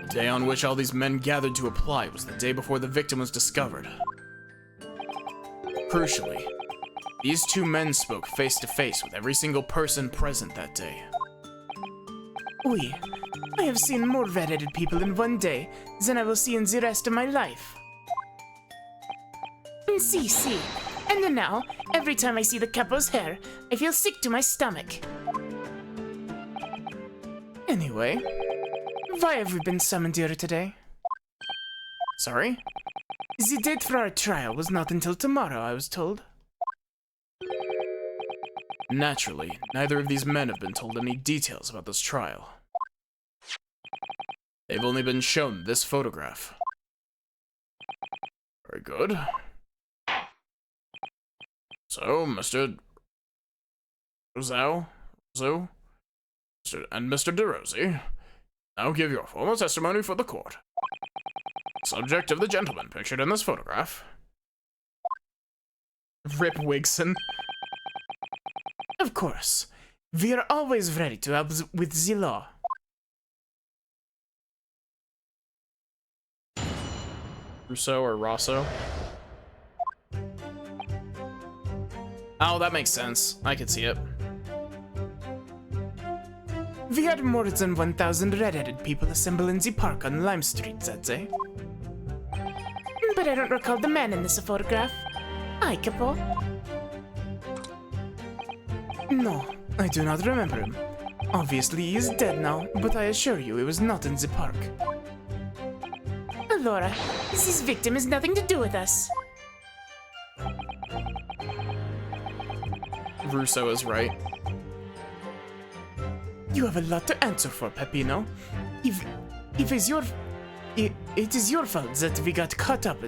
Speaker 1: The day on which all these men gathered to apply was the day before the victim was discovered. Crucially, these two men spoke face to face with every single person present that day.
Speaker 2: Oui, I have seen more red-headed people in one day than I will see in the rest of my life. See. And now, every time I see the Capo's hair, I feel sick to my stomach.
Speaker 1: Anyway,
Speaker 2: Why have we been summoned here today?
Speaker 1: sorry?
Speaker 2: The date for our trial was not until tomorrow, I was told.
Speaker 1: Naturally, neither of these men have been told any details about this trial. They've only been shown this photograph. Very good. So, Mr. Rosau, and Mr. DeRosie, now give your formal testimony for the court. Subject of the gentleman pictured in this photograph.
Speaker 2: Rip Wigson. Of course. We are always ready to help with the law.
Speaker 1: Rousseau or Rosso? Oh, that makes sense. I could see it.
Speaker 2: We had more than 1,000 red-headed people assemble in the park on Lime Street that day. But I don't recall the man in this photograph. Aye, Capo?
Speaker 1: No, I do not remember him. Obviously, he is dead now, but I assure you it was not in the park.
Speaker 2: Laura, this victim has nothing to do with us.
Speaker 1: Russo is right. You have a lot to answer for, Peppino. If it's your... it is your fault that we got caught up...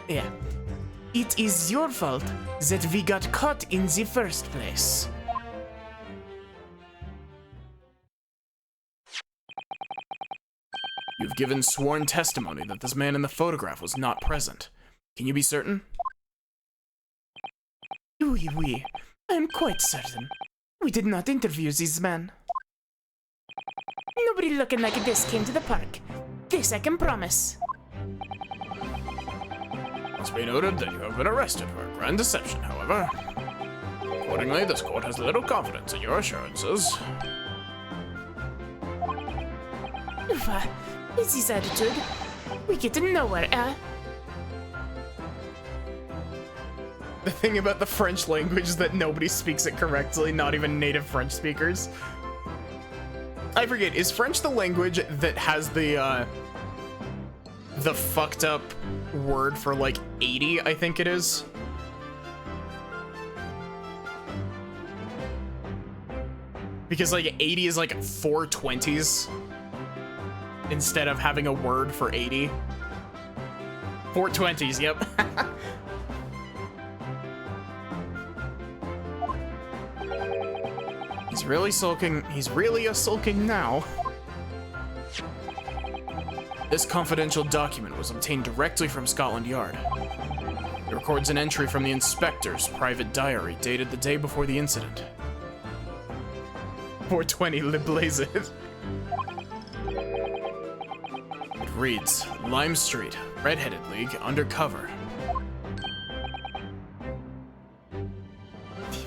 Speaker 1: yeah. It is your fault that we got caught in the first place. You've given sworn testimony that this man in the photograph was not present. Can you be certain? Oui. I am quite certain. We did not interview this man.
Speaker 2: Nobody looking like this came to the park. This I can promise.
Speaker 1: Must be noted that you have been arrested for a grand deception, however. Accordingly, this court has little confidence in your assurances.
Speaker 2: Ufa, it's his attitude. We get nowhere,
Speaker 1: The thing about the French language is that nobody speaks it correctly, not even native French speakers. I forget, is French the language that has the fucked up word for like 80, I think it is? Because like 80 is like 4 20s instead of having a word for 80. 4 20s, yep. He's really sulking. He's really sulking now. This confidential document was obtained directly from Scotland Yard. It records an entry from the inspector's private diary dated the day before the incident. 420 Le Blazed. It reads, Lime Street, Red-Headed League, undercover.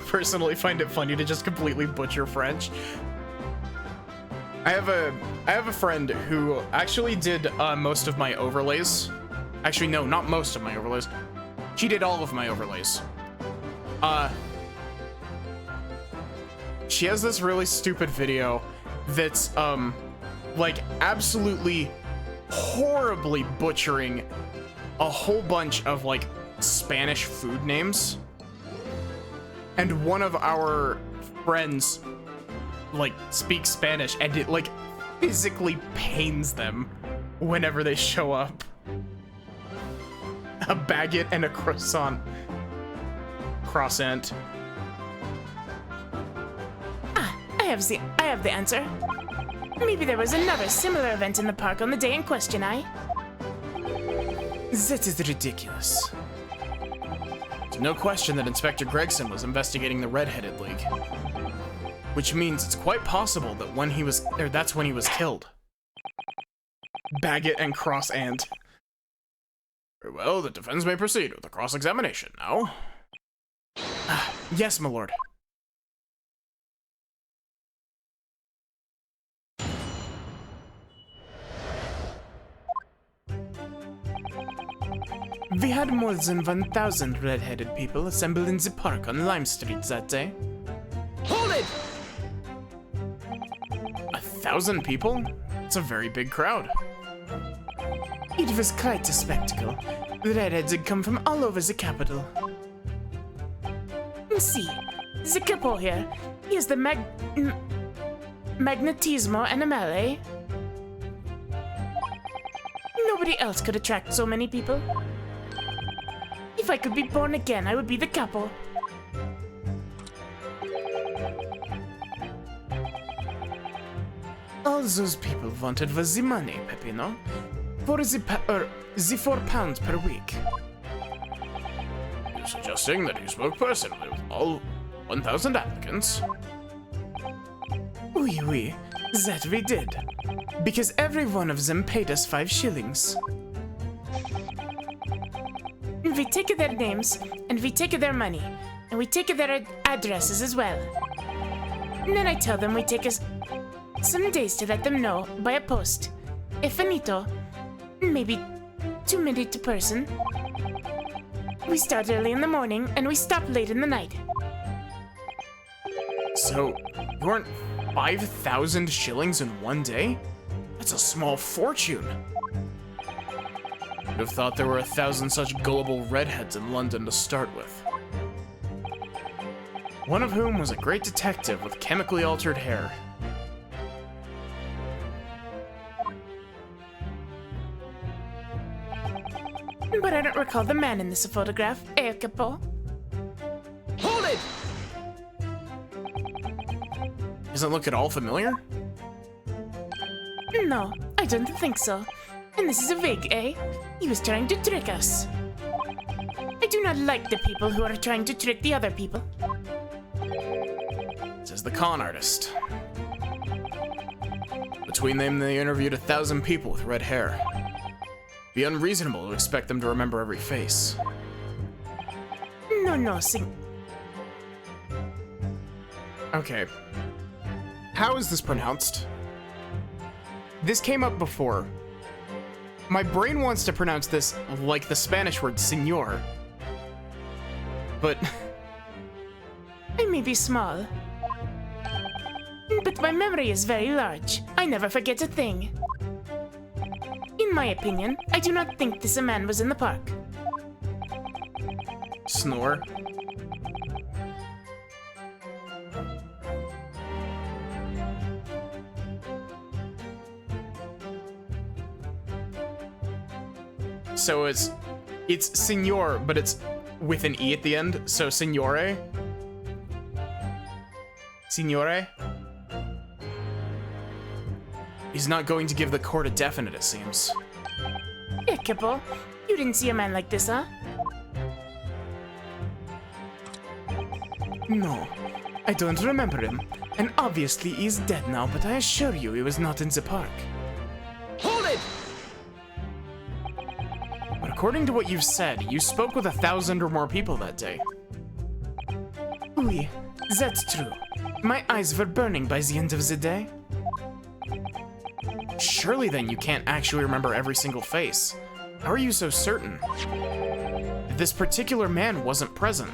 Speaker 1: Personally find it funny to just completely butcher French. I have a friend who actually did most of my overlays. Actually, no, not most of my overlays. She did all of my overlays. She has this really stupid video that's like absolutely horribly butchering a whole bunch of like Spanish food names. And one of our friends like speaks Spanish and it like physically pains them whenever they show up. A baguette and a croissant. Croissant.
Speaker 2: I have the answer. Maybe there was another similar event in the park on the day in question,
Speaker 1: That is ridiculous. There's no question that Inspector Gregson was investigating the Red-Headed League. Which means it's quite possible that that's when he was killed. Baguette and cross-ant. Very well, the defense may proceed with the cross-examination now. Yes, my lord. We had more than 1,000 red-headed people assembled in the park on Lime Street that day.
Speaker 3: Hold it!
Speaker 1: 1,000 people? It's a very big crowd. It was quite a spectacle. The redheads had come from all over the capital.
Speaker 2: See, the couple here. Here's the magnetismo animale. Nobody else could attract so many people. If I could be born again, I would be the couple.
Speaker 1: All those people wanted was the money, Peppino. For the 4 pounds per week. You're suggesting that you spoke personally with all 1,000 applicants? Oui, that we did. Because every one of them paid us 5 shillings.
Speaker 2: We take their names, and we take their money, and we take their addresses as well. And then I tell them we take us some days to let them know by a post. E finito, maybe 2 minutes a person. We start early in the morning, and we stop late in the night.
Speaker 1: So, you weren't 5,000 shillings in one day? That's a small fortune. I'd have thought there were 1,000 such gullible redheads in London to start with. One of whom was a great detective with chemically altered hair.
Speaker 2: But I don't recall the man in this photograph, Capo.
Speaker 3: Hold it!
Speaker 1: Doesn't look at all familiar?
Speaker 2: No, I don't think so. And this is a wig, eh? He was trying to trick us. I do not like the people who are trying to trick the other people.
Speaker 1: Says the con artist. Between them, they interviewed 1,000 people with red hair. Be unreasonable to expect them to remember every face.
Speaker 2: No,
Speaker 1: Okay. How is this pronounced? This came up before. My brain wants to pronounce this like the Spanish word señor. But
Speaker 2: I may be small. But my memory is very large. I never forget a thing. In my opinion, I do not think this man was in the park.
Speaker 1: snore. So it's Signor, but it's with an E at the end, so Signore? Signore? He's not going to give the court a definite, it seems.
Speaker 2: Capo, you didn't see a man like this, huh?
Speaker 1: No, I don't remember him. And obviously he's dead now, but I assure you he was not in the park.
Speaker 3: Hold it!
Speaker 1: But according to what you've said, you spoke with 1,000 or more people that day.
Speaker 2: Oui, that's true. My eyes were burning by the end of the day.
Speaker 1: Surely then you can't actually remember every single face. How are you so certain? This particular man wasn't present.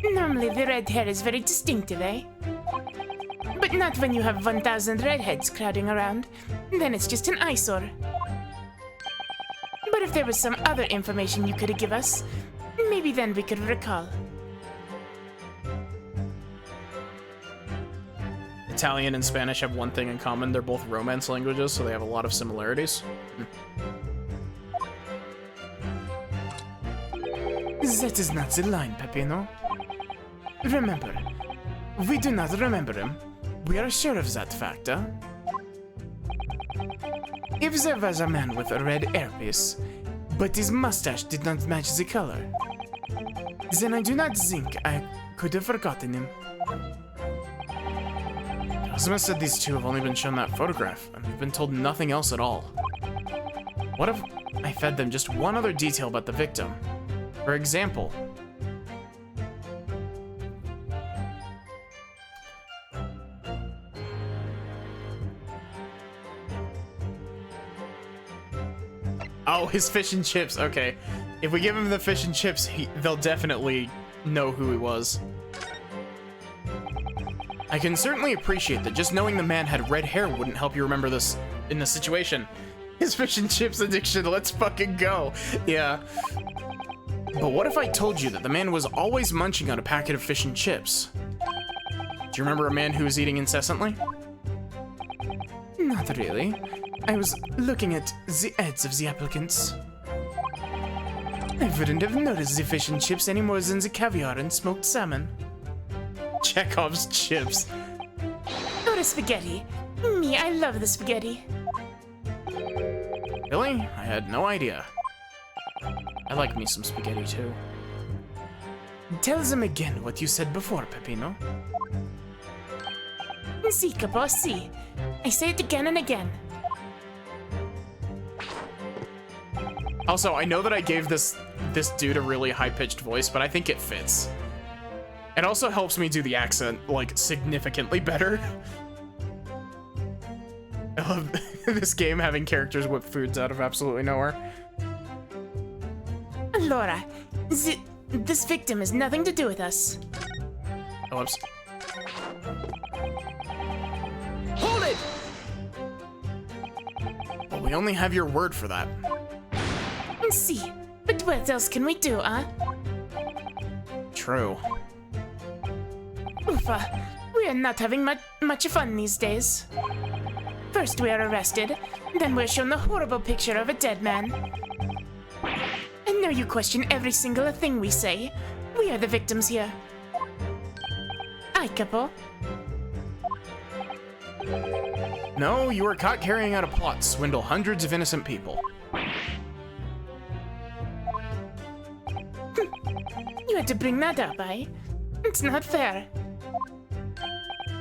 Speaker 2: Normally the red hair is very distinctive, eh? But not when you have 1,000 redheads crowding around. Then it's just an eyesore. But if there was some other information you could give us, maybe then we could recall.
Speaker 1: Italian and Spanish have one thing in common. They're both Romance languages, so they have a lot of similarities.
Speaker 2: That is not the line, Peppino. Remember, we do not remember him. We are sure of that fact, huh? If there was a man with a red hairpiece, but his mustache did not match the color, then I do not think I could have forgotten him.
Speaker 1: Kazuma said these two have only been shown that photograph, and we've been told nothing else at all. What if I fed them just one other detail about the victim? For example, oh, his fish and chips. Okay, if we give him the fish and chips, they'll definitely know who he was. I can certainly appreciate that just knowing the man had red hair wouldn't help you remember this in this situation. His fish and chips addiction, let's fucking go. Yeah. But what if I told you that the man was always munching on a packet of fish and chips? Do you remember a man who was eating incessantly?
Speaker 2: Not really. I was looking at the ads of the applicants. I wouldn't have noticed the fish and chips any more than the caviar and smoked salmon.
Speaker 1: Chekhov's chips.
Speaker 2: Or the spaghetti. Me, I love the spaghetti.
Speaker 1: Really? I had no idea. I like me some spaghetti too.
Speaker 2: Tell them again what you said before, Peppino. Si, Capo, si. I say it again and again.
Speaker 1: Also, I know that I gave this dude a really high-pitched voice, but I think it fits. It also helps me do the accent, like, significantly better. I love this game having characters whip foods out of absolutely nowhere.
Speaker 2: Laura, this victim has nothing to do with us.
Speaker 1: Oh, we only have your word for that.
Speaker 2: See, but what else can we do, huh?
Speaker 1: True.
Speaker 2: Oofa, we are not having much fun these days. First we are arrested, then we're shown the horrible picture of a dead man. And now you question every single thing we say. We are the victims here. Aye, couple.
Speaker 1: No, you were caught carrying out a plot to swindle hundreds of innocent people.
Speaker 2: You had to bring that up, eh? It's not fair.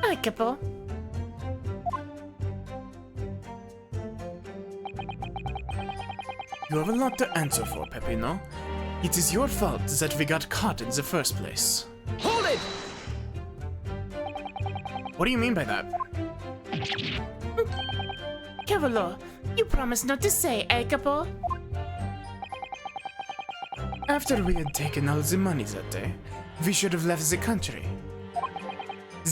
Speaker 2: Aye, couple.
Speaker 1: You have a lot to answer for, Peppino. It is your fault that we got caught in the first place.
Speaker 3: Hold it!
Speaker 1: What do you mean by that?
Speaker 2: Cavolo, you promised not to say, eh, couple?
Speaker 1: After we had taken all the money that day, we should have left the country.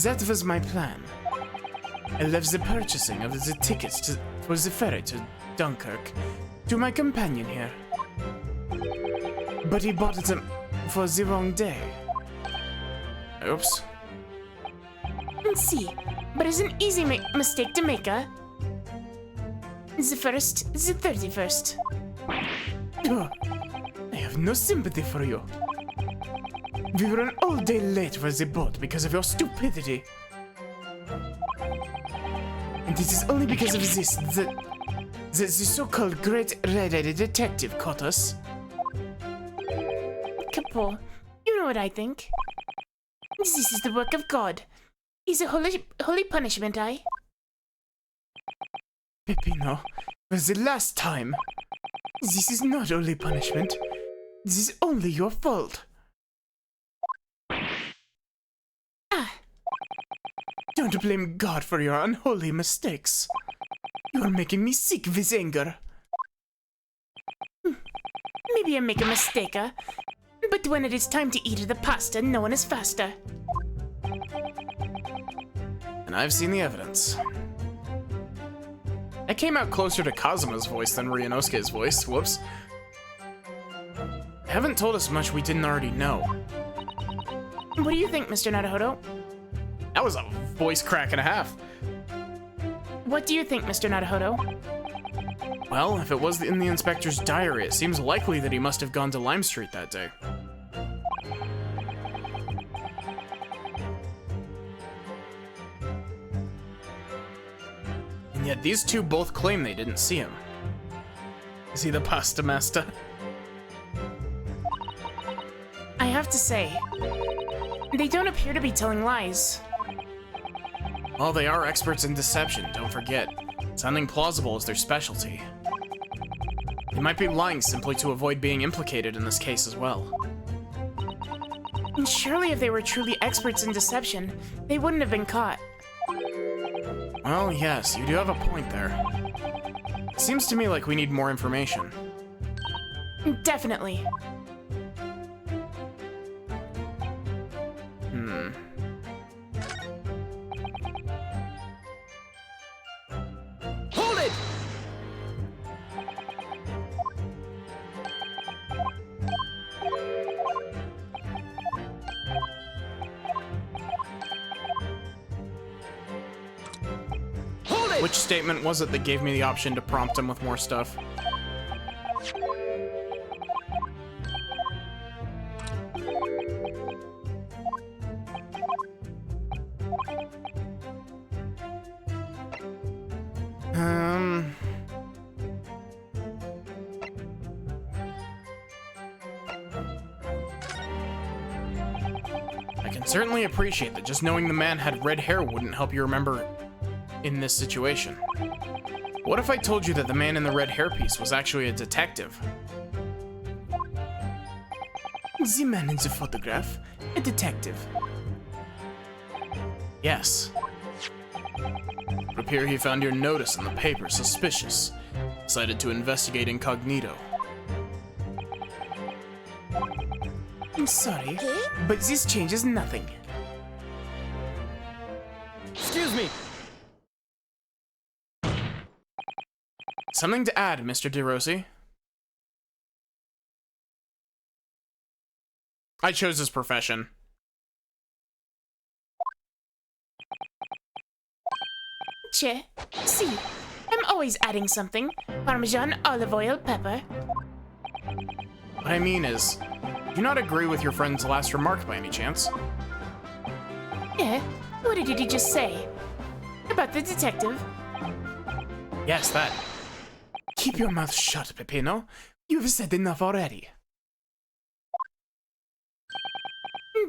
Speaker 1: That was my plan. I left the purchasing of the tickets for the ferry to Dunkirk to my companion here. But he bought them for the wrong day. Oops.
Speaker 2: See, but it's an easy mistake to make, huh? The first, the 31st.
Speaker 1: Oh, I have no sympathy for you. We were an all day late for the boat because of your stupidity. And it is only because of this that the so-called great red-headed detective caught us.
Speaker 2: Couple, you know what I think? This is the work of God. He's a holy punishment, eh?
Speaker 1: Peppino, for the last time, this is not only punishment. This is only your fault.
Speaker 2: Ah.
Speaker 1: Don't blame God for your unholy mistakes. You are making me sick with anger.
Speaker 2: Maybe I make a mistake, huh? But when it is time to eat the pasta, no one is faster.
Speaker 1: And I've seen the evidence. That came out closer to Kazuma's voice than Ryunosuke's voice. Whoops. Haven't told us much we didn't already know.
Speaker 2: What do you think, Mr. Naruhodo?
Speaker 1: That was a voice crack and a half.
Speaker 2: What do you think, Mr. Naruhodo?
Speaker 1: Well, if it was in the inspector's diary, it seems likely that he must have gone to Lime Street that day. And yet these two both claim they didn't see him. Is he the pasta master?
Speaker 2: I have to say, they don't appear to be telling lies.
Speaker 1: Well, they are experts in deception, don't forget. Sounding plausible is their specialty. They might be lying simply to avoid being implicated in this case as well.
Speaker 2: And surely if they were truly experts in deception, they wouldn't have been caught.
Speaker 1: Well, yes, you do have a point there. Seems to me like we need more information.
Speaker 2: Definitely.
Speaker 3: Hold it! Hold it!
Speaker 1: Which statement was it that gave me the option to prompt him with more stuff? I can certainly appreciate that just knowing the man had red hair wouldn't help you remember in this situation. What if I told you that the man in the red hairpiece was actually a detective? The man in the photograph, a detective. Yes. It would appear he found your notice in the paper suspicious. Decided to investigate incognito. I'm sorry, but this changes nothing.
Speaker 3: Excuse me.
Speaker 1: Something to add, Mr. DeRossi? I chose his profession.
Speaker 2: Che, see, I'm always adding something. Parmesan, olive oil, pepper.
Speaker 1: What I mean is, do you not agree with your friend's last remark by any chance?
Speaker 2: Eh? What did he just say? About the detective?
Speaker 1: Yes, that. Keep your mouth shut, Peppino. You've said enough already.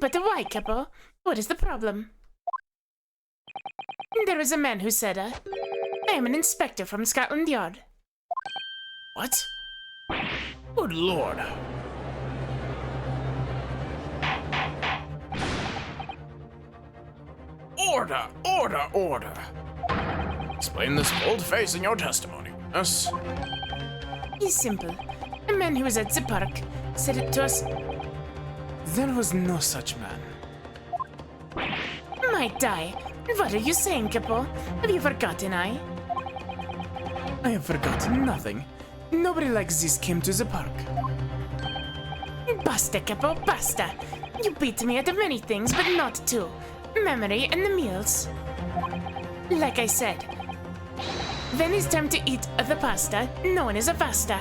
Speaker 2: But why, Capo? What is the problem? There was a man who said, I am an inspector from Scotland Yard.
Speaker 1: What? Good lord. Order, order, order. Explain this bold face in your testimony, yes?
Speaker 2: It's simple. A man who was at the park said it to us.
Speaker 1: There was no such man.
Speaker 2: My die. What are you saying, Capo? Have you forgotten, I
Speaker 1: have forgotten nothing. Nobody like this came to the park.
Speaker 2: Basta, Capo, basta. You beat me at many things, but not two. Memory and the meals. Like I said, when it's time to eat the pasta, no one is a pasta.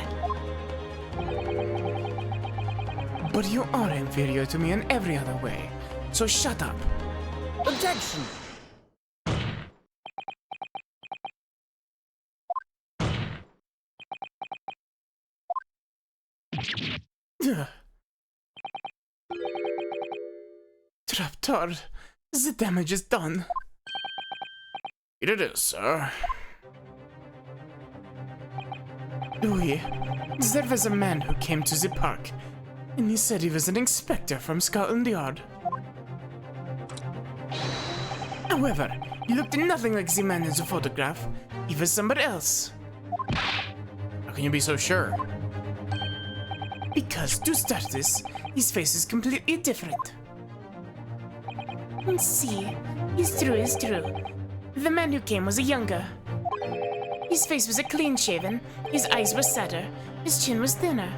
Speaker 1: But you are inferior to me in every other way, so shut up.
Speaker 3: Objection!
Speaker 1: Traptor, the damage is done. It is, sir. Louis, there was a man who came to the park, and he said he was an inspector from Scotland Yard. However, he looked nothing like the man in the photograph. He was somebody else. How can you be so sure? Because, to start this, his face is completely different.
Speaker 2: And see, it's true. The man who came was a younger. His face was a clean-shaven, his eyes were sadder, his chin was thinner.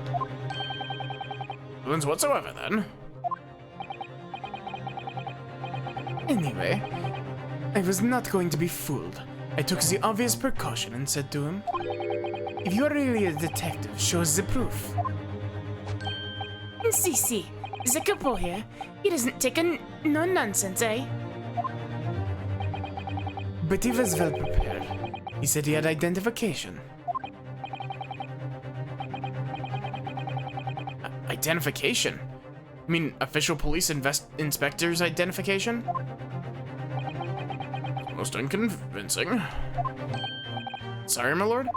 Speaker 1: Influence whatsoever, then. Anyway, I was not going to be fooled. I took the obvious precaution and said to him, if you are really a detective, show us the proof.
Speaker 2: See, the Capo here, he doesn't take no nonsense, eh?
Speaker 1: But he was well prepared. He said he had identification. Identification? You mean official police inspector's identification? Most unconvincing. Sorry, my lord?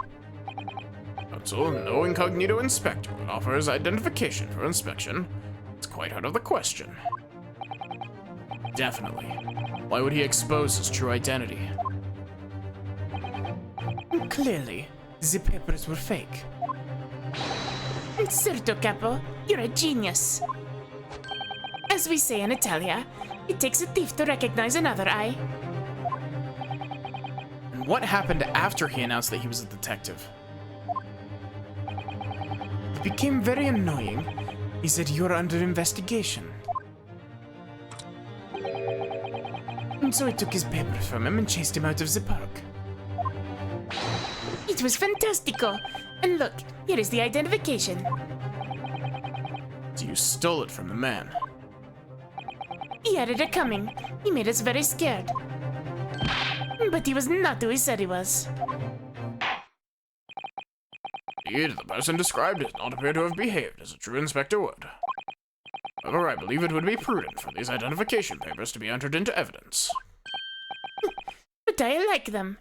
Speaker 1: So, no incognito inspector would offer his identification for inspection. It's quite out of the question. Definitely. Why would he expose his true identity? Clearly, the papers were fake.
Speaker 2: Certo, Capo, you're a genius. As we say in Italia, it takes a thief to recognize another eye.
Speaker 1: And what happened after he announced that he was a detective? It became very annoying. He said you're under investigation. And so I took his papers from him and chased him out of the park.
Speaker 2: It was fantastico. And look, here is the identification.
Speaker 1: So you stole it from the man.
Speaker 2: He had it coming. He made us very scared. But he was not who he said he was.
Speaker 1: Indeed, the person described does not appear to have behaved as a true inspector would. However, I believe it would be prudent for these identification papers to be entered into evidence.
Speaker 2: But I like them.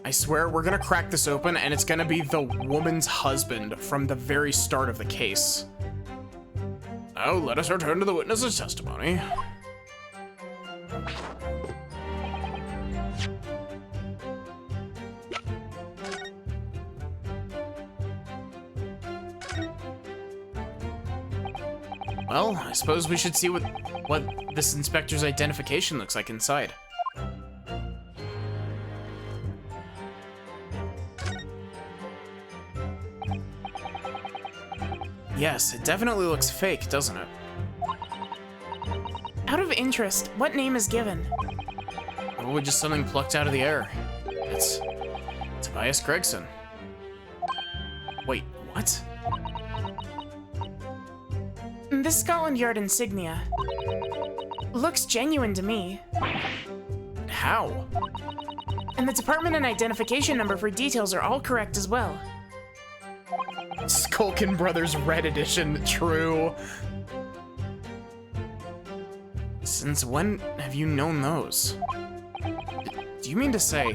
Speaker 1: I swear, we're gonna crack this open and it's gonna be the woman's husband from the very start of the case. Now, let us return to the witness's testimony. Well, I suppose we should see what this inspector's identification looks like inside. Yes, it definitely looks fake, doesn't it?
Speaker 2: Out of interest, what name is given?
Speaker 1: Probably just something plucked out of the air. It's Tobias Gregson. Wait, what?
Speaker 2: This Scotland Yard insignia looks genuine to me.
Speaker 1: How?
Speaker 2: And the department and identification number for details are all correct as well.
Speaker 1: Skulkin Brothers Red Edition, true. Since when have you known those? Do you mean to say?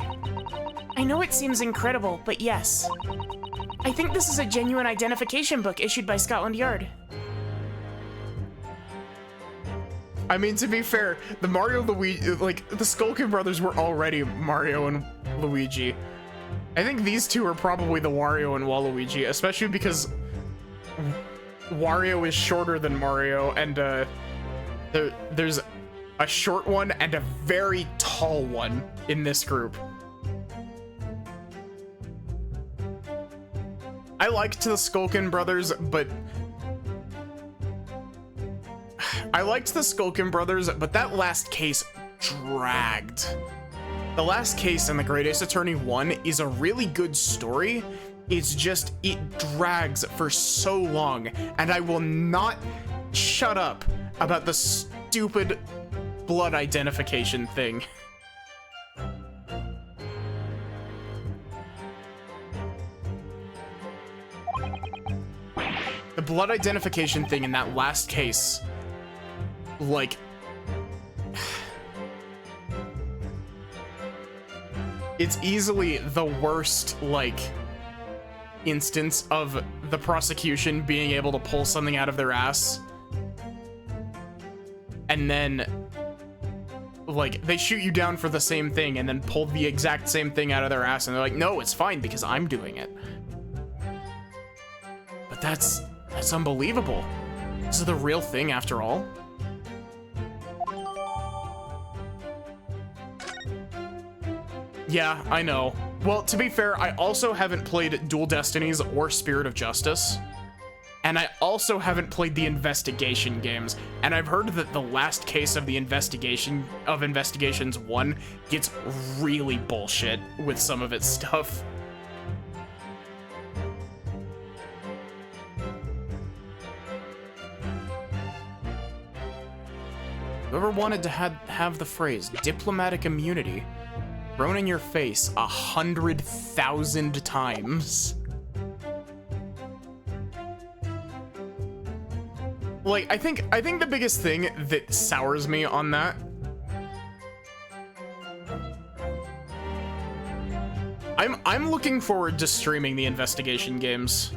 Speaker 2: I know it seems incredible, but yes. I think this is a genuine identification book issued by Scotland Yard.
Speaker 1: I mean, to be fair, the Luigi, like, the Skulkin Brothers were already Mario and Luigi. I think these two are probably the Wario and Waluigi, especially because Wario is shorter than Mario, and there's a short one and a very tall one in this group. I liked the Skulkin Brothers, but that last case dragged. The last case in the Great Ace Attorney 1 is a really good story. It's just, it drags for so long, and I will not shut up about the stupid blood identification thing. The blood identification thing in that last case, like, it's easily the worst, like, instance of the prosecution being able to pull something out of their ass. And then, like, they shoot you down for the same thing and then pull the exact same thing out of their ass, and they're like, no, it's fine because I'm doing it. But that's unbelievable. This is the real thing after all. Yeah, I know. Well, to be fair, I also haven't played Dual Destinies or Spirit of Justice. And I also haven't played the investigation games. And I've heard that the last case of the Investigations 1 gets really bullshit with some of its stuff. Whoever wanted to have the phrase diplomatic immunity thrown in your face 100,000 times. Like, I think the biggest thing that sours me on that, I'm looking forward to streaming the investigation games.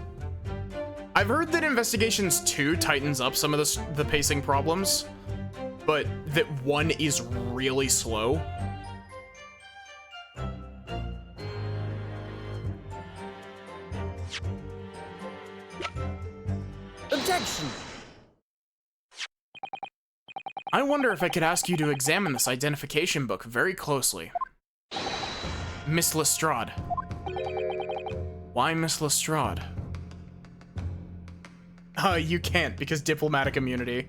Speaker 1: I've heard that Investigations 2 tightens up some of the pacing problems, but that 1 is really slow.
Speaker 3: Objection!
Speaker 1: I wonder if I could ask you to examine this identification book very closely. Miss Lestrade. Why Miss Lestrade? You can't, because diplomatic immunity.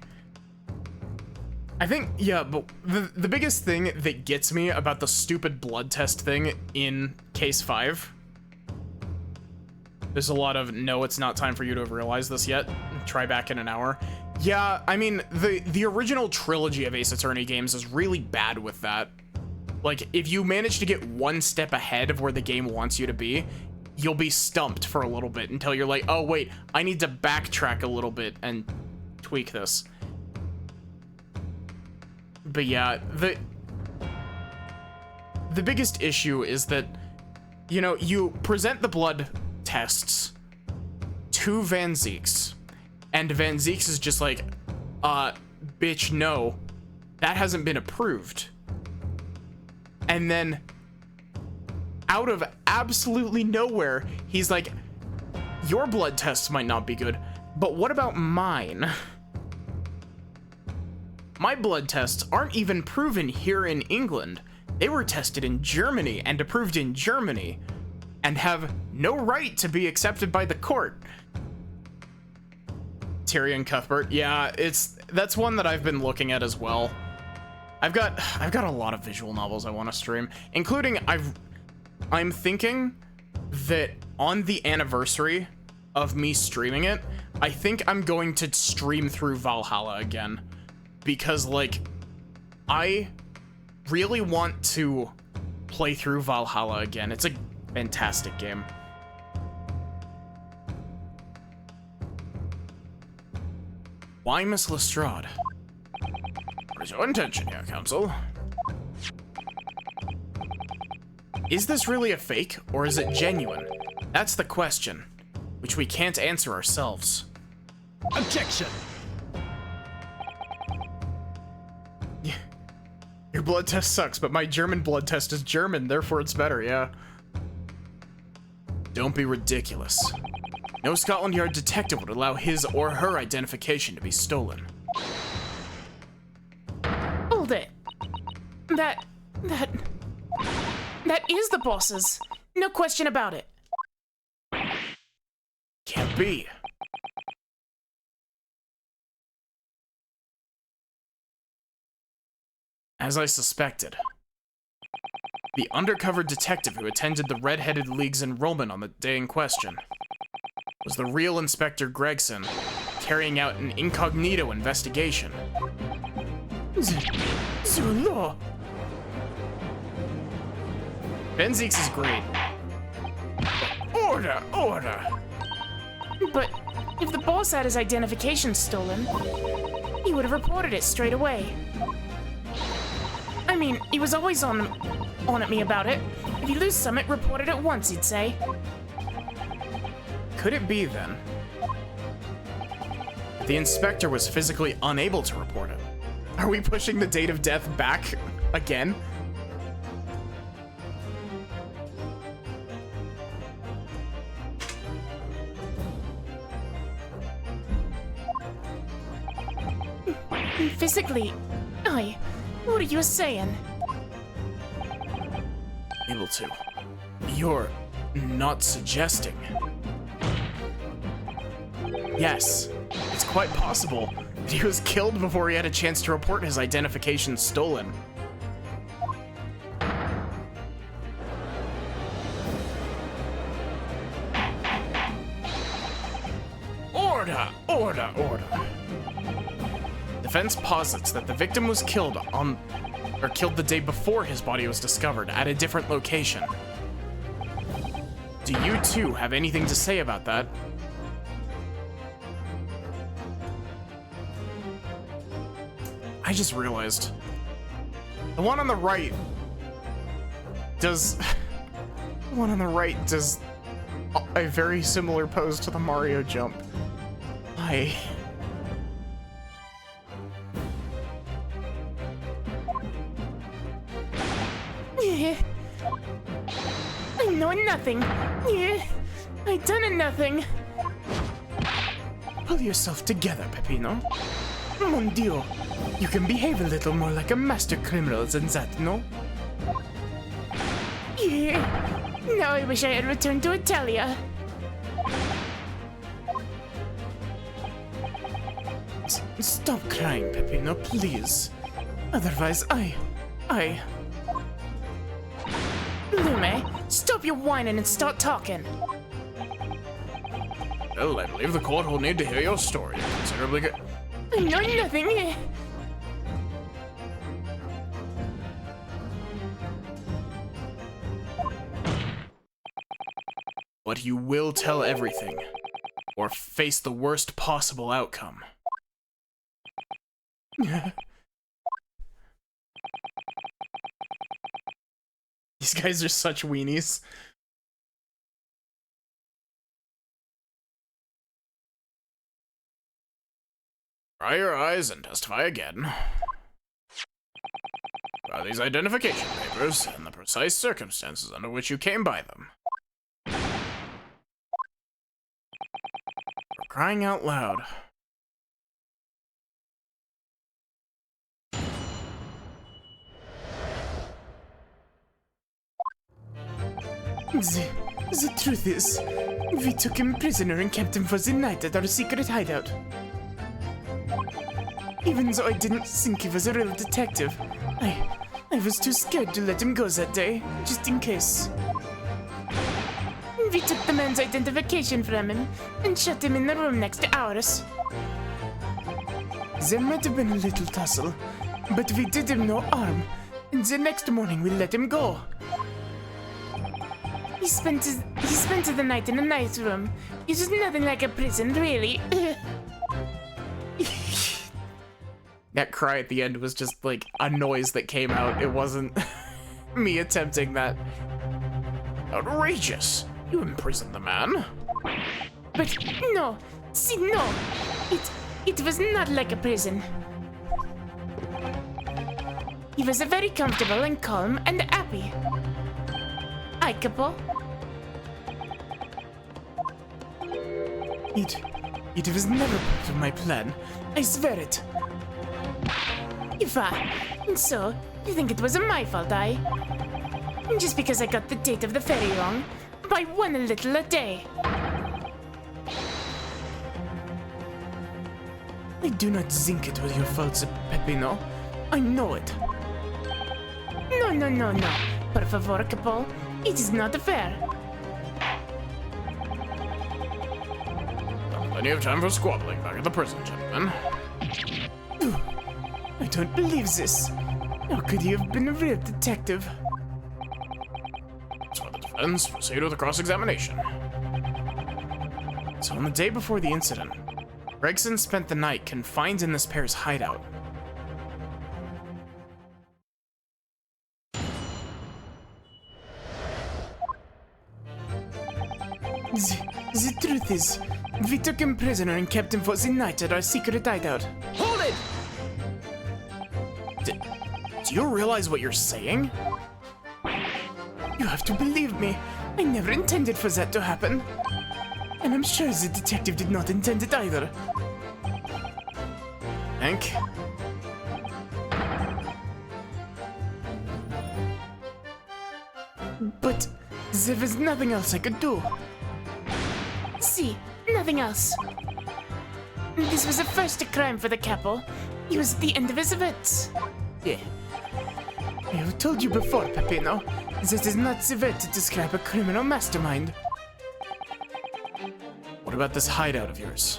Speaker 1: I think, yeah, but the biggest thing that gets me about the stupid blood test thing in Case 5, there's a lot of, no, it's not time for you to have realized this yet. Try back in an hour. Yeah, I mean, the original trilogy of Ace Attorney games is really bad with that. Like, if you manage to get one step ahead of where the game wants you to be, you'll be stumped for a little bit until you're like, oh wait, I need to backtrack a little bit and tweak this. But yeah, the biggest issue is that, you know, you present the blood tests to Van Zieks, and Van Zieks is just like, bitch, no, that hasn't been approved. And then, out of absolutely nowhere, he's like, your blood tests might not be good, but what about mine? My blood tests aren't even proven here in England. They were tested in Germany and approved in Germany, and have no right to be accepted by the court. Tyrion Cuthbert. Yeah, that's one that I've been looking at as well. I've got a lot of visual novels I want to stream, including I'm thinking that on the anniversary of me streaming it, I think I'm going to stream through Valhalla again, because like I really want to play through Valhalla again. It's a fantastic game. Why Miss Lestrade? What is your intention here, Counsel? Is this really a fake, or is it genuine? That's the question, which we can't answer ourselves.
Speaker 3: Objection!
Speaker 1: Your blood test sucks, but my German blood test is German, therefore it's better, yeah. Don't be ridiculous. No Scotland Yard detective would allow his or her identification to be stolen.
Speaker 2: Hold it. That is the boss's. No question about it.
Speaker 1: Can't be. As I suspected. The undercover detective who attended the Red-Headed League's enrollment on the day in question was the real Inspector Gregson, carrying out an incognito investigation.
Speaker 2: Zulu.
Speaker 1: Benzeeks is great. Order! Order!
Speaker 2: But if the boss had his identification stolen, he would have reported it straight away. I mean, he was always on at me about it. If you lose something, report it at once, he'd say.
Speaker 1: Could it be, then, the inspector was physically unable to report it? Are we pushing the date of death back again?
Speaker 2: Physically, what are you saying?
Speaker 1: Able to. You're not suggesting. Yes, it's quite possible that he was killed before he had a chance to report his identification stolen. Order! Order! Order! Defense posits that the victim was killed the day before his body was discovered at a different location. Do you two have anything to say about that? I just realized the one on the right does a very similar pose to the Mario jump.
Speaker 2: I know nothing. I done nothing.
Speaker 1: Pull yourself together, Peppino. Mon Dio, you can behave a little more like a master criminal than that, no?
Speaker 2: Now I wish I had returned to Italia.
Speaker 1: Stop crying, Peppino, please. Otherwise,
Speaker 2: Lume, stop your whining and start talking.
Speaker 1: Well, I believe the court will need to hear your story. Considerably good.
Speaker 2: I know nothing.
Speaker 1: But you will tell everything, or face the worst possible outcome. These guys are such weenies. Dry your eyes and testify again. Are these identification papers and the precise circumstances under which you came by them? For crying out loud.
Speaker 2: The truth is, we took him prisoner and kept him for the night at our secret hideout.
Speaker 1: Even though I didn't think he was a real detective, I was too scared to let him go that day, just in case.
Speaker 2: We took the man's identification from him and shut him in the room next to ours.
Speaker 1: There might have been a little tussle, but we did him no harm, and the next morning we let him go.
Speaker 2: He spent the night in a nice room. It was nothing like a prison, really.
Speaker 1: That cry at the end was just like a noise that came out. It wasn't me attempting that. Outrageous! You imprisoned the man.
Speaker 2: But no, see, no. It was not like a prison. He was very comfortable and calm and happy. Aye, Capo?
Speaker 1: It was never part of my plan. I swear it.
Speaker 2: So, you think it was my fault, aye? Just because I got the date of the ferry wrong, by one little a day.
Speaker 1: I do not think it was your fault, Peppino. I know it.
Speaker 2: No. Por favor, Capo. It is not fair.
Speaker 1: Plenty of time for squabbling back at the prison, gentlemen. I don't believe this. How could you have been a real detective? That's why the defense proceeded with the cross-examination. So on the day before the incident, Gregson spent the night confined in this pair's hideout. The truth is, we took him prisoner and kept him for the night at our secret hideout.
Speaker 3: Hold it!
Speaker 1: Do you realize what you're saying? You have to believe me. I never intended for that to happen. And I'm sure the detective did not intend it either. Hank? But there was nothing else I could do.
Speaker 2: See, nothing else. This was the first crime for the Capo. He was at the end of his wits.
Speaker 1: Yeah. I have told you before, Peppino, that is not the way to describe a criminal mastermind. What about this hideout of yours?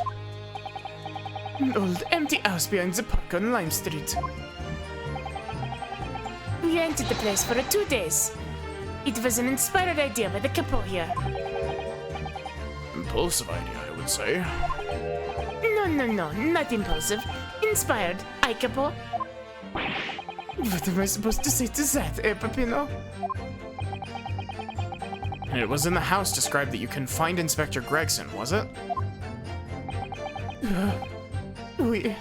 Speaker 1: An old empty house behind the park on Lime Street.
Speaker 2: We rented the place for 2 days. It was an inspired idea by the Capo here.
Speaker 1: Impulsive idea, I would say.
Speaker 2: No, not impulsive. Inspired, aye, Capo?
Speaker 1: What am I supposed to say to that, Peppino? And it was in the house described that you confined Inspector Gregson, was it? Oui.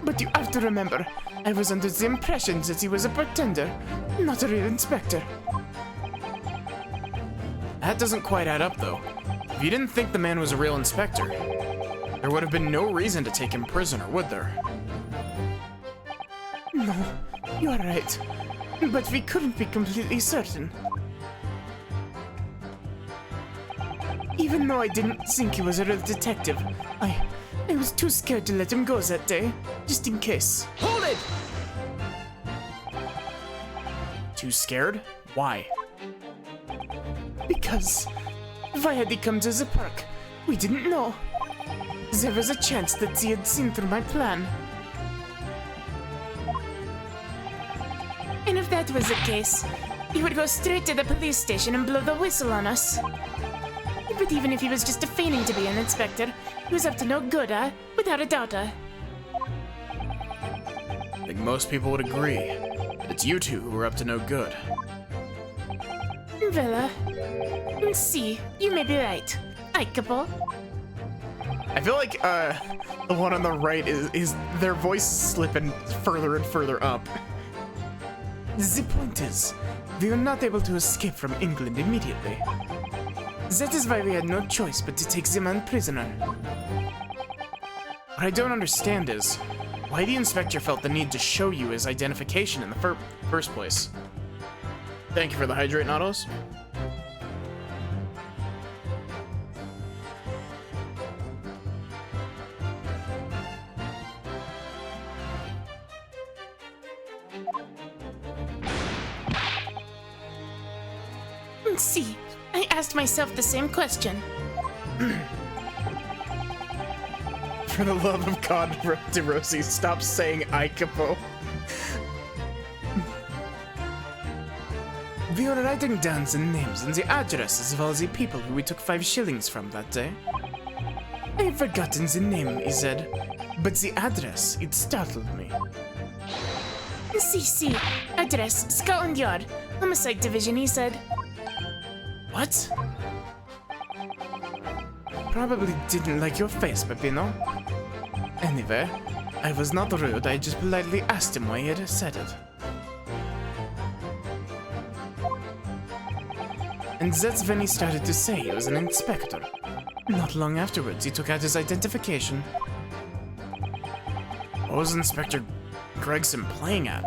Speaker 1: But you have to remember, I was under the impression that he was a pretender, not a real inspector. That doesn't quite add up, though. If you didn't think the man was a real inspector, there would have been no reason to take him prisoner, would there? No, you are right. But we couldn't be completely certain. Even though I didn't think he was a real detective, I was too scared to let him go that day, just in case.
Speaker 3: Hold it!
Speaker 1: Too scared? Why?
Speaker 2: Because why had he come to the park? We didn't know. There was a chance that he had seen through my plan. And if that was the case, he would go straight to the police station and blow the whistle on us. But even if he was just feigning to be an inspector, he was up to no good, without a doubt,
Speaker 1: I think most people would agree that it's you two who are up to no good.
Speaker 2: Well, see, you may be right. Aye, Capo.
Speaker 1: I feel like the one on the right is their voice slipping further and further up. The point is, we were not able to escape from England immediately. That is why we had no choice but to take the man prisoner. What I don't understand is why the inspector felt the need to show you his identification in the first place. Thank you for the hydrate, Nautilus.
Speaker 2: See, I asked myself the same question.
Speaker 1: For the love of God, DeRossi, stop saying Ikapo. We are writing down the names and the addresses of all the people who we took 5 shillings from that day. I have forgotten the name, he said, but the address, it startled me.
Speaker 2: See, address, Scotland Yard, Homicide Division, he said.
Speaker 1: What? Probably didn't like your face, Peppino. Anyway, I was not rude, I just politely asked him why he had said it. And that's when he started to say he was an inspector. Not long afterwards, he took out his identification. What was Inspector Gregson playing at?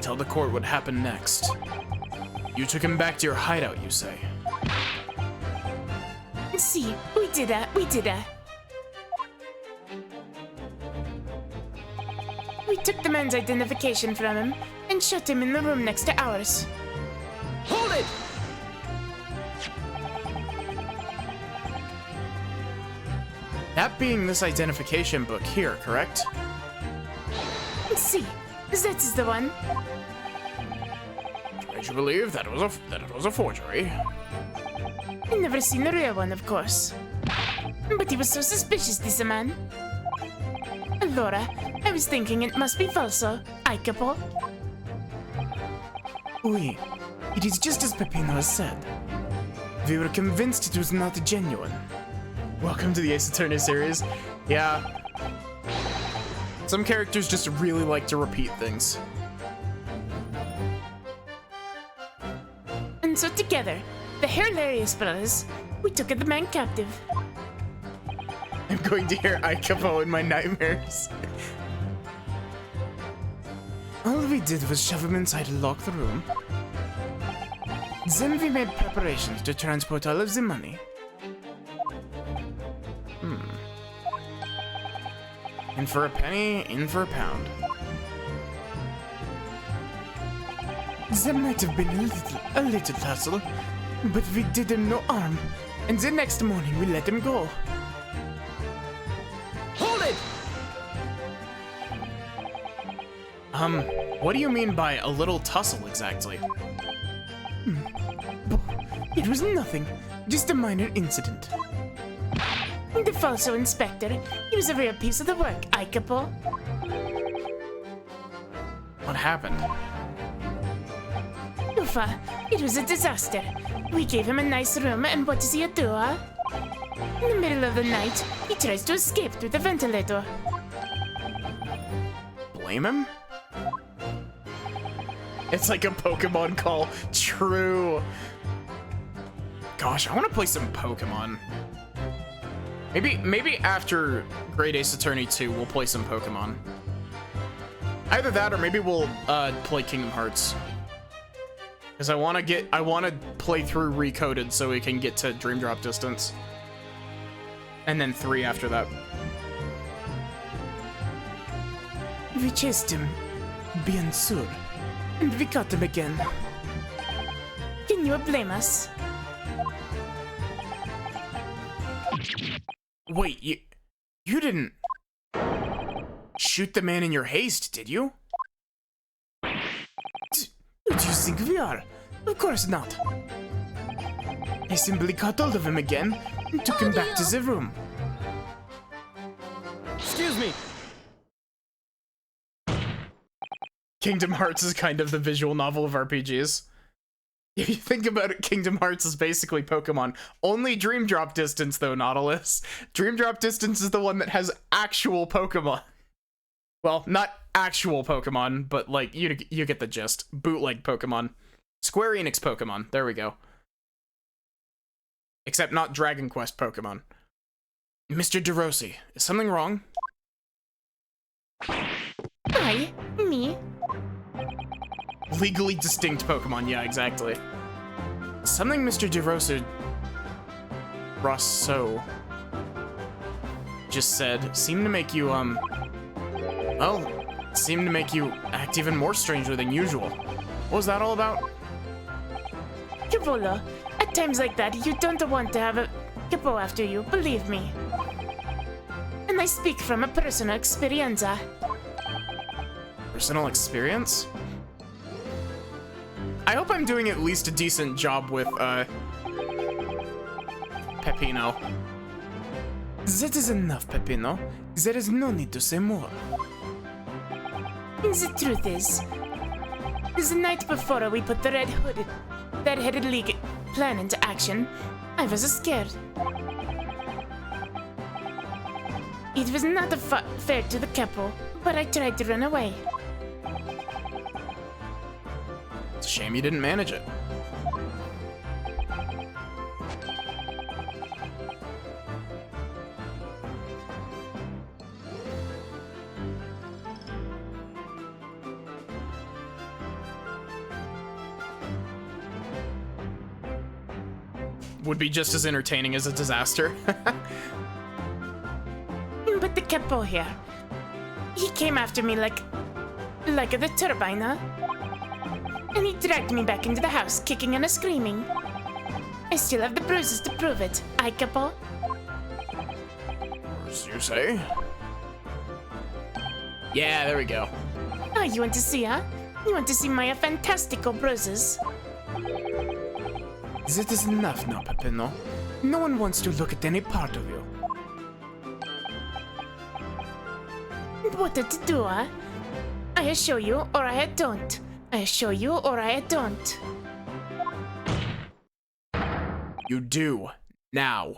Speaker 1: Tell the court what happened next. You took him back to your hideout, you say?
Speaker 2: See, we did that. We took the man's identification from him and shut him in the room next to ours.
Speaker 3: Hold it!
Speaker 1: That being this identification book here, correct?
Speaker 2: See, that is the one.
Speaker 1: Did you believe that it was a forgery?
Speaker 2: I never seen the real one, of course. But he was so suspicious, this man. Laura, I was thinking it must be falso. I capo.
Speaker 1: Oui, it is just as Peppino has said. We were convinced it was not genuine. Welcome to the Ace Attorney series. Yeah. Some characters just really like to repeat things.
Speaker 2: And so together, the hilarious brothers, we took the man captive.
Speaker 1: I'm going to hear Ikapo in my nightmares. All we did was shove him inside a locked room. Then we made preparations to transport all of the money. In for a penny, in for a pound. There might have been a little tussle, but we did him no harm, and the next morning we let him go.
Speaker 3: Hold it!
Speaker 1: What do you mean by a little tussle exactly?
Speaker 2: It was nothing, just a minor incident. The falso inspector, he was a real piece of the work, I capo.
Speaker 1: What happened?
Speaker 2: Uffa, it was a disaster. We gave him a nice room, and what does he do, huh? In the middle of the night, he tries to escape through the ventilator.
Speaker 1: Blame him? It's like a Pokemon call. True. Gosh, I want to play some Pokemon. Maybe after Great Ace Attorney 2, we'll play some Pokemon. Either that, or maybe we'll play Kingdom Hearts. Because I want to play through Recoded so we can get to Dream Drop Distance. And then 3 after that. We chased him, bien sûr, and we caught him again.
Speaker 2: Can you blame us?
Speaker 1: Wait, you didn't shoot the man in your haste, did you? Who do you think we are? Of course not. I simply caught hold of him again and took him back to the room.
Speaker 3: Excuse me.
Speaker 1: Kingdom Hearts is kind of the visual novel of RPGs. If you think about it, Kingdom Hearts is basically Pokemon. Only Dream Drop Distance, though, Nautilus. Dream Drop Distance is the one that has actual Pokemon. Well, not actual Pokemon, but, like, you get the gist. Bootleg Pokemon. Square Enix Pokemon. There we go. Except not Dragon Quest Pokemon. Mr. DeRossi, is something wrong?
Speaker 2: I? Me?
Speaker 1: Legally distinct Pokemon, yeah, exactly. Something Mr. DeRossi Rosso just said seemed to make you, well, seemed to make you act even more strangely than usual. What was that all about?
Speaker 2: Volo. At times like that, you don't want to have a capo after you, believe me. And I speak from a personal experience.
Speaker 1: Personal experience? I hope I'm doing at least a decent job with, Peppino. That is enough, Peppino. There is no need to say more.
Speaker 2: The truth is, the night before we put the Red-Headed League plan into action, I was scared. It was not fair to the capo, but I tried to run away.
Speaker 1: It's a shame you didn't manage it. Would be just as entertaining as a disaster.
Speaker 2: But the capo here, he came after me like the turbine, huh? And he dragged me back into the house, kicking and screaming. I still have the bruises to prove it. Aye, capo?
Speaker 1: As you say? Yeah, there we go.
Speaker 2: Oh, you want to see, huh? You want to see my fantastical bruises?
Speaker 1: That is enough now, Peppino. No one wants to look at any part of you.
Speaker 2: What to do, huh? I show you, or I don't. I show you, or I don't.
Speaker 1: You do. Now.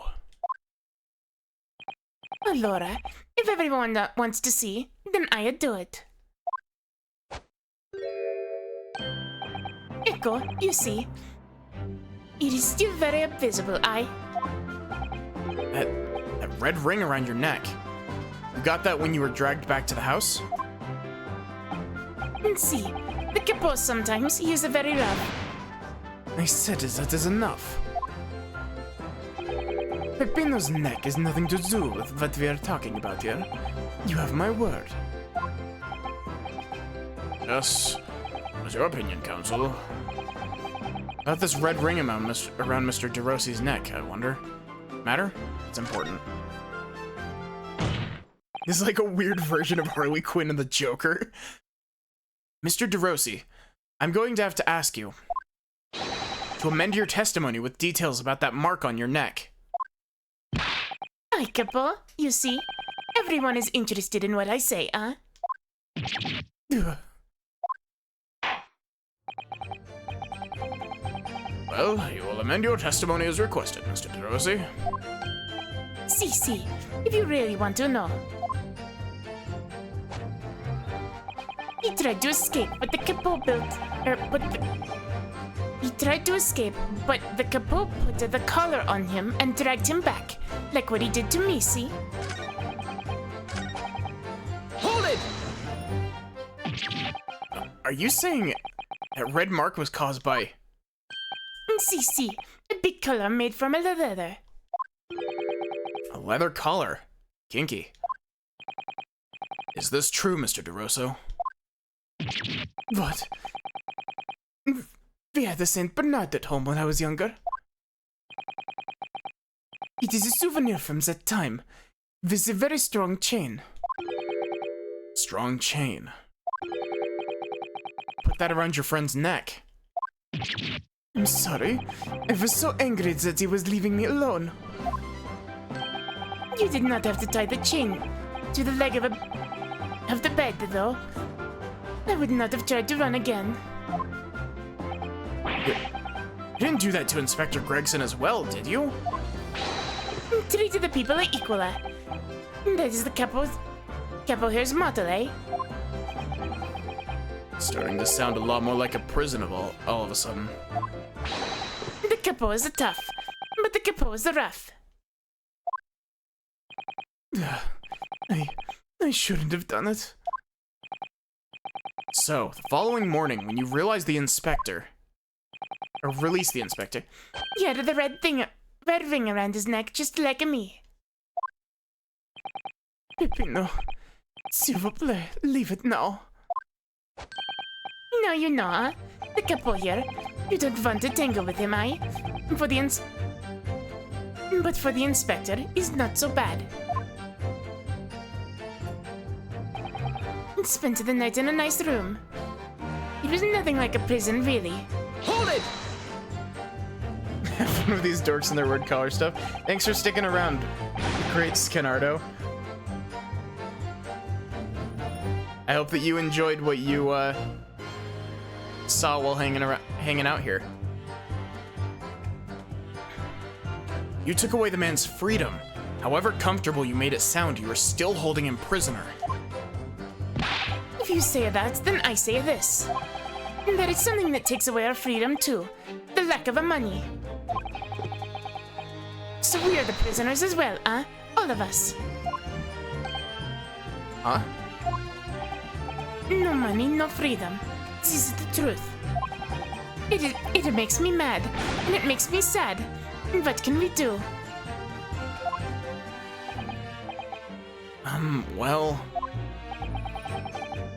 Speaker 2: Allora, if everyone wants to see, then I do it. Ecco, you see. It is still very visible, aye?
Speaker 1: That red ring around your neck. You got that when you were dragged back to the house?
Speaker 2: And see, the capo sometimes he is very rough.
Speaker 1: I said that is enough. Peppino's neck has nothing to do with what we are talking about here. You have my word. Yes. What's your opinion, Counsel? About this red ring around Mr. DeRossi's neck, I wonder. Matter? It's important. This is like a weird version of Harley Quinn and the Joker. Mr. DeRossi, I'm going to have to ask you to amend your testimony with details about that mark on your neck.
Speaker 2: Aye, capo, you see, everyone is interested in what I say, huh?
Speaker 1: Well, you will amend your testimony as requested, Mr. DeRossi.
Speaker 2: See, if you really want to know. He tried to escape, but the capo He tried to escape, but the capo put the collar on him and dragged him back, like what he did to me, see?
Speaker 3: Hold it!
Speaker 1: Are you saying that red mark was caused by...
Speaker 2: See, a big collar made from a leather.
Speaker 1: a leather collar? Kinky. Is this true, Mr. DeRosso? What? We had the Saint Bernard at home when I was younger. It is a souvenir from that time, with a very strong chain. Strong chain? Put that around your friend's neck. I'm sorry. I was so angry that he was leaving me alone.
Speaker 2: You did not have to tie the chain to the leg of the bed, though. I would not have tried to run again.
Speaker 1: You didn't do that to Inspector Gregson as well, did you?
Speaker 2: Treated the people equal. That is the capo here's motto, eh?
Speaker 1: Starting to sound a lot more like a prison of all of a sudden.
Speaker 2: The capo is the tough, but the capo is the rough.
Speaker 1: I shouldn't have done it. So, the following morning, when you realized the inspector, or released the inspector,
Speaker 2: He had the red ring around his neck, just like me.
Speaker 1: Peppino, s'il vous plaît, leave it now.
Speaker 2: Now you know, huh? The capo here, You don't want to tangle with him, eh? But for the inspector, he's not so bad. Spent the night in a nice room. It was nothing like a prison, really.
Speaker 3: Hold it!
Speaker 1: One of these dorks in their word color stuff. Thanks for sticking around. Great, Skinardo. I hope that you enjoyed what you saw while hanging out here. You took away the man's freedom. However comfortable you made it sound, you were still holding him prisoner.
Speaker 2: If you say that, then I say this. There is something that takes away our freedom too. The lack of money. So we are the prisoners as well, huh? All of us.
Speaker 1: Huh?
Speaker 2: No money, no freedom. This is the truth. It makes me mad, and it makes me sad. What can we do?
Speaker 1: Well...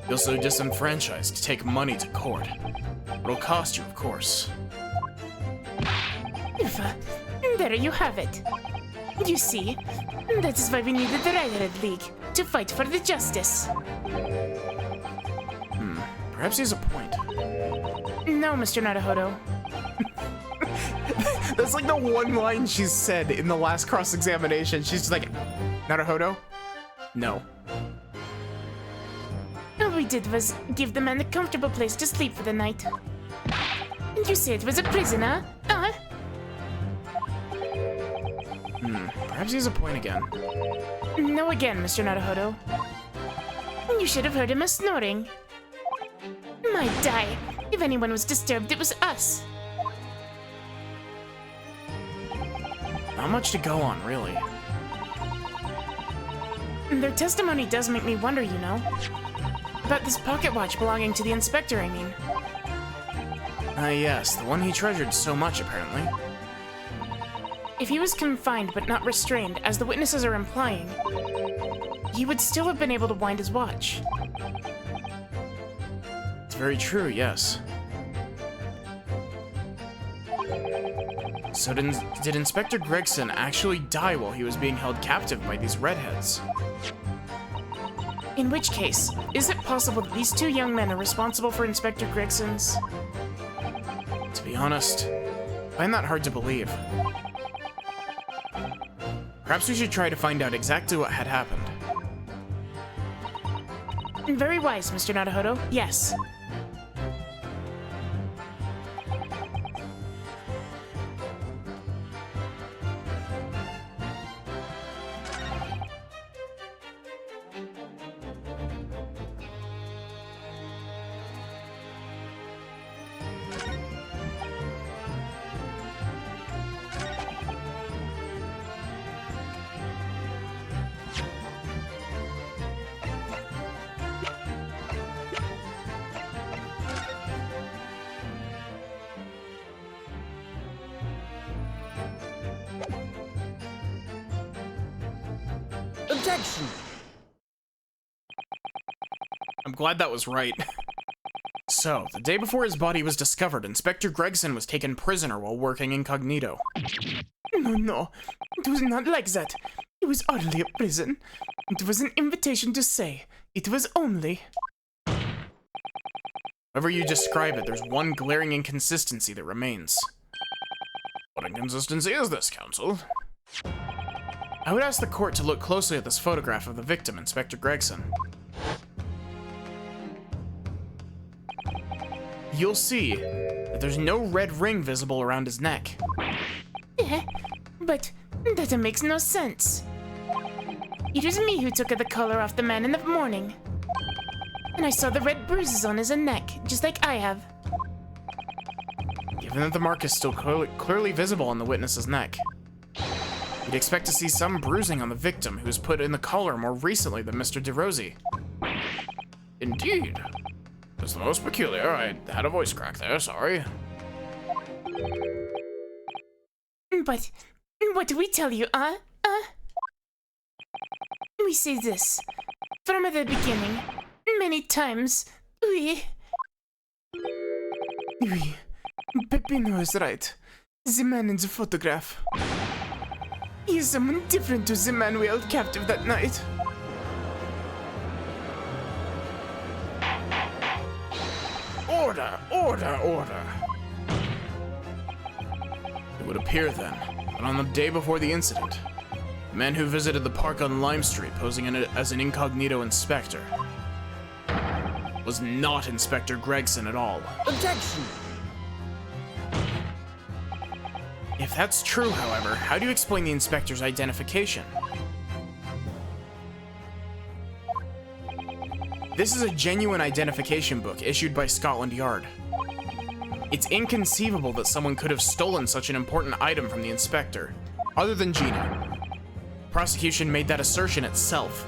Speaker 1: You're so disenfranchised to take money to court. It'll cost you, of course.
Speaker 2: There you have it. You see, that is why we needed the Red League, to fight for the justice.
Speaker 1: Perhaps he has a point.
Speaker 2: No, Mr. Naruhodo.
Speaker 1: That's like the one line she's said in the last cross-examination. She's just like, Naruhodo? No.
Speaker 2: All we did was give the man a comfortable place to sleep for the night. And you say it was a prison, huh?
Speaker 1: Perhaps he has a point again.
Speaker 2: No again, Mr. Naruhodo. You should have heard him snoring. My die. If anyone was disturbed, it was us.
Speaker 1: Not much to go on, really.
Speaker 2: Their testimony does make me wonder, you know. About this pocket watch belonging to the inspector, I mean.
Speaker 1: Yes, the one he treasured so much, apparently.
Speaker 2: If he was confined but not restrained, as the witnesses are implying, he would still have been able to wind his watch.
Speaker 1: It's very true, yes. So did Inspector Gregson actually die while he was being held captive by these redheads?
Speaker 2: In which case, is it possible that these two young men are responsible for Inspector Gregson's...
Speaker 1: To be honest, I find that hard to believe. Perhaps we should try to find out exactly what had happened.
Speaker 2: Very wise, Mr. Naruhodo. Yes.
Speaker 3: Objection!
Speaker 1: I'm glad that was right. So, the day before his body was discovered, Inspector Gregson was taken prisoner while working incognito.
Speaker 2: No, it was not like that. It was hardly a prison. It was an invitation to say. It was only...
Speaker 1: However you describe it, there's one glaring inconsistency that remains. What inconsistency is this, counsel? I would ask the court to look closely at this photograph of the victim, Inspector Gregson. You'll see that there's no red ring visible around his neck.
Speaker 2: But that makes no sense. It was me who took the collar off the man in the morning. And I saw the red bruises on his neck, just like I have.
Speaker 1: Given that the mark is still clearly visible on the witness's neck, you'd expect to see some bruising on the victim who was put in the collar more recently than Mr. DeRosie. Indeed. That's the most peculiar. I had a voice crack there, sorry.
Speaker 2: But what do we tell you, We say this. From the beginning, many times, we
Speaker 1: Peppino is right. The man in the photograph. He is someone different to the man we held captive that night. Order, order, order. It would appear then that on the day before the incident, the man who visited the park on Lime Street posing as an incognito inspector was not Inspector Gregson at all.
Speaker 3: Objection!
Speaker 1: If that's true, however, how do you explain the inspector's identification? This is a genuine identification book issued by Scotland Yard. It's inconceivable that someone could have stolen such an important item from the inspector, other than Gina. Prosecution made that assertion itself.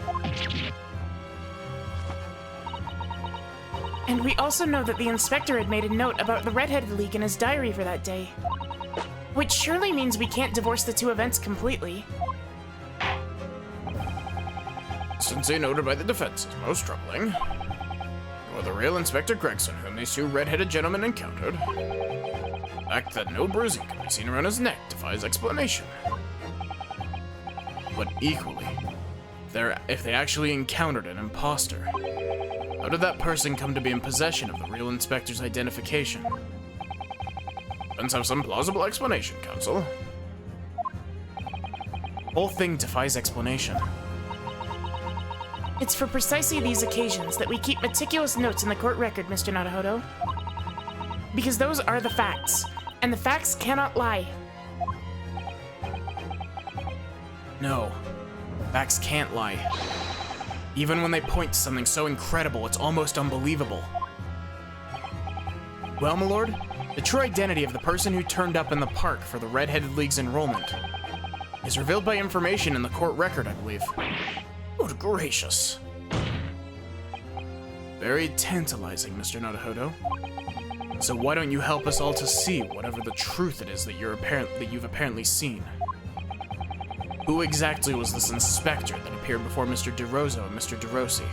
Speaker 2: And we also know that the inspector had made a note about the Redheaded League in his diary for that day. Which surely means we can't divorce the two events completely.
Speaker 1: Since noted by the defense is most troubling, or the real Inspector Gregson whom these two red-headed gentlemen encountered, the fact that no bruising can be seen around his neck defies explanation. But equally, if they actually encountered an imposter, how did that person come to be in possession of the real inspector's identification? Let's have some plausible explanation, counsel. The whole thing defies explanation.
Speaker 2: It's for precisely these occasions that we keep meticulous notes in the court record, Mr. Naruhodo. Because those are the facts, and the facts cannot lie.
Speaker 1: No, facts can't lie. Even when they point to something so incredible, it's almost unbelievable. Well, my lord, the true identity of the person who turned up in the park for the Red-Headed League's enrollment is revealed by information in the court record, I believe. Good gracious. Very tantalizing, Mr. Naruhodo. So why don't you help us all to see whatever the truth it is that you've apparently seen? Who exactly was this inspector that appeared before Mr. DeRosa and Mr. DeRossi?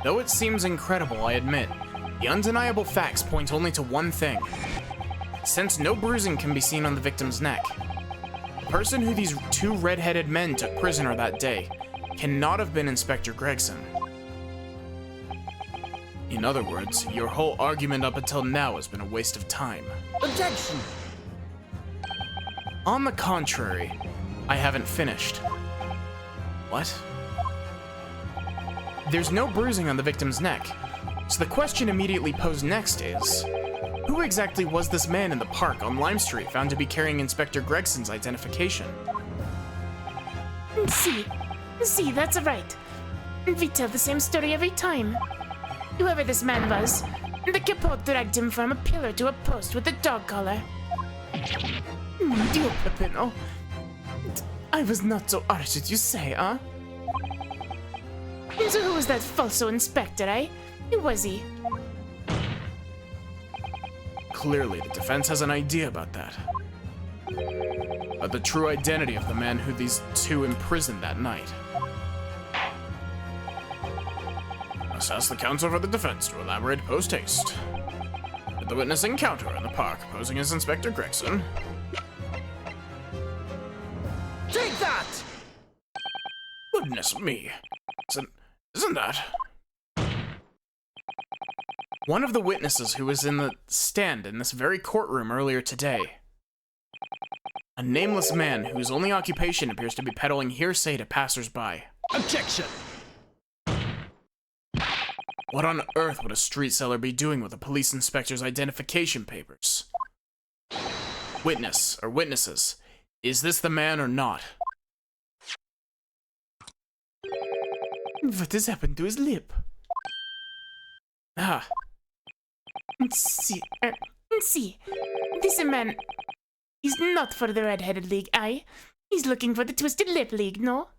Speaker 1: Though it seems incredible, I admit, the undeniable facts point only to one thing. Since no bruising can be seen on the victim's neck, the person who these two red-headed men took prisoner that day cannot have been Inspector Gregson. In other words, your whole argument up until now has been a waste of time.
Speaker 3: Objection!
Speaker 1: On the contrary, I haven't finished. What? There's no bruising on the victim's neck, so the question immediately posed next is, who exactly was this man in the park on Lime Street found to be carrying Inspector Gregson's identification?
Speaker 2: See, that's right. We tell the same story every time. Whoever this man was, the capote dragged him from a pillar to a post with a dog collar.
Speaker 1: Mon Dio, Peppino. I was not so arch as you say, huh?
Speaker 2: So who was that falso inspector, eh? Who was he?
Speaker 1: Clearly, the defense has an idea about that. About the true identity of the man who these two imprisoned that night. Must ask the counsel for the defense to elaborate post-haste. Did the witness encounter in the park posing as Inspector Gregson?
Speaker 3: Take that!
Speaker 1: Goodness me. Isn't that? One of the witnesses who was in the stand in this very courtroom earlier today. A nameless man whose only occupation appears to be peddling hearsay to passers-by.
Speaker 3: Objection!
Speaker 1: What on earth would a street seller be doing with a police inspector's identification papers? Witness, or witnesses, is this the man or not? What has happened to his lip? Ah.
Speaker 2: See, this man is not for the Red-Headed League, aye? He's looking for the Twisted Lip League, no?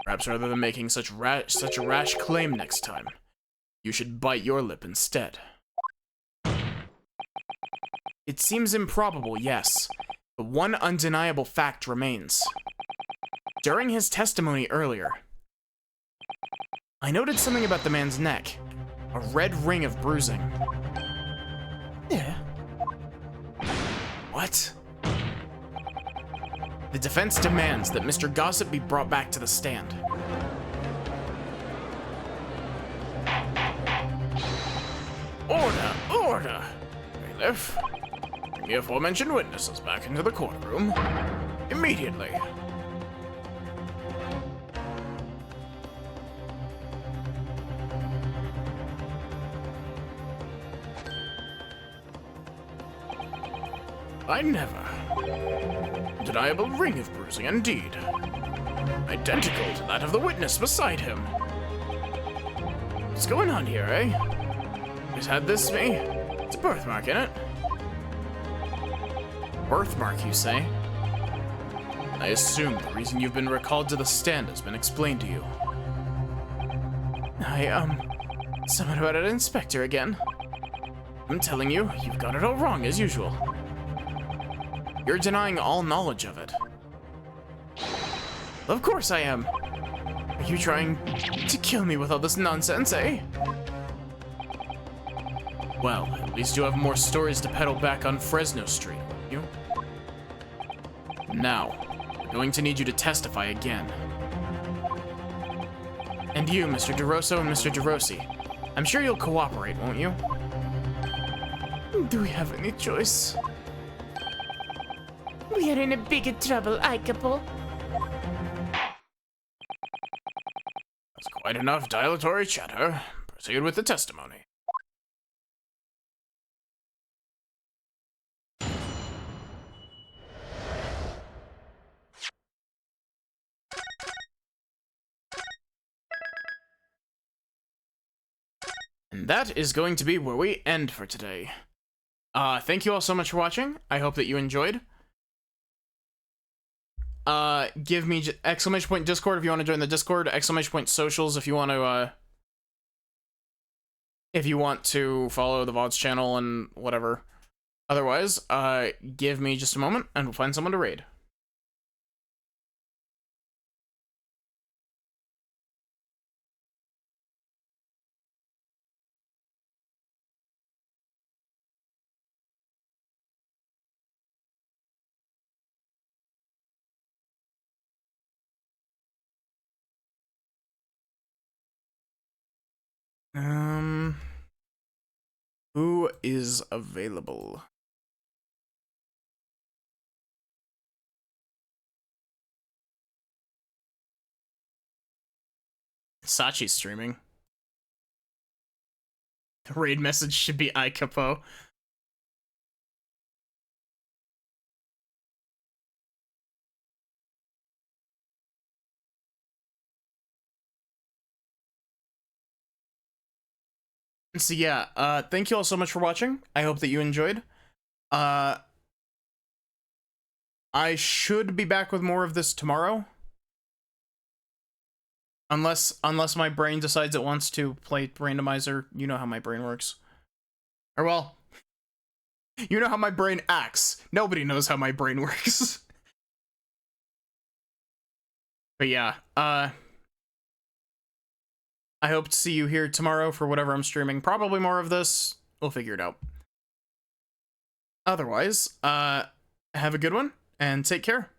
Speaker 1: Perhaps rather than making such a rash claim next time, You should bite your lip instead. It seems improbable, yes, but one undeniable fact remains. During his testimony earlier, I noted something about the man's neck. A red ring of bruising.
Speaker 3: Yeah.
Speaker 1: What? The defense demands that Mr. Gossip be brought back to the stand. Order! Order! Bailiff, bring the aforementioned witnesses back into the courtroom. Immediately. I never. Undeniable ring of bruising indeed. Identical to that of the witness beside him. What's going on here, eh? Who's had this me? It's a birthmark, innit? Birthmark, you say? I assume the reason you've been recalled to the stand has been explained to you. Something about an inspector again. I'm telling you, you've got it all wrong as usual. You're denying all knowledge of it. Of course I am. Are you trying to kill me with all this nonsense, eh? Well, at least you have more stories to peddle back on Fresno Street, won't you? Now, we're going to need you to testify again. And you, Mr. DeRosso and Mr. DeRossi. I'm sure you'll cooperate, won't you?
Speaker 2: Do we have any choice? We are in a big trouble, Ikapo.
Speaker 1: That's quite enough dilatory chatter. Proceed with the testimony. And that is going to be where we end for today. Thank you all so much for watching. I hope that you enjoyed. Give me exclamation point Discord if you want to join the Discord, exclamation point socials if you want to follow the VODs channel and whatever. Otherwise, give me just a moment and we'll find someone to raid. Who is available? Sachi's streaming. The raid message should be iCapo. So yeah, thank you all so much for watching. I hope that you enjoyed. I should be back with more of this tomorrow. Unless my brain decides it wants to play randomizer. You know how my brain works. Or well, you know how my brain acts. Nobody knows how my brain works. But yeah, I hope to see you here tomorrow for whatever I'm streaming. Probably more of this. We'll figure it out. Otherwise, have a good one and take care.